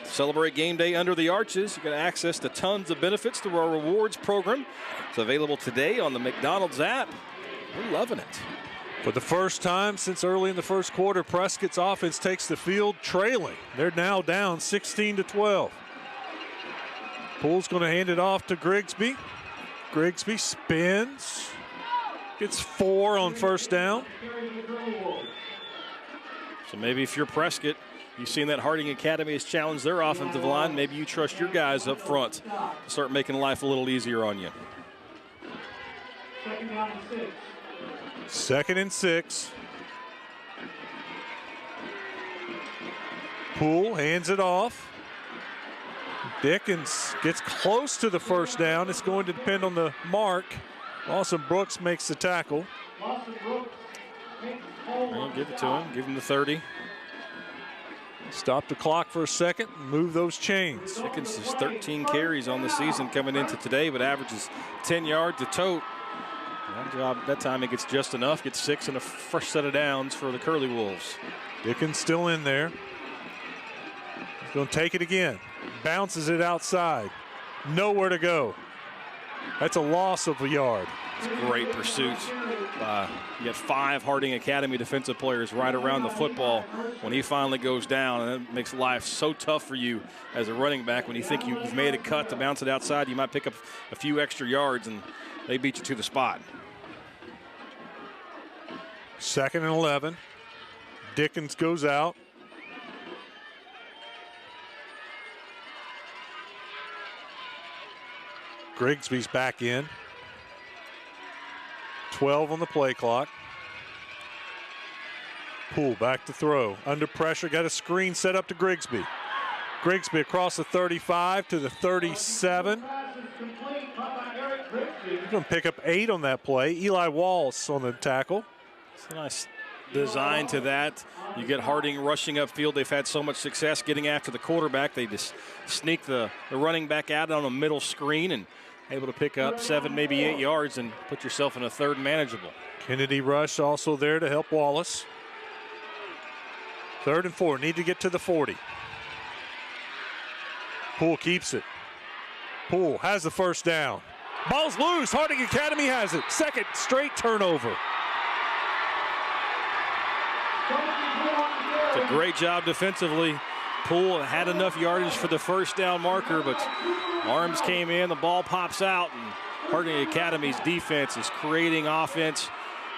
Celebrate game day under the arches. You get access to tons of benefits through our rewards program. It's available today on the McDonald's app. We're loving it. For the first time since early in the first quarter, Prescott's offense takes the field trailing. They're now down 16-12. Poole's going to hand it off to Grigsby. Grigsby spins. Gets 4 on first down. So maybe if you're Prescott, you've seen that Harding Academy has challenged their offensive line. Maybe you trust your guys up front to start making life a little easier on you. 2nd and 6. Poole hands it off. Dickens gets close to the first down. It's going to depend on the mark. Lawson Brooks makes the tackle. Give it to him. Give him the 30. Stop the clock for a second and move those chains. Dickens has 13 carries on the season coming into today, but averages 10 yards a tote. That time he gets just enough, gets 6 and a fresh set of downs for the Curly Wolves. Dickens still in there. He's going to take it again. Bounces it outside. Nowhere to go. That's a loss of a yard. It's a great pursuit. You had 5 Harding Academy defensive players right around the football when he finally goes down, and it makes life so tough for you as a running back. When you think you've made a cut to bounce it outside, you might pick up a few extra yards, and they beat you to the spot. 2nd and 11. Dickens goes out. Grigsby's back in. 12 on the play clock. Poole back to throw. Under pressure, got a screen set up to Grigsby. Grigsby across the 35 to the 37. He's going to pick up 8 on that play. Eli Walls on the tackle. It's a nice design to that. You get Harding rushing upfield. They've had so much success getting after the quarterback. They just sneak the running back out on a middle screen and able to pick up 7, maybe 8 yards and put yourself in a third and manageable. Kennedy Rush also there to help Wallace. 3rd and 4. Need to get to the 40. Poole keeps it. Poole has the first down. Ball's loose. Harding Academy has it. 2nd straight turnover. It's a great job defensively. Poole had enough yardage for the first down marker, but arms came in, the ball pops out, and Harding Academy's defense is creating offense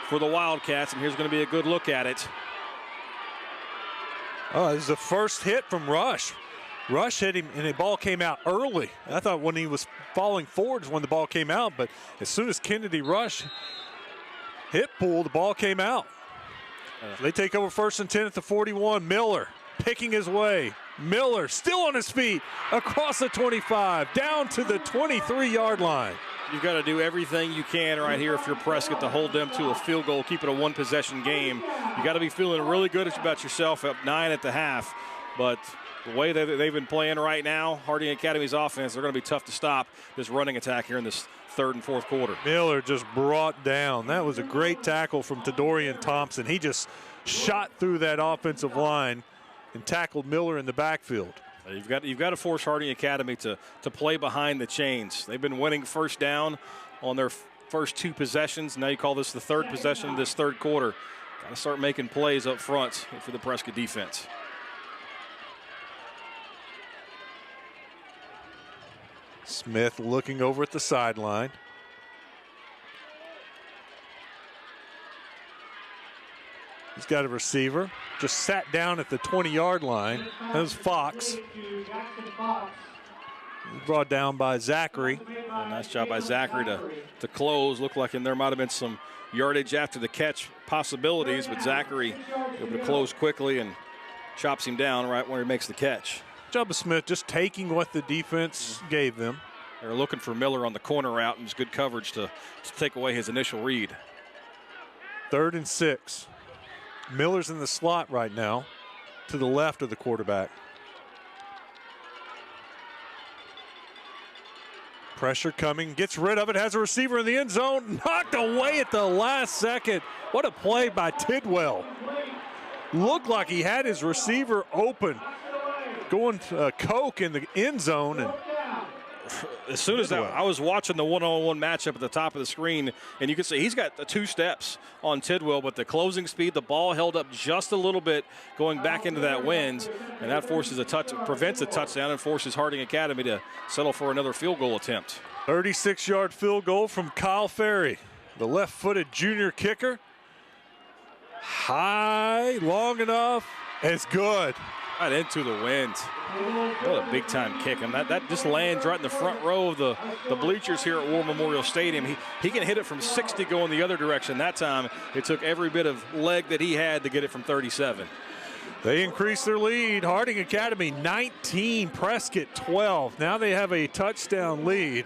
for the Wildcats, and here's going to be a good look at it. Oh, this is the first hit from Rush. Rush hit him, and the ball came out early. I thought when he was falling forward is when the ball came out, but as soon as Kennedy Rush hit Poole, the ball came out. They take over 1st and 10 at the 41. Miller picking his way. Miller still on his feet across the 25, down to the 23-yard line. You've got to do everything you can right here if you're Prescott to hold them to a field goal, keep it a one-possession game. You got to be feeling really good about yourself up 9 at the half. But the way they've been playing right now, Harding Academy's offense, they're going to be tough to stop this running attack here in this 3rd and 4th quarter. Miller just brought down. That was a great tackle from Tadorian Thompson. He just shot through that offensive line and tackled Miller in the backfield. You've got to force Harding Academy to play behind the chains. They've been winning first down on their first 2 possessions. Now you call this the 3rd possession of this 3rd quarter. Got to start making plays up front for the Prescott defense. Smith looking over at the sideline. He's got a receiver. Just sat down at the 20-yard line. That was Fox. Brought down by Zachary. Nice job by Zachary to close. Looked like there might have been some yardage after the catch possibilities, but Zachary able to close quickly and chops him down right where he makes the catch. Job of Smith just taking what the defense gave them. They're looking for Miller on the corner route, and it's good coverage to take away his initial read. 3rd and 6. Miller's in the slot right now to the left of the quarterback. Pressure coming, gets rid of it, has a receiver in the end zone, knocked away at the last second. What a play by Tidwell. Looked like he had his receiver open, going to Coke in the end zone. And as soon as I was watching the one-on-one matchup at the top of the screen, and you can see he's got the 2 steps on Tidwell, but the closing speed, the ball held up just a little bit going back into that wind, and that forces prevents a touchdown and forces Harding Academy to settle for another field goal attempt. 36-yard field goal from Kyle Ferry, the left-footed junior kicker. High, long enough, it's good. Right into the wind. What a big-time kick. And that just lands right in the front row of the bleachers here at War Memorial Stadium. He can hit it from 60 going the other direction. That time, it took every bit of leg that he had to get it from 37. They increase their lead. Harding Academy 19, Prescott 12. Now they have a touchdown lead.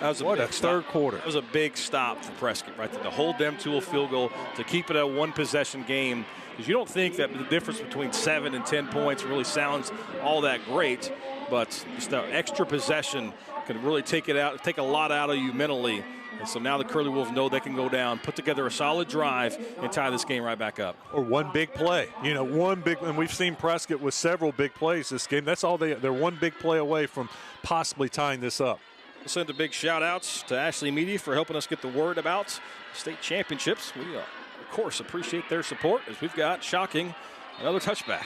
That was a 3rd quarter. That was a big stop for Prescott right there, to hold them to a field goal, to keep it a one-possession game. Because you don't think that the difference between 7 and 10 points really sounds all that great, but just an extra possession can really take a lot out of you mentally. And so now the Curly Wolves know they can go down, put together a solid drive, and tie this game right back up. Or one big play. You know, one big, and we've seen Prescott with several big plays this game. That's all they're one big play away from possibly tying this up. We'll send a big shout-outs to Ashley Media for helping us get the word about state championships. We, of course, appreciate their support as we've got, shocking, another touchback.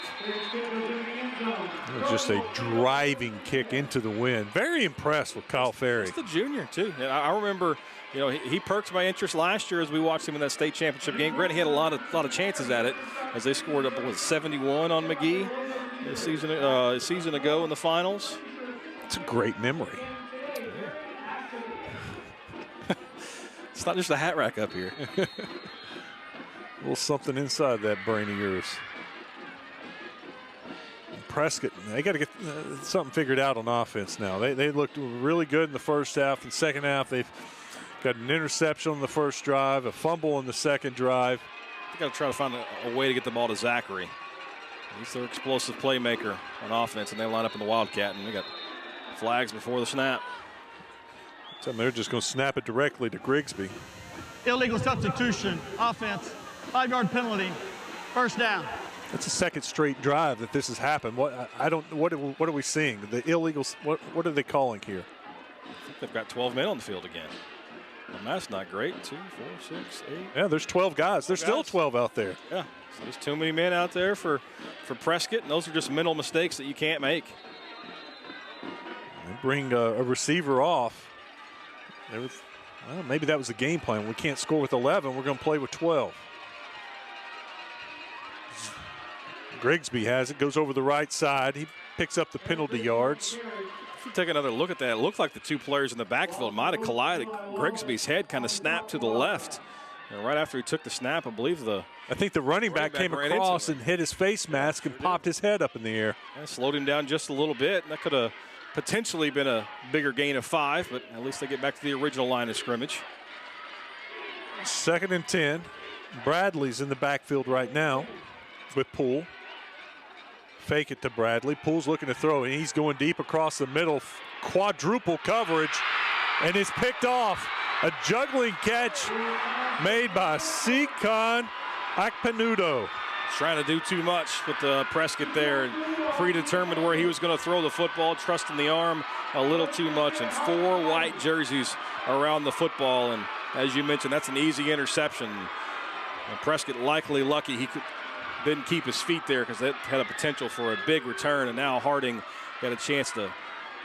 It was just a driving kick into the wind. Very impressed with Kyle Ferry. He's the junior, too. And I remember, you know, he perked my interest last year as we watched him in that state championship game. Granted, he had a lot of chances at it as they scored up with 71 on McGee a season ago in the finals. It's a great memory. It's not just a hat rack up here. A little something inside that brain of yours. Prescott, they got to get something figured out on offense now. They looked really good in the first half. In the second half, they've got an interception on the first drive, a fumble on the second drive. They got to try to find a way to get the ball to Zachary. He's their explosive playmaker on offense, and they line up in the Wildcat, and they got flags before the snap. So they're just going to snap it directly to Grigsby. Illegal substitution, offense, 5-yard penalty, first down. That's the second straight drive that this has happened. What are we seeing? The illegals. What are they calling here? I think they've got 12 men on the field again. And that's not great. 2, 4, 6, 8. Yeah, there's 12 guys. There's still 12 out there. Yeah, so there's too many men out there for Prescott, and those are just mental mistakes that you can't make. They bring a receiver off. Well, maybe that was the game plan. We can't score with 11. We're going to play with 12. Grigsby has it, goes over the right side. He picks up the penalty yards. If you take another look at that, it looked like the two players in the backfield might have collided. Grigsby's head kind of snapped to the left. And right after he took the snap, I think the running back came across and hit his face mask and popped his head up in the air. That slowed him down just a little bit. That could have potentially been a bigger gain of 5, but at least they get back to the original line of scrimmage. 2nd and 10. Bradley's in the backfield right now with Poole. Fake it to Bradley. Poole's looking to throw, and he's going deep across the middle. Quadruple coverage, and it's picked off. A juggling catch made by Sikon Akpenudo. Trying to do too much with Prescott there, and predetermined where he was going to throw the football, trusting the arm a little too much, and 4 white jerseys around the football. And as you mentioned, that's an easy interception. And Prescott likely lucky he didn't keep his feet there, because that had a potential for a big return. And now Harding got a chance to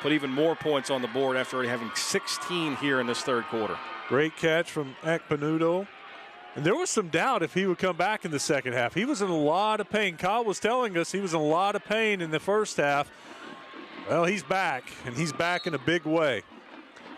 put even more points on the board after already having 16 here in this third quarter. Great catch from Akpenudo. And there was some doubt if he would come back in the second half. He was in a lot of pain. Kyle was telling us he was in a lot of pain in the first half. Well, he's back, and he's back in a big way.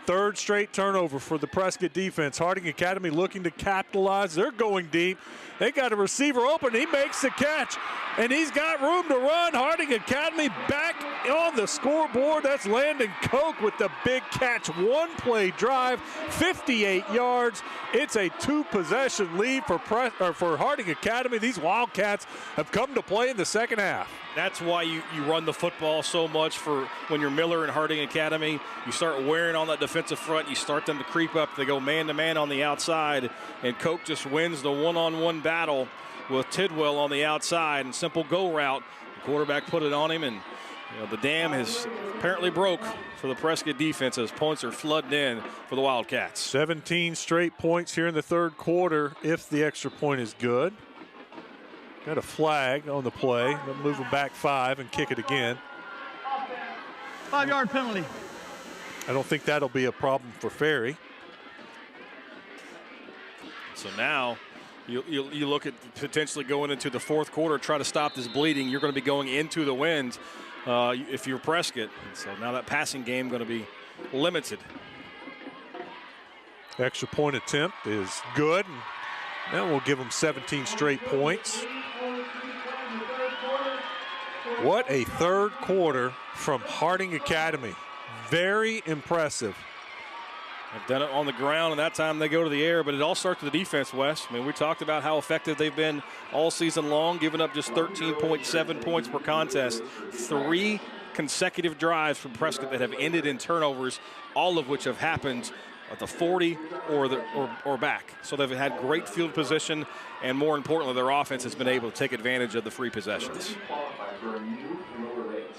3rd straight turnover for the Prescott defense. Harding Academy looking to capitalize. They're going deep. They got a receiver open. He makes the catch, and he's got room to run. Harding Academy back on the scoreboard. That's Landon Koch with the big catch. 1-play drive, 58 yards. It's a 2-possession lead for Harding Academy. These Wildcats have come to play in the second half. That's why you run the football so much for when you're Miller and Harding Academy. You start wearing on that defensive front. You start them to creep up. They go man-to-man on the outside, and Koch just wins the one-on-one battle with Tidwell on the outside, and simple go route. The quarterback put it on him, and the dam has apparently broke for the Prescott defense as points are flooding in for the Wildcats. 17 straight points here in the third quarter if the extra point is good. Got a flag on the play. They'll move them back 5 and kick it again. 5-yard penalty. I don't think that'll be a problem for Ferry. So now you look at potentially going into the fourth quarter, try to stop this bleeding. You're going to be going into the wind if you're Prescott. And so now that passing game going to be limited. Extra point attempt is good. And that will give them 17 straight points. What a third quarter from Harding Academy. Very impressive. They've done it on the ground, and that time they go to the air, but it all starts with the defense, Wes. I mean, we talked about how effective they've been all season long, giving up just 13.7 points per contest. 3 consecutive drives from Prescott that have ended in turnovers, all of which have happened at the 40 or back. So they've had great field position, and more importantly, their offense has been able to take advantage of the free possessions.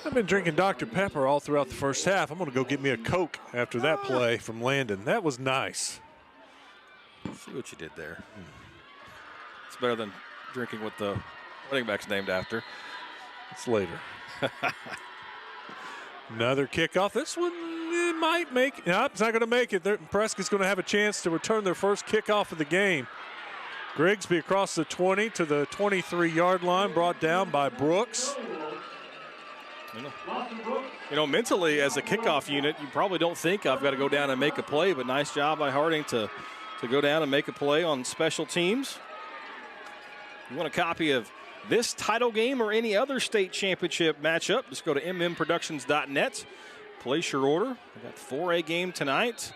I've been drinking Dr. Pepper all throughout the first half. I'm going to go get me a Coke after that play from Landon. That was nice. See what you did there. It's better than drinking what the running back's named after. It's later. Another kickoff. This one it might make it. No, it's not going to make it. Prescott's going to have a chance to return their first kickoff of the game. Grigsby across the 20 to the 23-yard line, brought down by Brooks. You know, mentally as a kickoff unit, you probably don't think I've got to go down and make a play, but nice job by Harding to go down and make a play on special teams. You want a copy of this title game or any other state championship matchup, just go to mmproductions.net. Place your order. We got the 4A game tonight.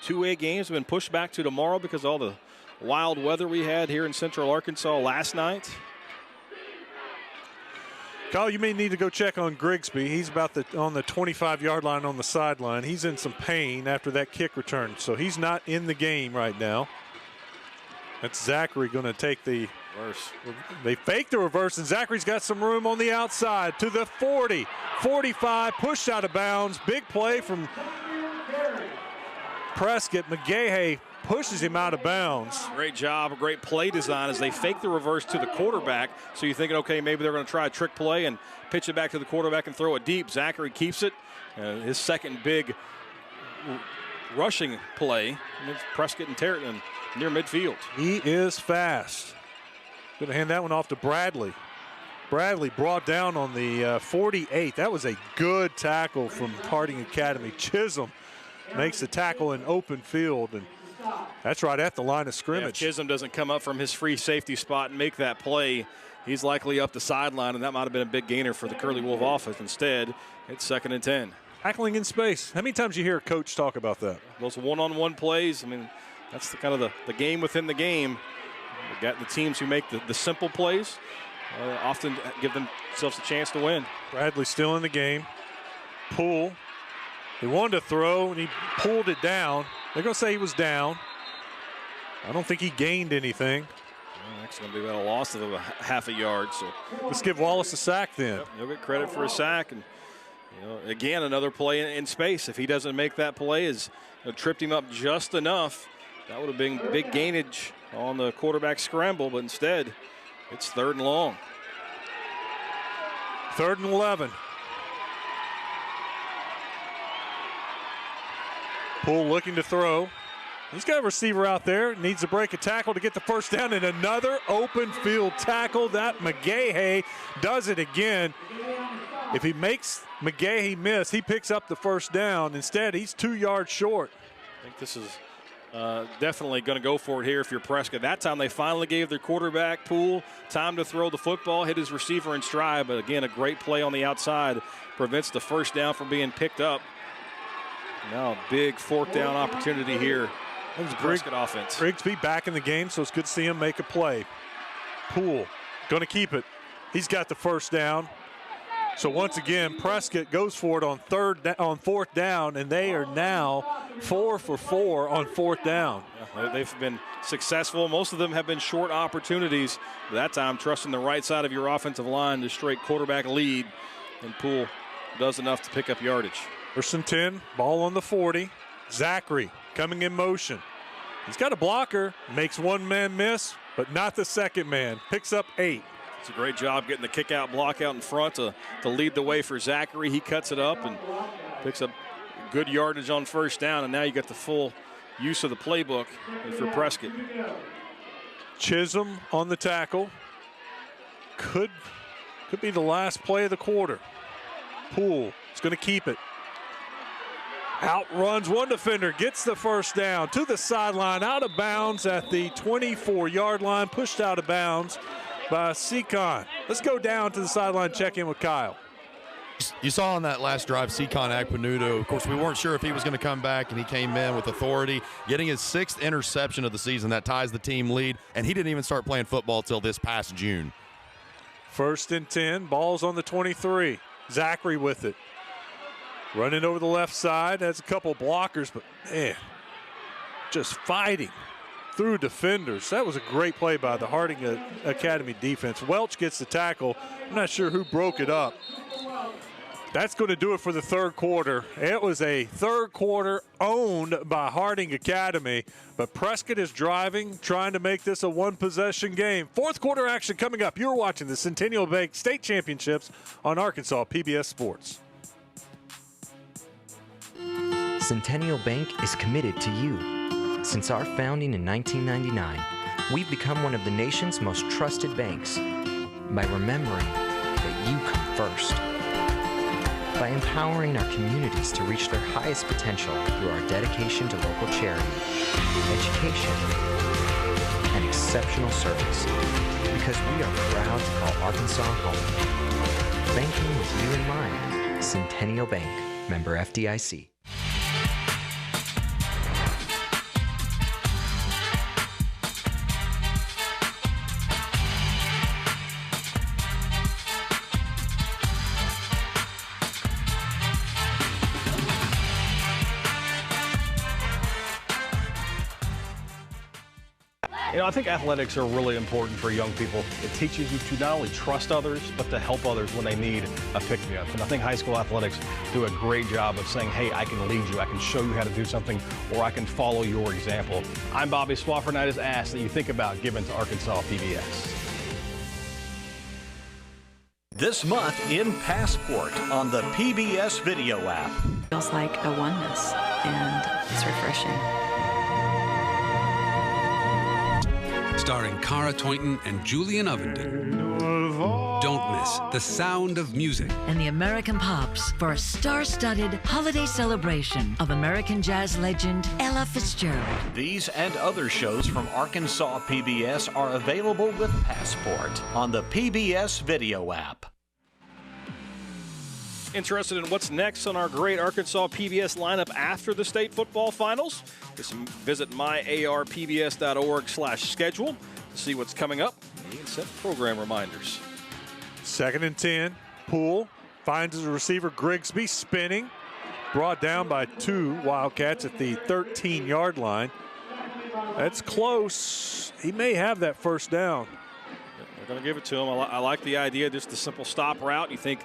2A games have been pushed back to tomorrow because of all the wild weather we had here in Central Arkansas last night. Kyle, you may need to go check on Grigsby. He's about on the 25-yard line on the sideline. He's in some pain after that kick return, so he's not in the game right now. That's Zachary going to take the reverse. They fake the reverse, and Zachary's got some room on the outside to the 40, 45, pushed out of bounds. Big play from Prescott. McGahey pushes him out of bounds. Great job, great play design as they fake the reverse to the quarterback. So you're thinking, okay, maybe they're going to try a trick play and pitch it back to the quarterback and throw it deep. Zachary keeps it. His second big rushing play. It's Prescott and Territon near midfield. He is fast. Going to hand that one off to Bradley. Bradley brought down on the 48. That was a good tackle from Harding Academy. Chisholm makes the tackle in open field, and that's right at the line of scrimmage. Yeah, if Chisholm doesn't come up from his free safety spot and make that play, he's likely up the sideline, and that might have been a big gainer for the Curly Wolf offense. Instead, it's 2nd and 10. Tackling in space. How many times do you hear a coach talk about that? Those one-on-one plays, I mean, that's the kind of the game within the game. We've got the teams who make the simple plays often give themselves a chance to win. Bradley still in the game. Poole. He wanted to throw, and he pulled it down. They're going to say he was down. I don't think he gained anything. Well, that's going to be about a loss of a half a yard. So let's give Wallace a sack then. Yep, he'll get credit for a sack. And again, another play in space. If he doesn't make that play, tripped him up just enough. That would have been big gainage on the quarterback scramble, but instead, it's 3rd and long. 3rd and 11. Poole looking to throw. He's got a receiver out there. Needs to break a tackle to get the first down, and another open field tackle. That McGahey does it again. If he makes McGahey miss, he picks up the first down. Instead, he's 2 yards short. I think this is definitely going to go for it here if you're Prescott. That time they finally gave their quarterback, Poole, time to throw the football, hit his receiver in stride. But again, a great play on the outside prevents the first down from being picked up. Now a big 4th down opportunity here. That was a Prescott offense. Grigsby back in the game, so it's good to see him make a play. Poole going to keep it. He's got the first down. So once again, Prescott goes for it on 4th down, and they are now 4 for 4 on 4th down. Yeah, they've been successful. Most of them have been short opportunities. That time, trusting the right side of your offensive line to straight quarterback lead, and Poole does enough to pick up yardage. 1st and 10, ball on the 40. Zachary coming in motion. He's got a blocker, makes one man miss, but not the second man. Picks up 8. It's a great job getting the kick out block out in front to lead the way for Zachary. He cuts it up and picks up good yardage on 1st down, and now you got the full use of the playbook for Prescott. Chisholm on the tackle. Could be the last play of the quarter. Poole is going to keep it. Outruns one defender, gets the first down to the sideline, out of bounds at the 24-yard line, pushed out of bounds by Seacon. Let's go down to the sideline, check in with Kyle. You saw on that last drive, Seacon Akpanudo. Of course, we weren't sure if he was going to come back, and he came in with authority, getting his 6th interception of the season. That ties the team lead, and he didn't even start playing football till this past June. 1st and 10, ball's on the 23. Zachary with it. Running over the left side, has a couple blockers, but man, just fighting through defenders. That was a great play by the Harding Academy defense. Welch gets the tackle. I'm not sure who broke it up. That's going to do it for the 3rd quarter. It was a 3rd quarter owned by Harding Academy, but Prescott is driving, trying to make this a 1-possession game. 4th quarter action coming up. You're watching the Centennial Bank State Championships on Arkansas PBS Sports. Centennial Bank is committed to you. Since our founding in 1999, we've become one of the nation's most trusted banks by remembering that you come first. By empowering our communities to reach their highest potential through our dedication to local charity, education, and exceptional service. Because we are proud to call Arkansas home. Banking with you in mind. Centennial Bank. Member FDIC. You know, I think athletics are really important for young people. It teaches you to not only trust others, but to help others when they need a pick-me-up. And I think high school athletics do a great job of saying, hey, I can lead you, I can show you how to do something, or I can follow your example. I'm Bobby. Swafford asked that you think about giving to Arkansas PBS. This month in Passport on the PBS video app. Feels like a oneness, and it's refreshing. Starring Cara Toynton and Julian Ovenden. Don't miss The Sound of Music. And the American Pops for a star-studded holiday celebration of American jazz legend Ella Fitzgerald. These and other shows from Arkansas PBS are available with Passport on the PBS video app. Interested in what's next on our great Arkansas PBS lineup after the state football finals? Just visit myarpbs.org/schedule to see what's coming up. You can set program reminders. 2nd and 10. Poole finds his receiver Grigsby spinning. Brought down by 2 Wildcats at the 13-yard line. That's close. He may have that first down. They're going to give it to him. I like the idea, just the simple stop route. You think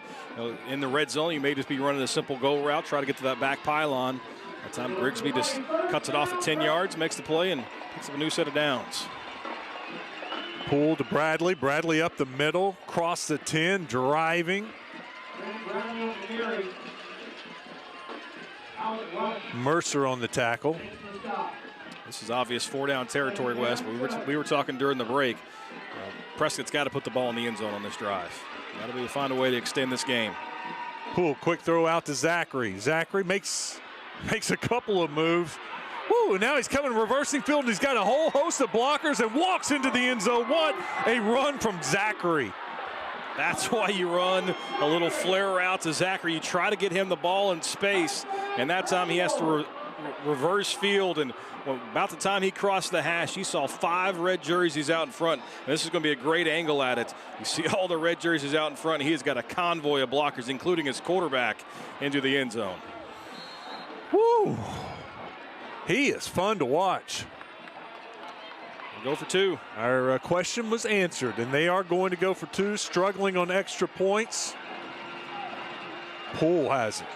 in the red zone, you may just be running a simple go route, try to get to that back pylon. That time Grigsby just cuts it off at 10 yards, makes the play, and picks up a new set of downs. Poole to Bradley. Bradley up the middle, cross the 10, driving. Mercer on the tackle. This is obvious 4-down territory, Wes, but we were talking during the break. Prescott's got to put the ball in the end zone on this drive. Got to find a way to extend this game. Poole, quick throw out to Zachary. Zachary makes a couple of moves. Woo, now he's coming reversing field, and he's got a whole host of blockers and walks into the end zone. What a run from Zachary. That's why you run a little flare route to Zachary. You try to get him the ball in space, and that time he has to reverse field, and about the time he crossed the hash, you saw 5 red jerseys out in front, and this is going to be a great angle at it. You see all the red jerseys out in front, and he has got a convoy of blockers, including his quarterback, into the end zone. Woo! He is fun to watch. We'll go for 2. Our question was answered, and they are going to go for 2, struggling on extra points. Poole has it.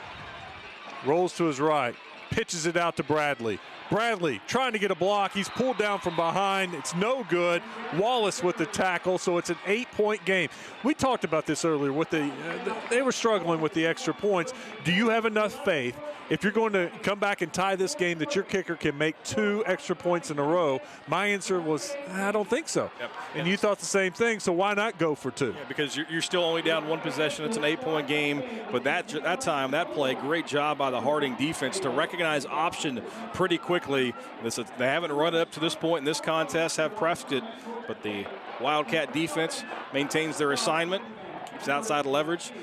Rolls to his right. Pitches it out to Bradley. Bradley trying to get a block. He's pulled down from behind. It's no good. Wallace with the tackle, so it's an 8-point game. We talked about this earlier. With they were struggling with the extra points. Do you have enough faith, if you're going to come back and tie this game, that your kicker can make 2 extra points in a row? My answer was, I don't think so. Yep. And you thought the same thing, so why not go for 2? Yeah, because you're still only down 1 possession. It's an 8-point game. But that play, great job by the Harding defense to recognize option pretty quickly. They haven't run it up to this point in this contest, have Prescott, but the Wildcat defense maintains their assignment, keeps outside leverage,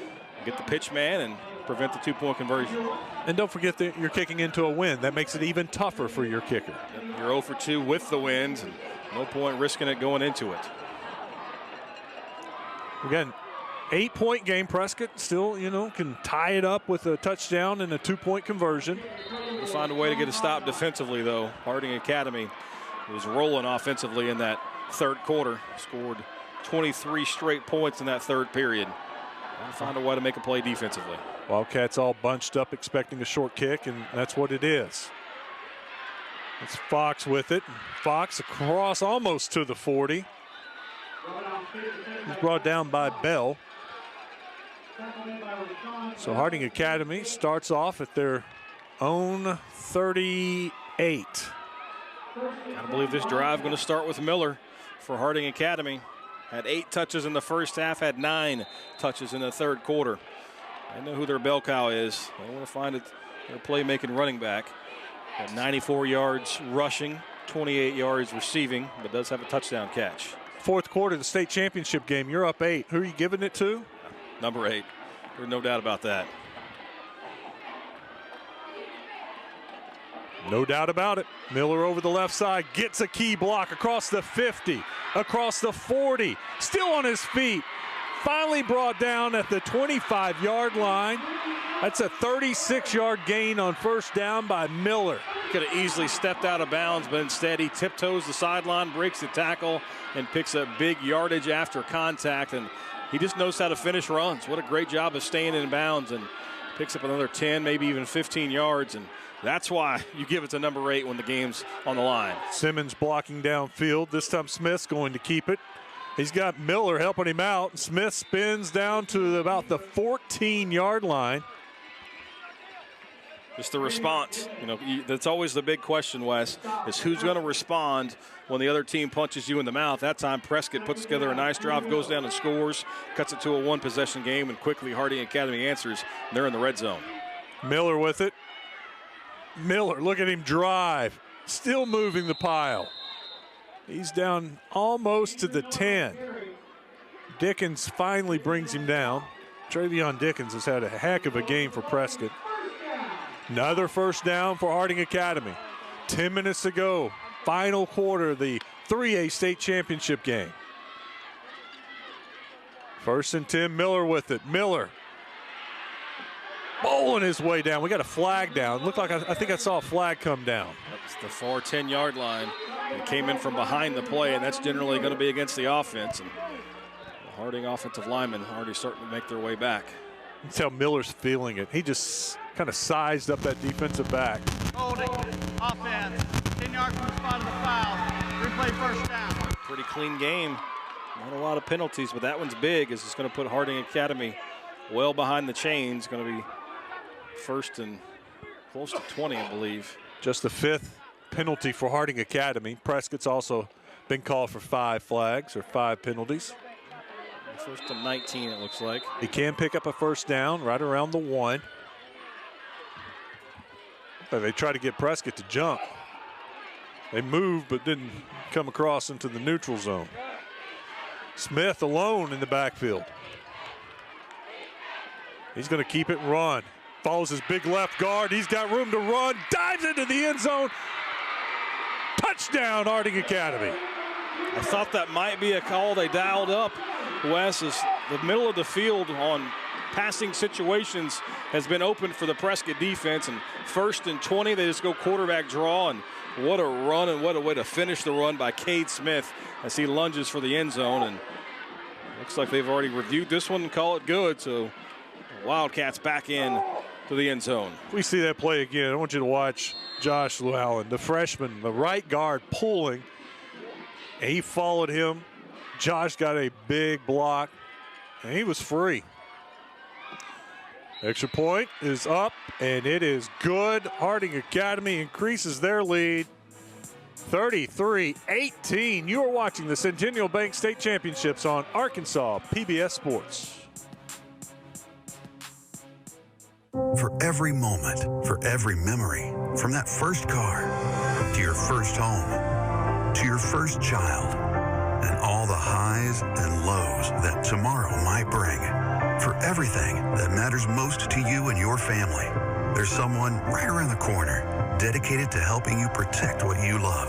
get the pitch man, and prevent the 2-point conversion. And don't forget that you're kicking into a win. That makes it even tougher for your kicker. You're 0 for 2 with the wins, and no point risking it going into it. Again, 8-point game. Prescott still, can tie it up with a touchdown and a 2-point conversion. We'll find a way to get a stop defensively, though. Harding Academy was rolling offensively in that third quarter. Scored 23 straight points in that third period. We'll find a way to make a play defensively. Wildcats all bunched up expecting a short kick, and that's what it is. It's Fox with it. Fox across almost to the 40. He's brought down by Bell. So Harding Academy starts off at their own 38. Gotta believe this drive going to start with Miller for Harding Academy. Had 8 touches in the first half, had 9 touches in the third quarter. They know who their bell cow is. They want to find it, their playmaking running back. At 94 yards rushing, 28 yards receiving, but does have a touchdown catch. Fourth quarter of the state championship game, you're up 8. Who are you giving it to? Number 8. There's no doubt about that. No doubt about it. Miller over the left side gets a key block across the 50, across the 40, still on his feet. Finally brought down at the 25-yard line. That's a 36-yard gain on first down by Miller. Could have easily stepped out of bounds, but instead he tiptoes the sideline, breaks the tackle, and picks up big yardage after contact. And he just knows how to finish runs. What a great job of staying in bounds, and picks up another 10, maybe even 15 yards. And that's why you give it to number 8 when the game's on the line. Simmons blocking downfield. This time Smith's going to keep it. He's got Miller helping him out. Smith spins down to about the 14-yard line. Just the response. You know, that's always the big question, Wes, is who's going to respond when the other team punches you in the mouth. That time Prescott puts together a nice drive, goes down and scores, cuts it to a one-possession game, and quickly Harding Academy answers. They're in the red zone. Miller with it. Miller, look at him drive. Still moving the pile. He's down almost to the 10. Dickens finally brings him down. Travion Dickens has had a heck of a game for Prescott. Another first down for Harding Academy. 10 minutes to go. Final quarter of the 3A state championship game. First and 10, Miller with it. Miller bowling his way down. We got a flag down. Looked like I think I saw a flag come down. That's the far 10-yard line. It came in from behind the play, and that's generally going to be against the offense. And the Harding offensive linemen already starting to make their way back. That's how Miller's feeling it. He just kind of sized up that defensive back. Holding, offense, 10 yards from the spot of the foul. Replay first down. Pretty clean game. Not a lot of penalties, but that one's big. It's going to put Harding Academy well behind the chains. Going to be first and close to 20, I believe. Just the 5th penalty for Harding Academy. Prescott's also been called for 5 flags or 5 penalties. First and 19, it looks like. He can pick up a first down right around the 1. But they try to get Prescott to jump. They moved but didn't come across into the neutral zone. Smith alone in the backfield. He's going to keep it and run. Follows his big left guard. He's got room to run. Dives into the end zone. Touchdown, Harding Academy. I thought that might be a call they dialed up. Wes, is the middle of the field on passing situations has been open for the Prescott defense, and first and 20, they just go quarterback draw, and what a run and what a way to finish the run by Cade Smith as he lunges for the end zone, and looks like they've already reviewed this one and call it good, so Wildcats back in to the end zone. If we see that play again, I want you to watch Josh Llewellyn, the freshman, the right guard pulling, and he followed him. Josh got a big block, and he was free. Extra point is up, and it is good. Harding Academy increases their lead, 33-18. You are watching the Centennial Bank State Championships on Arkansas PBS Sports. For every moment, for every memory, from that first car to your first home to your first child, and all the highs and lows that tomorrow might bring. For everything that matters most to you and your family, there's someone right around the corner dedicated to helping you protect what you love.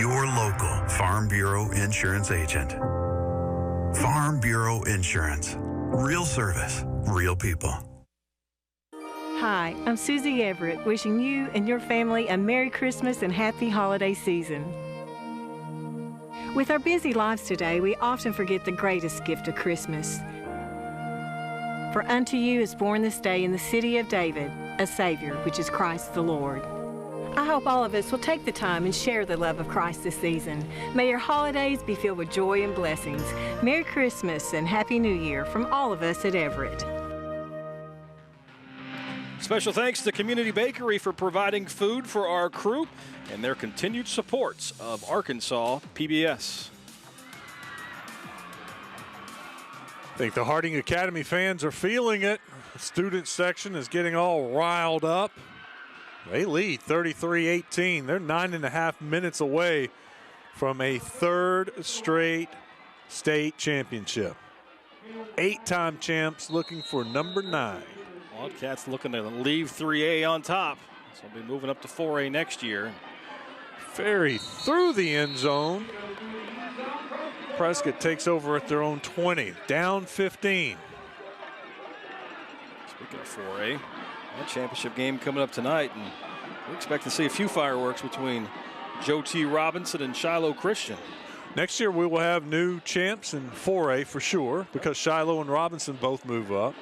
Your local Farm Bureau insurance agent. Farm Bureau Insurance. Real service, real people. Hi, I'm Susie Everett, wishing you and your family a Merry Christmas and Happy Holiday Season. With our busy lives today, we often forget the greatest gift of Christmas. For unto you is born this day in the city of David a Savior, which is Christ the Lord. I hope all of us will take the time and share the love of Christ this season. May your holidays be filled with joy and blessings. Merry Christmas and Happy New Year from all of us at Everett. Special thanks to Community Bakery for providing food for our crew and their continued supports of Arkansas PBS. I think the Harding Academy fans are feeling it. The student section is getting all riled up. They lead 33-18. They're 9.5 minutes away from a third straight state championship. 8-time champs looking for number 9. Wildcats looking to leave 3A on top. So they'll be moving up to 4A next year. Ferry through the end zone. Prescott takes over at their own 20, down 15. Speaking of 4A, that championship game coming up tonight, and we expect to see a few fireworks between Joe T. Robinson and Shiloh Christian. Next year we will have new champs in 4A for sure, because Shiloh and Robinson both move up.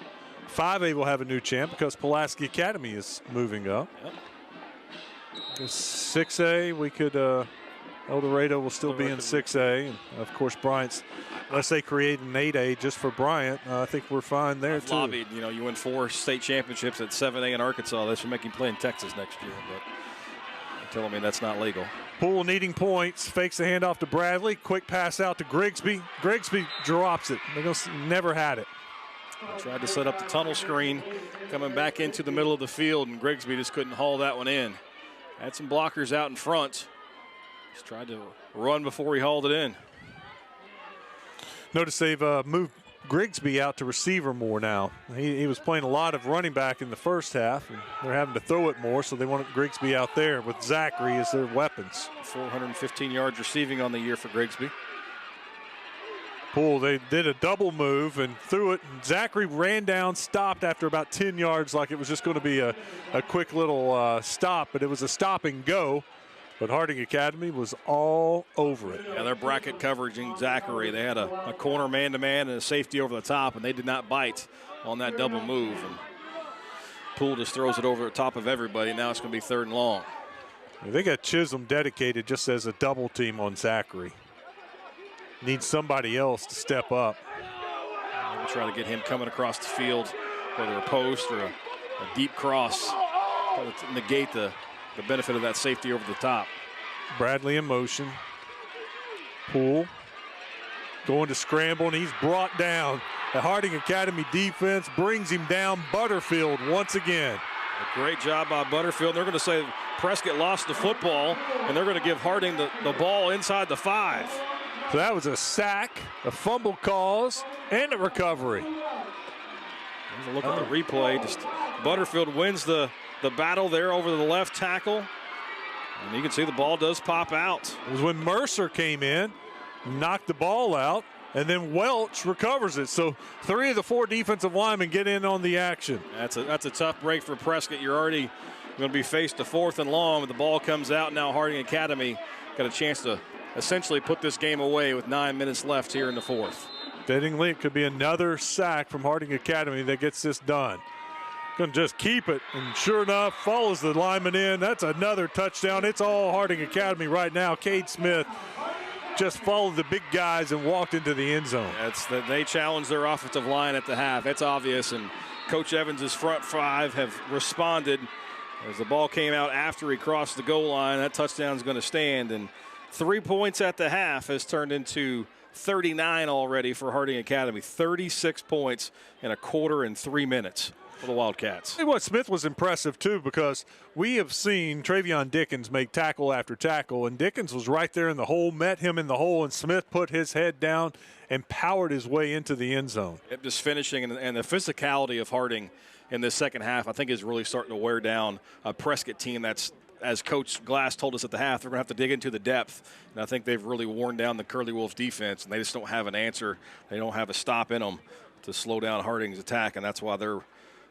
5A will have a new champ because Pulaski Academy is moving up. Yep. 6A, we could, El Dorado will still be in 6A. And of course, Bryant's, unless they create an 8A just for Bryant, I think we're fine there too. Lobbied, you know, you win 4 state championships at 7A in Arkansas. They should make you play in Texas next year, but they're telling me that's not legal. Poole needing points, fakes the handoff to Bradley. Quick pass out to Grigsby. Grigsby drops it. They never had it. Tried to set up the tunnel screen, coming back into the middle of the field, and Grigsby just couldn't haul that one in. Had some blockers out in front. Just tried to run before he hauled it in. Notice they've moved Grigsby out to receiver more now. He was playing a lot of running back in the first half, and they're having to throw it more, so they want Grigsby out there with Zachary as their weapons. 415 yards receiving on the year for Grigsby. Poole, they did a double move and threw it. Zachary ran down, stopped after about 10 yards like it was just going to be a quick little stop, but it was a stop and go. But Harding Academy was all over it. Yeah, their bracket coverage in Zachary. They had a corner man-to-man and a safety over the top, and they did not bite on that double move. And Poole just throws it over the top of everybody. Now it's going to be 3rd and long. They got Chisholm dedicated just as a double team on Zachary. Needs somebody else to step up. We'll try to get him coming across the field, whether a post or a deep cross, to negate the benefit of that safety over the top. Bradley in motion. Poole going to scramble, and he's brought down. The Harding Academy defense brings him down. Butterfield once again. A great job by Butterfield. They're going to say Prescott lost the football, and they're going to give Harding the ball inside the 5. So that was a sack, a fumble cause, and a recovery. Here's a look at the replay. Just Butterfield wins the battle there over the left tackle. And you can see the ball does pop out. It was when Mercer came in, knocked the ball out, and then Welch recovers it. So 3 of the 4 defensive linemen get in on the action. That's a tough break for Prescott. You're already going to be faced to 4th and long, but the ball comes out. Now Harding Academy got a chance to essentially put this game away with 9 minutes left here in the 4th. Fittingly, it could be another sack from Harding Academy that gets this done. Going to just keep it, and sure enough, follows the lineman in. That's another touchdown. It's all Harding Academy right now. Cade Smith just followed the big guys and walked into the end zone. They challenged their offensive line at the half. It's obvious, and Coach Evans' front 5 have responded. As the ball came out after he crossed the goal line, that touchdown is going to stand, and 3 points at the half has turned into 39 already for Harding Academy. 36 points in a quarter and 3 minutes for the Wildcats. Hey, what Smith was impressive too, because we have seen Travion Dickens make tackle after tackle, and Dickens was right there in the hole, met him in the hole, and Smith put his head down and powered his way into the end zone. Just finishing, and the physicality of Harding in this second half, I think, is really starting to wear down a Prescott team that's, as Coach Glass told us at the half, they're going to have to dig into the depth. And I think they've really worn down the Curly Wolf defense, and they just don't have an answer. They don't have a stop in them to slow down Harding's attack, and that's why they're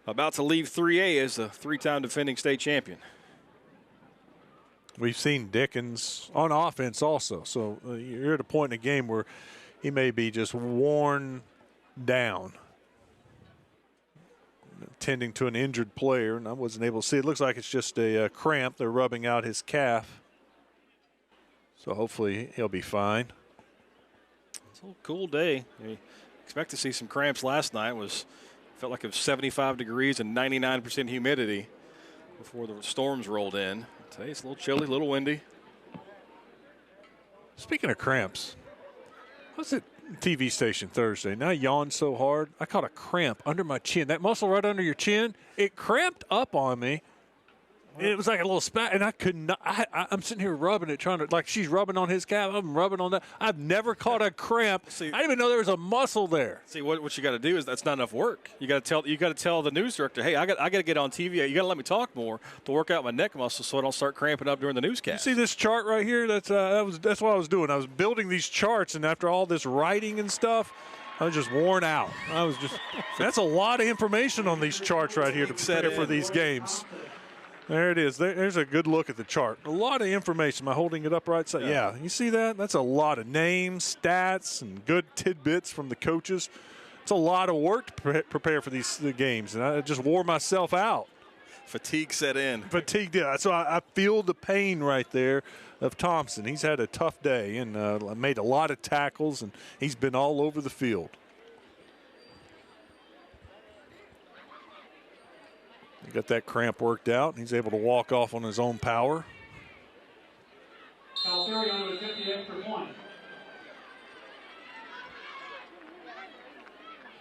about to leave 3A as a 3-time defending state champion. We've seen Dickens on offense also. So you're at a point in the game where he may be just worn down, tending to an injured player, and I wasn't able to see. It looks like it's just a cramp. They're rubbing out his calf. So hopefully he'll be fine. It's a cool day. You expect to see some cramps last night. Felt like it was 75 degrees and 99% humidity before the storms rolled in. Today it's a little chilly, a little windy. Speaking of cramps, what's it? TV station Thursday. And I yawned so hard, I caught a cramp under my chin. That muscle right under your chin, it cramped up on me. It was like a little spat, and I could not. I'm sitting here rubbing it, trying to, like she's rubbing on his calf. I'm rubbing on that. I've never caught a cramp. I didn't even know there was a muscle there. See, what you got to do is that's not enough work. You got to tell the news director, hey, I got to get on TV. You got to let me talk more to work out my neck muscles so I don't start cramping up during the newscast. You see this chart right here? That's what I was doing. I was building these charts, and after all this writing and stuff, I was just worn out. That's a lot of information on these charts right here to prepare for these games. There it is. There's a good look at the chart. A lot of information. Am I holding it up right side? Yeah. You see that? That's a lot of names, stats, and good tidbits from the coaches. It's a lot of work to prepare for the games, and I just wore myself out. Fatigue set in. Fatigue did. So I feel the pain right there of Thompson. He's had a tough day and made a lot of tackles, and he's been all over the field. He got that cramp worked out. He's able to walk off on his own power. Ferry on to attempt the extra point.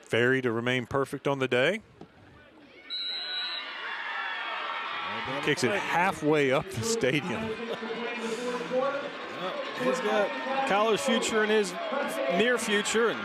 Ferry to remain perfect on the day. Kicks it halfway up the stadium. He's got college future in his near future and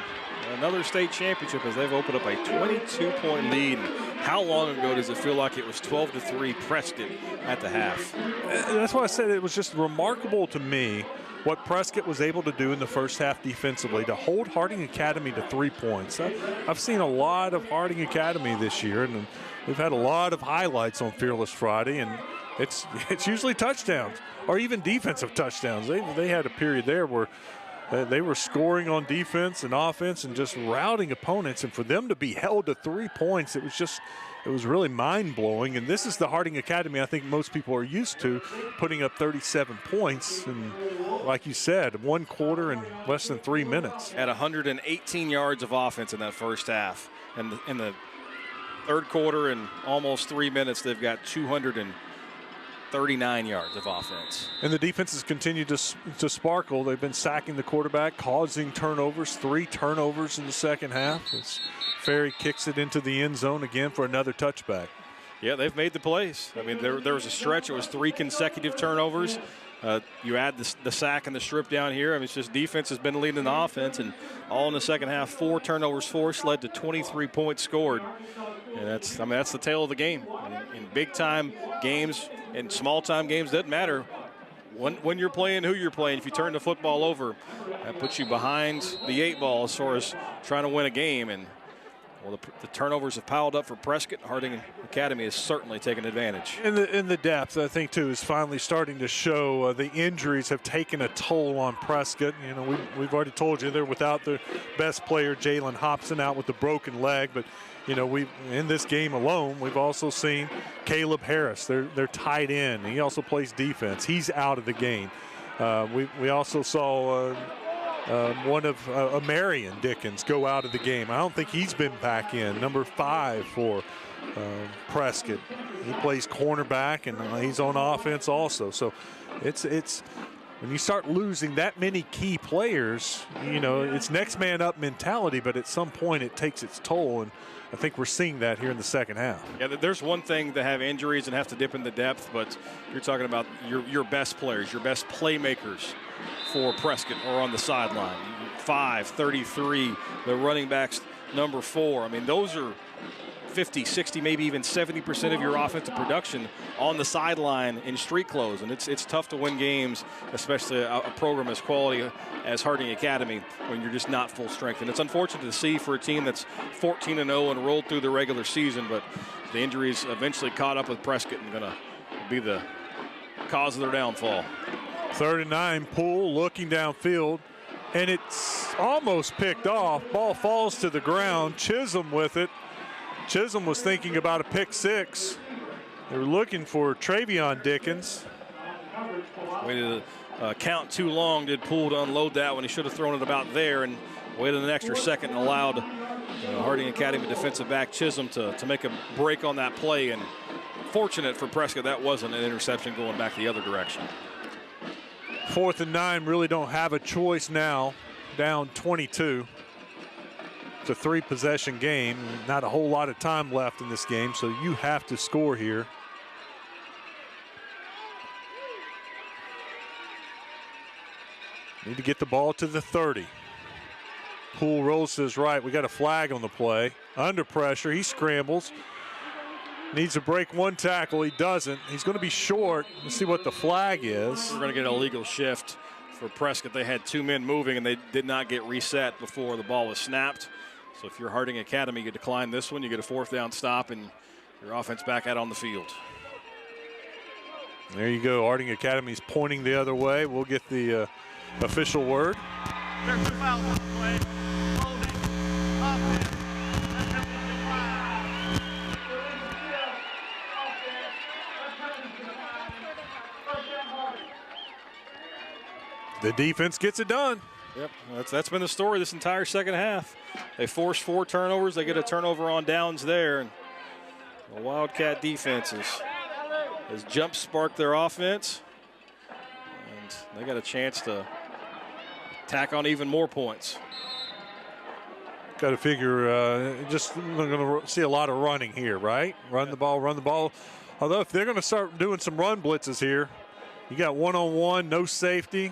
another state championship as they've opened up a 22-point lead. How long ago does it feel like it was 12-3 Prescott at the half? That's why I said it was just remarkable to me what Prescott was able to do in the first half defensively to hold Harding Academy to 3 points. I've seen a lot of Harding Academy this year, and we've had a lot of highlights on Fearless Friday, and it's usually touchdowns or even defensive touchdowns. They had a period there where they were scoring on defense and offense and just routing opponents, and for them to be held to 3 points, it was really mind-blowing. And this is the Harding Academy I think most people are used to, putting up 37 points and, like you said, 1 quarter in less than 3 minutes. At 118 yards of offense in that first half. And in the third quarter in almost 3 minutes, they've got 239 yards of offense. And the defenses continue to sparkle. They've been sacking the quarterback, causing turnovers, 3 turnovers in the second half. As Ferry kicks it into the end zone again for another touchback. Yeah, they've made the plays. I mean, there was a stretch. It was 3 consecutive turnovers. You add the sack and the strip down here. I mean, it's just defense has been leading the offense, and all in the second half, 4 turnovers forced led to 23 points scored. And that's the tale of the game. In big-time games and small-time games, doesn't matter when you're playing, who you're playing. If you turn the football over, that puts you behind the 8 ball as far as trying to win a game. And well, the turnovers have piled up for Prescott. Harding Academy has certainly taken advantage. And the depth, I think, too, is finally starting to show. The injuries have taken a toll on Prescott. You know, we've already told you they're without their best player, Jalen Hobson, out with a broken leg. But, you know, in this game alone, we've also seen Caleb Harris, their tight end. He also plays defense. He's out of the game. We also saw one of Marion Dickens go out of the game. I don't think he's been back in. Number 5 for Prescott. He plays cornerback, and he's on offense also. So it's when you start losing that many key players, you know, it's next man up mentality, but at some point it takes its toll, and I think we're seeing that here in the second half. Yeah, there's one thing to have injuries and have to dip into depth, but you're talking about your best players, your best playmakers for Prescott are on the sideline. 5, 33, the running backs, number 4. I mean, those are 50, 60, maybe even 70% of your offensive production on the sideline in street clothes. And it's tough to win games, especially a program as quality as Harding Academy, when you're just not full strength. And it's unfortunate to see for a team that's 14-0 and rolled through the regular season, but the injuries eventually caught up with Prescott and going to be the cause of their downfall. 3rd and 9, Poole looking downfield, and it's almost picked off. Ball falls to the ground. Chisholm with it. Chisholm was thinking about a pick 6. They were looking for Travion Dickens. Waited count too long, did Poole to unload that when he should have thrown it about there, and waited an extra second and allowed Harding Academy defensive back Chisholm to make a break on that play. And fortunate for Prescott, that wasn't an interception going back the other direction. 4th and 9, really don't have a choice now, down 22. It's a 3-possession game, not a whole lot of time left in this game, so you have to score here. Need to get the ball to the 30. Poole rolls to his right. We got a flag on the play. Under pressure, he scrambles. Needs to break one tackle. He doesn't. He's going to be short. Let's see what the flag is. We're going to get an illegal shift for Prescott. They had 2 men moving, and they did not get reset before the ball was snapped. So if you're Harding Academy, you decline this one. You get a 4th down stop, and your offense back out on the field. There you go. Harding Academy's pointing the other way. We'll get the official word. There's 2 fouls on the play. Holding. Offense. The defense gets it done. Yep, that's been the story this entire second half. They forced 4 turnovers. They get a turnover on downs there. And the Wildcat defense has jump sparked their offense. And they got a chance to tack on even more points. Got to figure, just we're going to see a lot of running here, right? Run the ball, run the ball. Although if they're going to start doing some run blitzes here, you got one-on-one, no safety.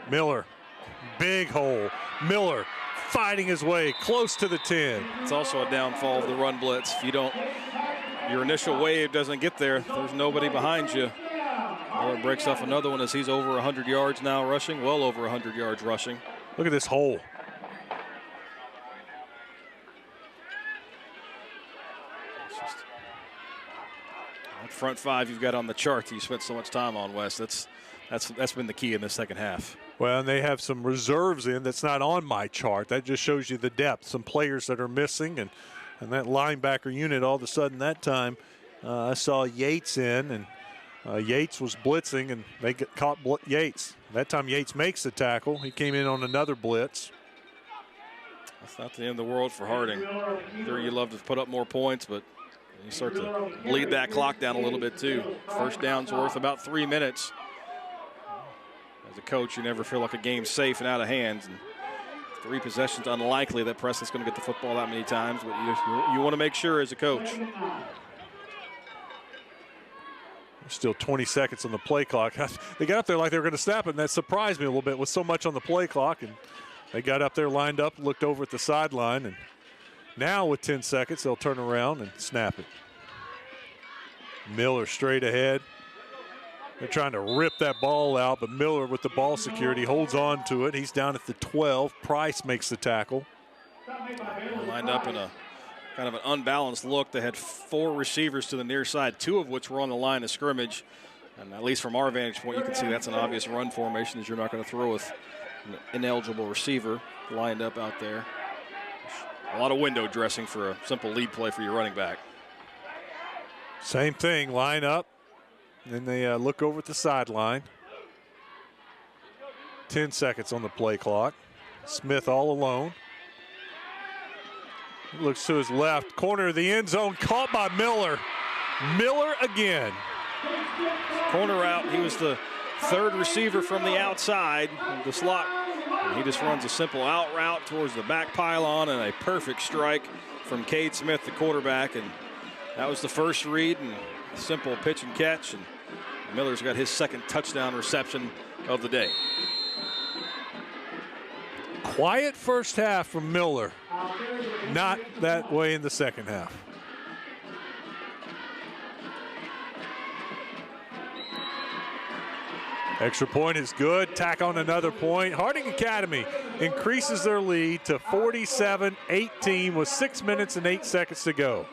Miller, big hole. Miller fighting his way close to the 10. It's also a downfall of the run blitz. If you don't, your initial wave doesn't get there, there's nobody behind you. Miller breaks off another one as he's over 100 yards now rushing, well over 100 yards rushing. Look at this hole. That front 5 you've got on the chart that you spent so much time on, Wes. That's been the key in the second half. Well, and they have some reserves in that's not on my chart. That just shows you the depth. Some players that are missing, and that linebacker unit all of a sudden that time, I saw Yates in, and Yates was blitzing, and they caught Yates. That time Yates makes the tackle. He came in on another blitz. That's not the end of the world for Harding. Sure, you love to put up more points, but you start to bleed that clock down a little bit too. First down's worth about 3 minutes. As a coach, you never feel like a game's safe and out of hands. And 3 possessions, unlikely that Prescott's going to get the football that many times, but you want to make sure as a coach. Still 20 seconds on the play clock. They got up there like they were going to snap it, and that surprised me a little bit with so much on the play clock. And they got up there, lined up, looked over at the sideline, and now with 10 seconds, they'll turn around and snap it. Miller straight ahead. They're trying to rip that ball out, but Miller with the ball security holds on to it. He's down at the 12. Price makes the tackle. Lined up in a kind of an unbalanced look. They had 4 receivers to the near side, 2 of which were on the line of scrimmage. And at least from our vantage point, you can see that's an obvious run formation as you're not going to throw with an ineligible receiver lined up out there. A lot of window dressing for a simple lead play for your running back. Same thing, line up. Then they look over at the sideline. 10 seconds on the play clock. Smith all alone. Looks to his left, corner of the end zone, caught by Miller. Miller again. Corner out, he was the 3rd receiver from the outside, the slot. And he just runs a simple out route towards the back pylon and a perfect strike from Cade Smith, the quarterback. And that was the first read and a simple pitch and catch. And Miller's got his 2nd touchdown reception of the day. Quiet first half from Miller. Not that way in the second half. Extra point is good. Tack on another point. Harding Academy increases their lead to 47-18 with 6 minutes and 8 seconds to go.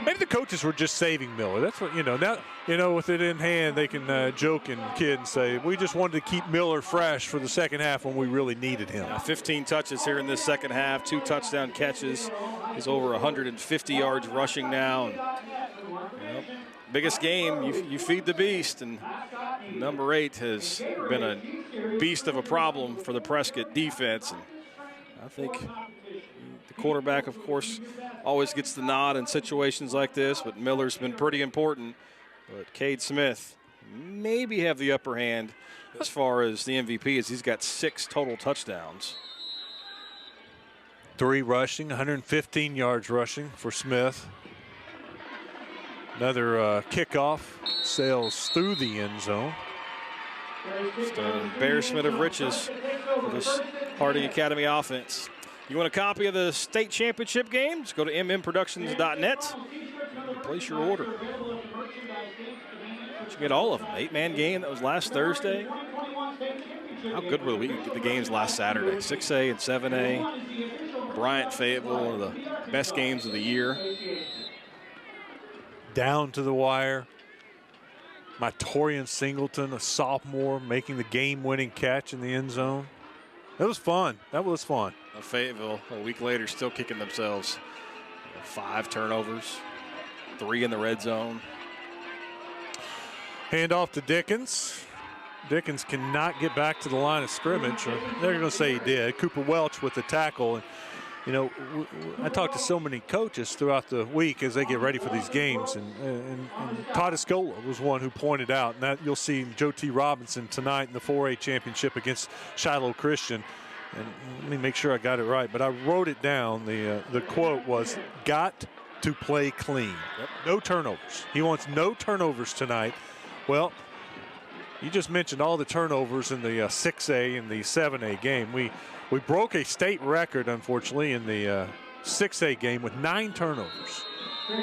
Maybe the coaches were just saving Miller. That's what, now, with it in hand, they can joke and kid and say, we just wanted to keep Miller fresh for the second half when we really needed him. 15 touches here in this second half, 2 touchdown catches. He's over 150 yards rushing now. And, biggest game, you feed the beast, and number 8 has been a beast of a problem for the Prescott defense. And I think the quarterback, of course, always gets the nod in situations like this, but Miller's been pretty important. But Cade Smith maybe have the upper hand as far as the MVP, as he's got 6 total touchdowns. 3 rushing, 115 yards rushing for Smith. Another kickoff sails through the end zone. Just an embarrassment of riches for this Harding Academy offense. You want a copy of the state championship games? Go to mmproductions.net and place your order. You get all of them. 8-man game that was last Thursday. How good were the games last Saturday? 6A and 7A. Bryant, Fayetteville, one of the best games of the year. Down to the wire. My Torian Singleton, a sophomore, making the game-winning catch in the end zone. That was fun. That was fun. Fayetteville, a week later, still kicking themselves. 5 turnovers, 3 in the red zone. Hand off to Dickens. Dickens cannot get back to the line of scrimmage. Or they're going to say he did. Cooper Welch with the tackle. And, you know, I talked to so many coaches throughout the week as they get ready for these games. And Todd Escola was one who pointed out, and that you'll see Joe T. Robinson tonight in the 4A championship against Shiloh Christian. And let me make sure I got it right, but I wrote it down. The quote was, "Got to play clean." Yep. No turnovers. He wants no turnovers tonight. Well, you just mentioned all the turnovers in the 6A and the 7A game. We broke a state record, unfortunately, in the 6A game with 9 turnovers.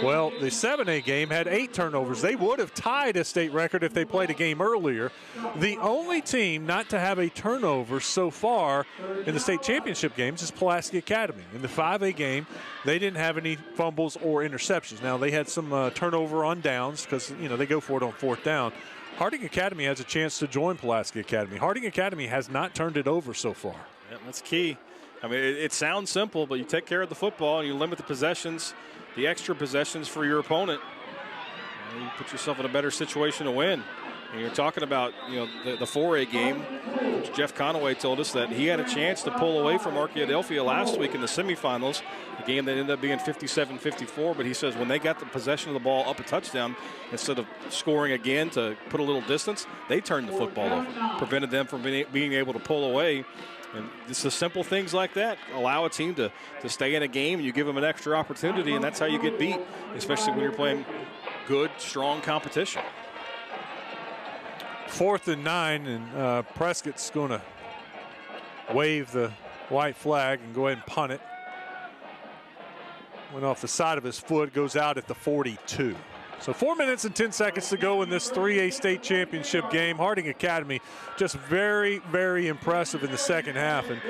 Well, the 7A game had 8 turnovers. They would have tied a state record if they played a game earlier. The only team not to have a turnover so far in the state championship games is Pulaski Academy. In the 5A game, they didn't have any fumbles or interceptions. Now, they had some turnover on downs because, you know, they go for it on 4th down. Harding Academy has a chance to join Pulaski Academy. Harding Academy has not turned it over so far. Yeah, that's key. I mean, it sounds simple, but you take care of the football and you limit the possessions, the extra possessions for your opponent. You put yourself in a better situation to win. And you're talking about, you know, the 4A game. Which Jeff Conaway told us that he had a chance to pull away from Arkadelphia last week in the semifinals, a game that ended up being 57-54. But he says when they got the possession of the ball up a touchdown, instead of scoring again to put a little distance, they turned the football over, prevented them from being able to pull away. And it's the simple things like that allow a team to stay in a game, and you give them an extra opportunity, and that's how you get beat, especially when you're playing good, strong competition. 4th and 9, and Prescott's going to wave the white flag and go ahead and punt it. Went off the side of his foot, goes out at the 42. So 4 minutes and 10 seconds to go in this 3A state championship game. Harding Academy just very, very impressive in the second half. And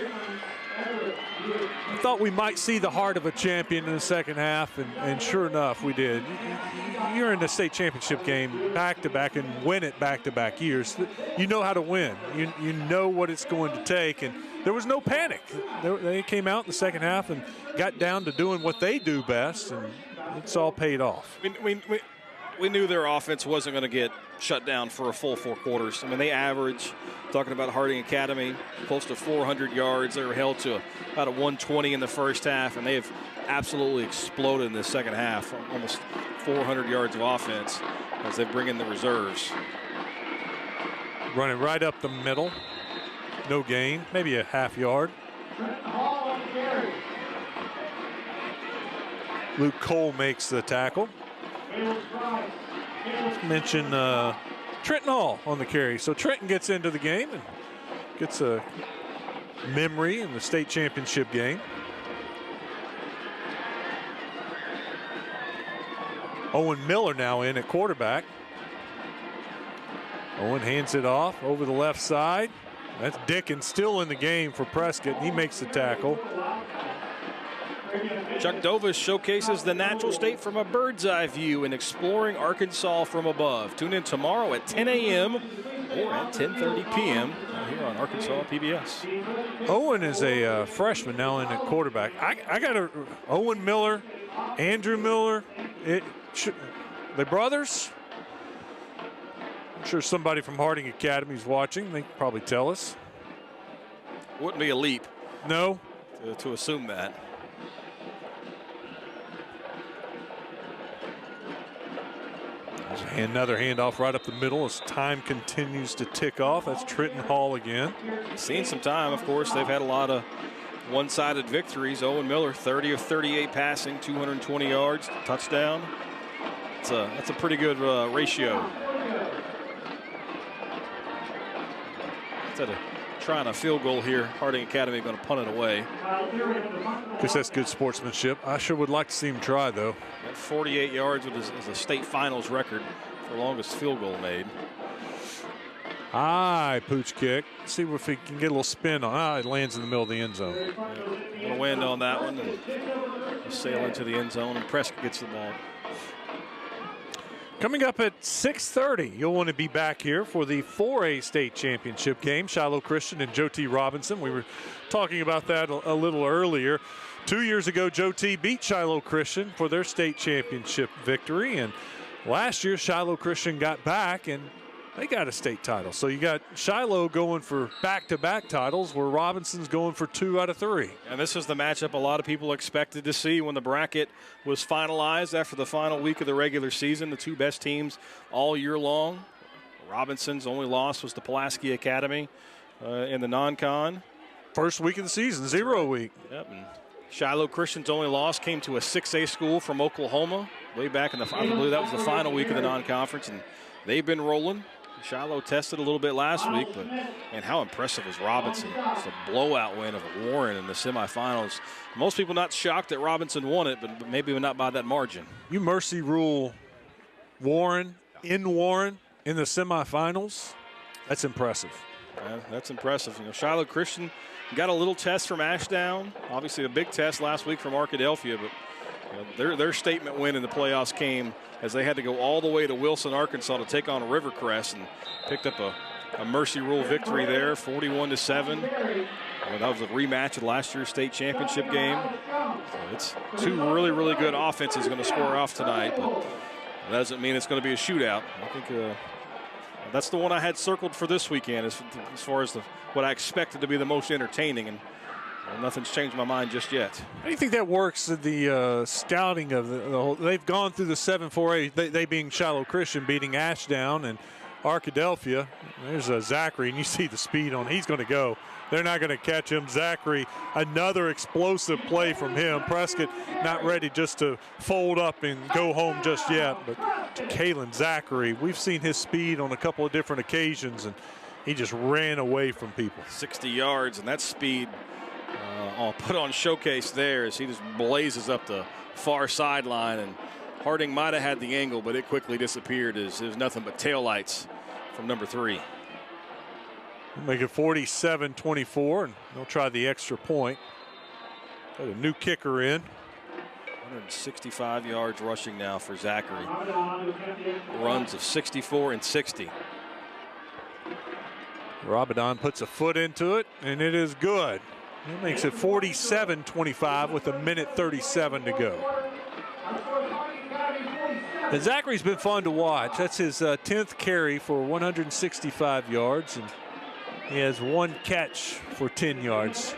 I thought we might see the heart of a champion in the second half, and sure enough, we did. You're in the state championship game back-to-back and win it back-to-back years. You know how to win. You know what it's going to take, and there was no panic. They came out in the second half and got down to doing what they do best, and it's all paid off. We knew their offense wasn't going to get shut down for a full 4 quarters. I mean, they average, talking about Harding Academy, close to 400 yards. They were held to about a 120 in the first half, and they have absolutely exploded in the second half, almost 400 yards of offense as they bring in the reserves. Running right up the middle. No gain, maybe a half yard. Luke Cole makes the tackle. Let's mention Trenton Hall on the carry. So Trenton gets into the game and gets a memory in the state championship game. Owen Miller now in at quarterback. Owen hands it off over the left side. That's Dickens still in the game for Prescott. He makes the tackle. Chuck Dovis showcases the natural state from a bird's eye view in Exploring Arkansas from Above. Tune in tomorrow at 10 a.m. or at 10:30 p.m. here on Arkansas PBS. Owen is a freshman now in at quarterback. I got Owen Miller, Andrew Miller. They're brothers. I'm sure somebody from Harding Academy is watching. They can probably tell us. Wouldn't be a leap. No. To assume that. Another handoff right up the middle as time continues to tick off. That's Trenton Hall again. Seen some time, of course. They've had a lot of one-sided victories. Owen Miller, 30 of 38 passing, 220 yards, touchdown. That's a pretty good ratio. Instead of trying a field goal here, Harding Academy going to punt it away. Guess that's good sportsmanship. I sure would like to see him try, though. At 48 yards is a state finals record for longest field goal made. High pooch kick. See if he can get a little spin on. It lands in the middle of the end zone. A little wind on that one and sail into the end zone, and Prescott gets the ball. Coming up at 6:30, you'll want to be back here for the 4A state championship game. Shiloh Christian and Joe T. Robinson. We were talking about that a little earlier. 2 years ago, Joe T. beat Shiloh Christian for their state championship victory. And last year, Shiloh Christian got back and they got a state title. So you got Shiloh going for back-to-back titles where Robinson's going for 2 out of 3. And this is the matchup a lot of people expected to see when the bracket was finalized after the final week of the regular season. The two best teams all year long. Robinson's only loss was to Pulaski Academy in the non-con. First week of the season, 0 week. Yep. And Shiloh Christian's only loss came to a 6A school from Oklahoma way back in I believe that was the final week of the non-conference, and they've been rolling. Shiloh tested a little bit last week, and how impressive was Robinson? It's a blowout win of Warren in the semifinals. Most people not shocked that Robinson won it, but maybe not by that margin. You mercy rule Warren in the semifinals. That's impressive. Yeah, that's impressive. You know, Shiloh Christian got a little test from Ashdown. Obviously a big test last week from Arkadelphia, but their statement win in the playoffs came as they had to go all the way to Wilson, Arkansas to take on Rivercrest, and picked up a mercy rule victory there, 41-7. That was a rematch of last year's state championship game. So it's two really, really good offenses going to score off tonight, but that doesn't mean it's going to be a shootout. I think that's the one I had circled for this weekend as far as what I expected to be the most entertaining, and nothing's changed my mind just yet. How do you think that works, the scouting of the whole? They've gone through the 7-4A, they being Shiloh Christian, beating Ashdown and Arkadelphia. There's Zachary, and you see the speed on. He's going to go. They're not going to catch him. Zachary, another explosive play from him. Prescott not ready just to fold up and go home just yet. But Kalen Zachary, we've seen his speed on a couple of different occasions, and he just ran away from people. 60 yards, and that speed I'll put on showcase there as he just blazes up the far sideline, and Harding might have had the angle, but it quickly disappeared as it was nothing but taillights from number 3. Make it 47-24, and they'll try the extra point. Got a new kicker in. 165 yards rushing now for Zachary. Runs of 64 and 60. Rabadon puts a foot into it, and it is good. It makes it 47-25 with 1:37 to go. And Zachary's been fun to watch. That's his 10th carry for 165 yards, and he has 1 catch for 10 yards.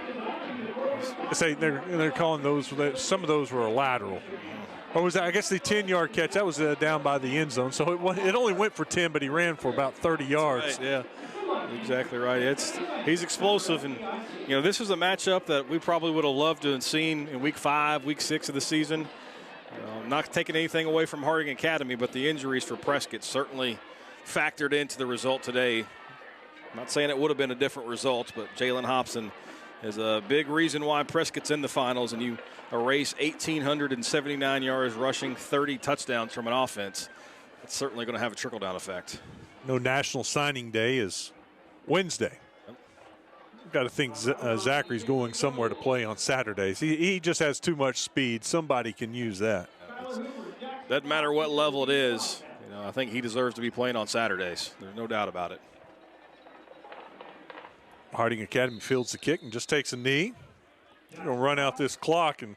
I say they're calling those. Some of those were a lateral. Or was that? I guess the 10-yard catch that was down by the end zone. So it only went for 10, but he ran for about 30 yards. Right, yeah. Exactly right. He's explosive, and this is a matchup that we probably would have loved to have seen in week 5, week 6 of the season. Not taking anything away from Harding Academy, but the injuries for Prescott certainly factored into the result today. I'm not saying it would have been a different result, but Jalen Hobson is a big reason why Prescott's in the finals, and you erase 1,879 yards rushing, 30 touchdowns from an offense. It's certainly going to have a trickle-down effect. No, National Signing Day is Wednesday. I've got to think Zachary's going somewhere to play on Saturdays. He just has too much speed. Somebody can use that. Doesn't matter what level it is. I think he deserves to be playing on Saturdays. There's no doubt about it. Harding Academy fields the kick and just takes a knee. They're going to run out this clock and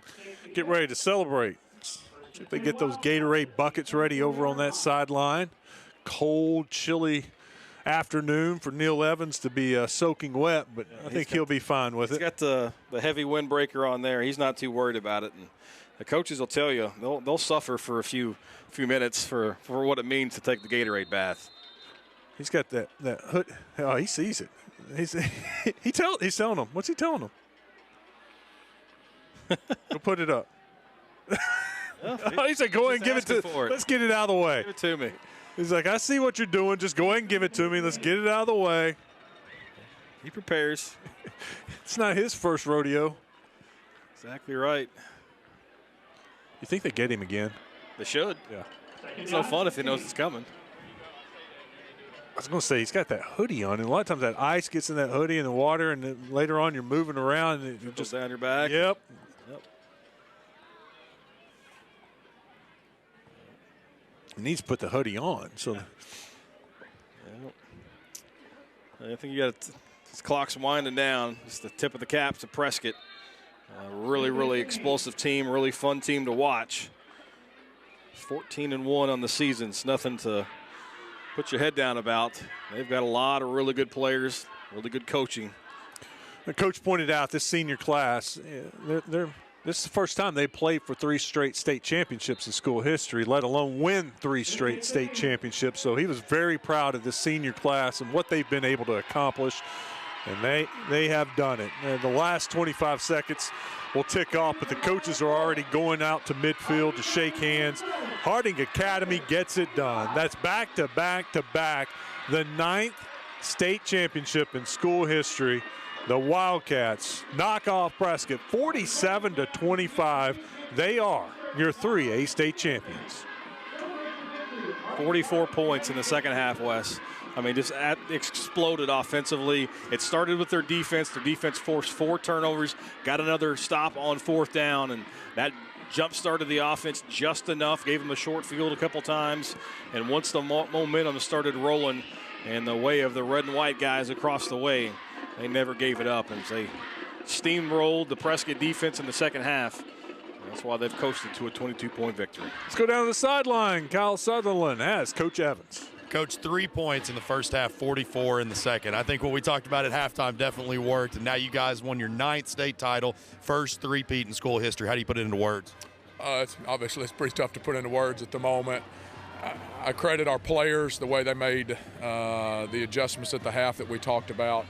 get ready to celebrate. See if they get those Gatorade buckets ready over on that sideline. Cold, chilly afternoon for Neil Evans to be soaking wet, but I think he'll be fine with it. He's got the heavy windbreaker on there. He's not too worried about it. And the coaches will tell you they'll suffer for a few minutes for what it means to take the Gatorade bath. He's got that hood. Oh, he sees it. He's telling them. What's he telling them? Go put it up. He said, "Go ahead and give it to. Let's get it out of the way. Give it to me." He's like, "I see what you're doing. Just go ahead and give it to me. Let's get it out of the way." He prepares. It's not his first rodeo. Exactly right. You think they get him again? They should. Yeah. It's no fun if he knows it's coming. I was going to say, he's got that hoodie on, and a lot of times that ice gets in that hoodie and the water, and then later on you're moving around. And it just down your back. Yep. He needs to put the hoodie on. So. I think you got this clock's winding down. It's the tip of the cap to Prescott. Really explosive team, really fun team to watch. 14-1 on the season. It's nothing to put your head down about. They've got a lot of really good players, really good coaching. The coach pointed out this senior class, this is the first time they played for 3 straight state championships in school history, let alone win 3 straight state championships. So he was very proud of this senior class and what they've been able to accomplish. And they have done it. The last 25 seconds will tick off, but the coaches are already going out to midfield to shake hands. Harding Academy gets it done. That's back to back to back. The 9th state championship in school history. The Wildcats knock off Prescott 47-25. They are your 3A state champions. 44 points in the second half, Wes. I mean, just exploded offensively. It started with their defense. Their defense forced 4 turnovers, got another stop on 4th down, and that jump-started the offense just enough, gave them a short field a couple times, and once the momentum started rolling in the way of the red and white guys across the way, they never gave it up, and they steamrolled the Prescott defense in the second half. That's why they've coasted to a 22-point victory. Let's go down to the sideline. Kyle Sutherland has Coach Evans. Coach, 3 points in the first half, 44 in the second. I think what we talked about at halftime definitely worked, and now you guys won your 9th state title, first three-peat in school history. How do you put it into words? It's pretty tough to put into words at the moment. I credit our players, the way they made the adjustments at the half that we talked about,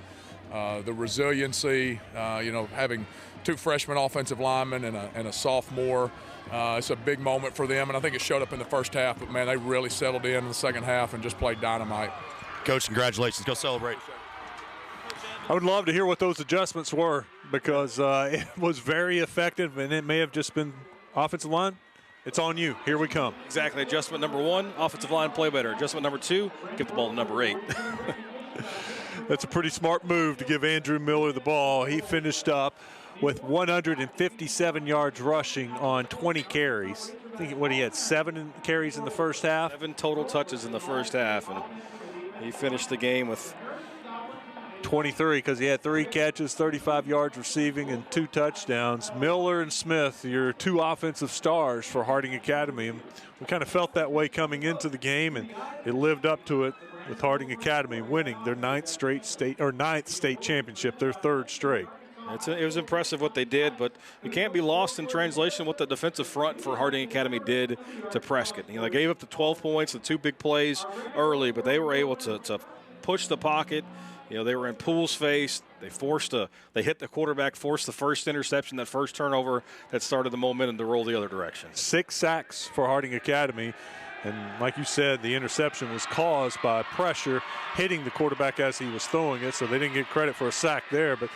the resiliency, having 2 freshman offensive linemen and a sophomore. It's a big moment for them, and I think it showed up in the first half, but, man, they really settled in the second half and just played dynamite. Coach, congratulations. Go celebrate. I would love to hear what those adjustments were because it was very effective, and it may have just been offensive line. It's on you. Here we come. Exactly. Adjustment number 1, offensive line, play better. Adjustment number 2, give the ball to number 8. That's a pretty smart move to give Andrew Miller the ball. He finished up with 157 yards rushing on 20 carries. I think he had 7 carries in the first half. 7 total touches in the first half, and he finished the game with 23 because he had 3 catches, 35 yards receiving, and 2 touchdowns. Miller and Smith, your 2 offensive stars for Harding Academy. And we kind of felt that way coming into the game, and it lived up to it with Harding Academy winning their 9th state championship, their 3rd straight. It was impressive what they did, but you can't be lost in translation what the defensive front for Harding Academy did to Prescott. They gave up the 12 points, the 2 big plays early, but they were able to push the pocket. They were in Poole's face. They hit the quarterback, forced the first interception, that first turnover that started the momentum to roll the other direction. 6 sacks for Harding Academy. And like you said, the interception was caused by pressure hitting the quarterback as he was throwing it, so they didn't get credit for a sack there. But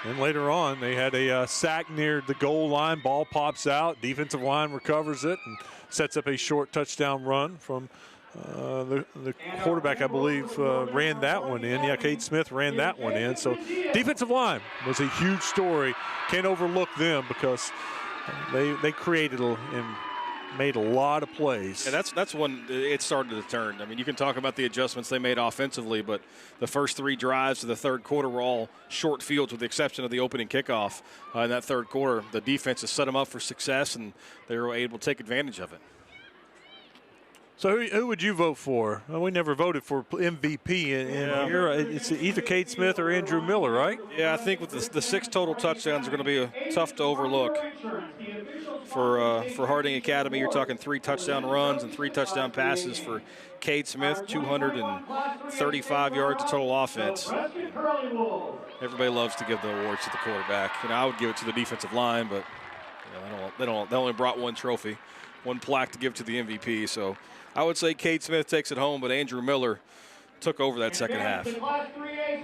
then later on, they had a sack near the goal line. Ball pops out. Defensive line recovers it and sets up a short touchdown run from the quarterback, I believe, ran that one in. Yeah, Cade Smith ran that one in. So defensive line was a huge story. Can't overlook them because they created and made a lot of plays. And that's when it started to turn. I mean, you can talk about the adjustments they made offensively, but the first 3 drives of the third quarter were all short fields with the exception of the opening kickoff. In that third quarter, the defense has set them up for success, and they were able to take advantage of it. So who would you vote for? Well, we never voted for MVP in here. It's either Cade Smith or Andrew Miller, right? Yeah, I think with the 6 total touchdowns are going to be tough to overlook. For Harding Academy, you're talking 3 touchdown runs and 3 touchdown passes for Cade Smith, 235 yards of total offense. Everybody loves to give the awards to the quarterback. I would give it to the defensive line, but they only brought 1 trophy, 1 plaque to give to the MVP. So I would say Cade Smith takes it home, but Andrew Miller took over that second half.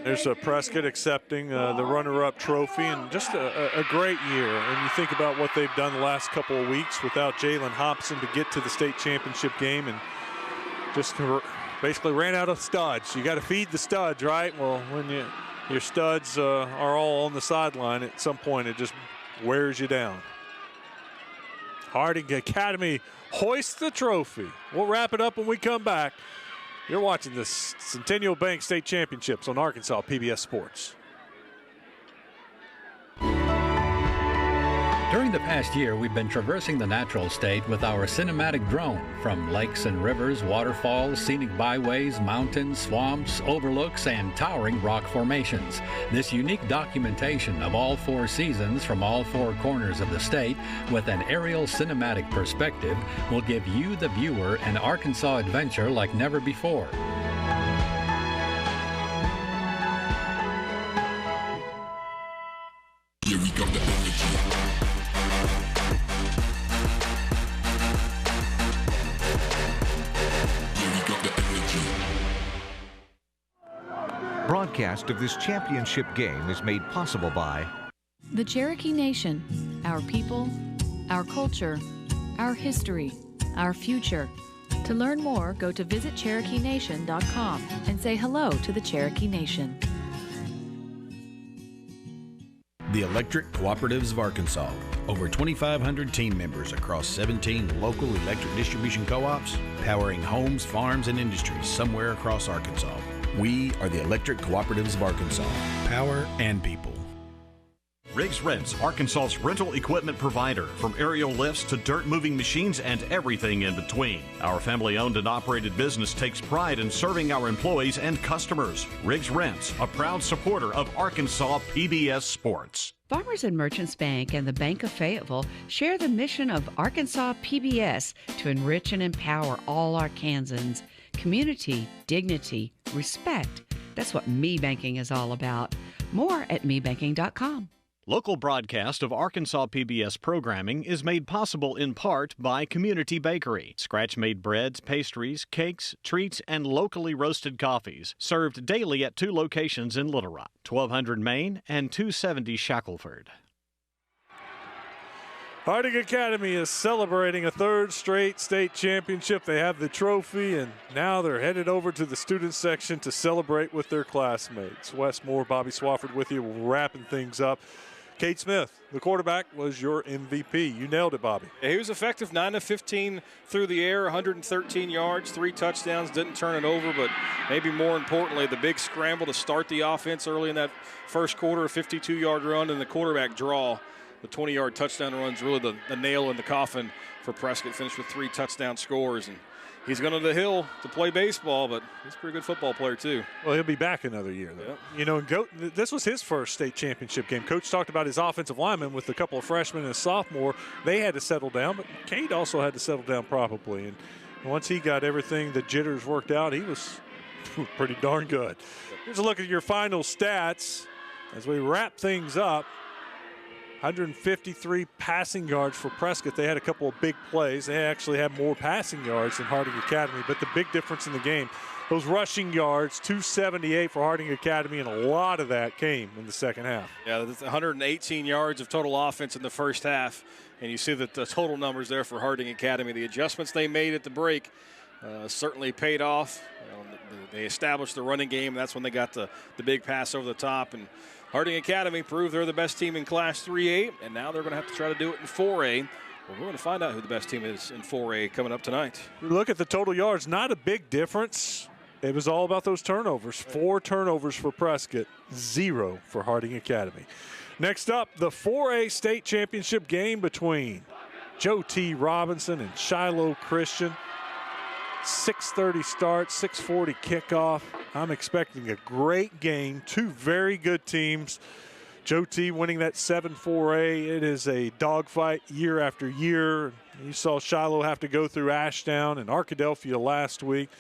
There's Prescott accepting the runner-up trophy, and just a great year. And you think about what they've done the last couple of weeks without Jalen Hobson to get to the state championship game, and just basically ran out of studs. You got to feed the studs, right? Well, when your studs are all on the sideline, at some point it just wears you down. Harding Academy hoists the trophy. We'll wrap it up when we come back. You're watching the Centennial Bank State Championships on Arkansas PBS Sports. During the past year, we've been traversing the natural state with our cinematic drone, from lakes and rivers, waterfalls, scenic byways, mountains, swamps, overlooks, and towering rock formations. This unique documentation of all 4 seasons from all 4 corners of the state with an aerial cinematic perspective will give you, the viewer, an Arkansas adventure like never before. Here we got the energy. Broadcast of this championship game is made possible by the Cherokee Nation, our people, our culture, our history, our future. To learn more, go to visitcherokeenation.com and say hello to the Cherokee Nation. The Electric Cooperatives of Arkansas. Over 2,500 team members across 17 local electric distribution co-ops, powering homes, farms, and industries somewhere across Arkansas. We are the Electric Cooperatives of Arkansas. Power and people. Riggs Rents, Arkansas's rental equipment provider, from aerial lifts to dirt moving machines and everything in between. Our family owned and operated business takes pride in serving our employees and customers. Riggs Rents, a proud supporter of Arkansas PBS Sports. Farmers and Merchants Bank and the Bank of Fayetteville share the mission of Arkansas PBS to enrich and empower all Arkansans. Community, dignity, respect. That's what Me Banking is all about. More at mebanking.com. Local broadcast of Arkansas PBS programming is made possible in part by Community Bakery. Scratch-made breads, pastries, cakes, treats, and locally roasted coffees. Served daily at 2 locations in Little Rock, 1200 Main and 270 Shackelford. Harding Academy is celebrating a 3rd straight state championship. They have the trophy, and now they're headed over to the student section to celebrate with their classmates. Wes Moore, Bobby Swafford with you, wrapping things up. Cade Smith, the quarterback, was your MVP. You nailed it, Bobby. He was effective, 9 of 15 through the air, 113 yards, 3 touchdowns, didn't turn it over, but maybe more importantly, the big scramble to start the offense early in that first quarter, a 52-yard run, and the quarterback draw. The 20-yard touchdown run's really the nail in the coffin for Prescott. Finished with 3 touchdown scores, and he's going to the Hill to play baseball, but he's a pretty good football player too. Well, he'll be back another year, though. Yep. You know, this was his first state championship game. Coach talked about his offensive linemen with a couple of freshmen and a sophomore. They had to settle down, but Cade also had to settle down probably. And once he got everything, the jitters worked out, he was pretty darn good. Here's a look at your final stats as we wrap things up. 153 passing yards for Prescott. They had a couple of big plays. They actually had more passing yards than Harding Academy, but the big difference in the game, those rushing yards, 278 for Harding Academy, and a lot of that came in the second half. Yeah, that's 118 yards of total offense in the first half, and you see that the total numbers there for Harding Academy. The adjustments they made at the break certainly paid off. They established the running game. That's when they got the big pass over the top, and Harding Academy proved they're the best team in Class 3A, and now they're going to have to try to do it in 4A. Well, we're going to find out who the best team is in 4A coming up tonight. Look at the total yards, not a big difference. It was all about those turnovers. 4 turnovers for Prescott, 0 for Harding Academy. Next up, the 4A state championship game between Joe T. Robinson and Shiloh Christian. 6:30 start, 6:40 kickoff. I'm expecting a great game. 2 very good teams. Joe T winning that 7-4A. It is a dogfight year after year. You saw Shiloh have to go through Ashdown and Arkadelphia last week.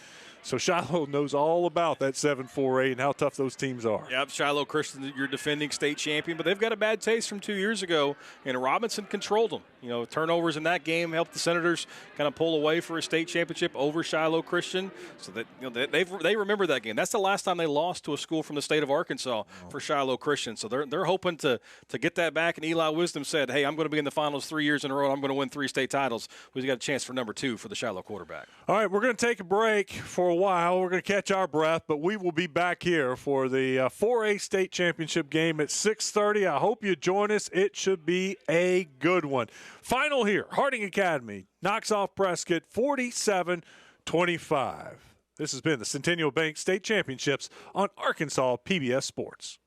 So Shiloh knows all about that 7-4A and how tough those teams are. Yep, Shiloh Christian, your defending state champion, but they've got a bad taste from 2 years ago, and Robinson controlled them. You know, turnovers in that game helped the Senators kind of pull away for a state championship over Shiloh Christian. So that, you know, they remember that game. That's the last time they lost to a school from the state of Arkansas for Shiloh Christian. So they're hoping to get that back. And Eli Wisdom said, "Hey, I'm going to be in the finals 3 years in a row. I'm going to win 3 state titles." We've got a chance for number 2 for the Shiloh quarterback. All right, we're going to take a break for a while. We're going to catch our breath, but we will be back here for the 4A state championship game at 6:30. I hope you join us. It should be a good one. Final here, Harding Academy knocks off Prescott 47-25. This has been the Centennial Bank State Championships on Arkansas PBS Sports.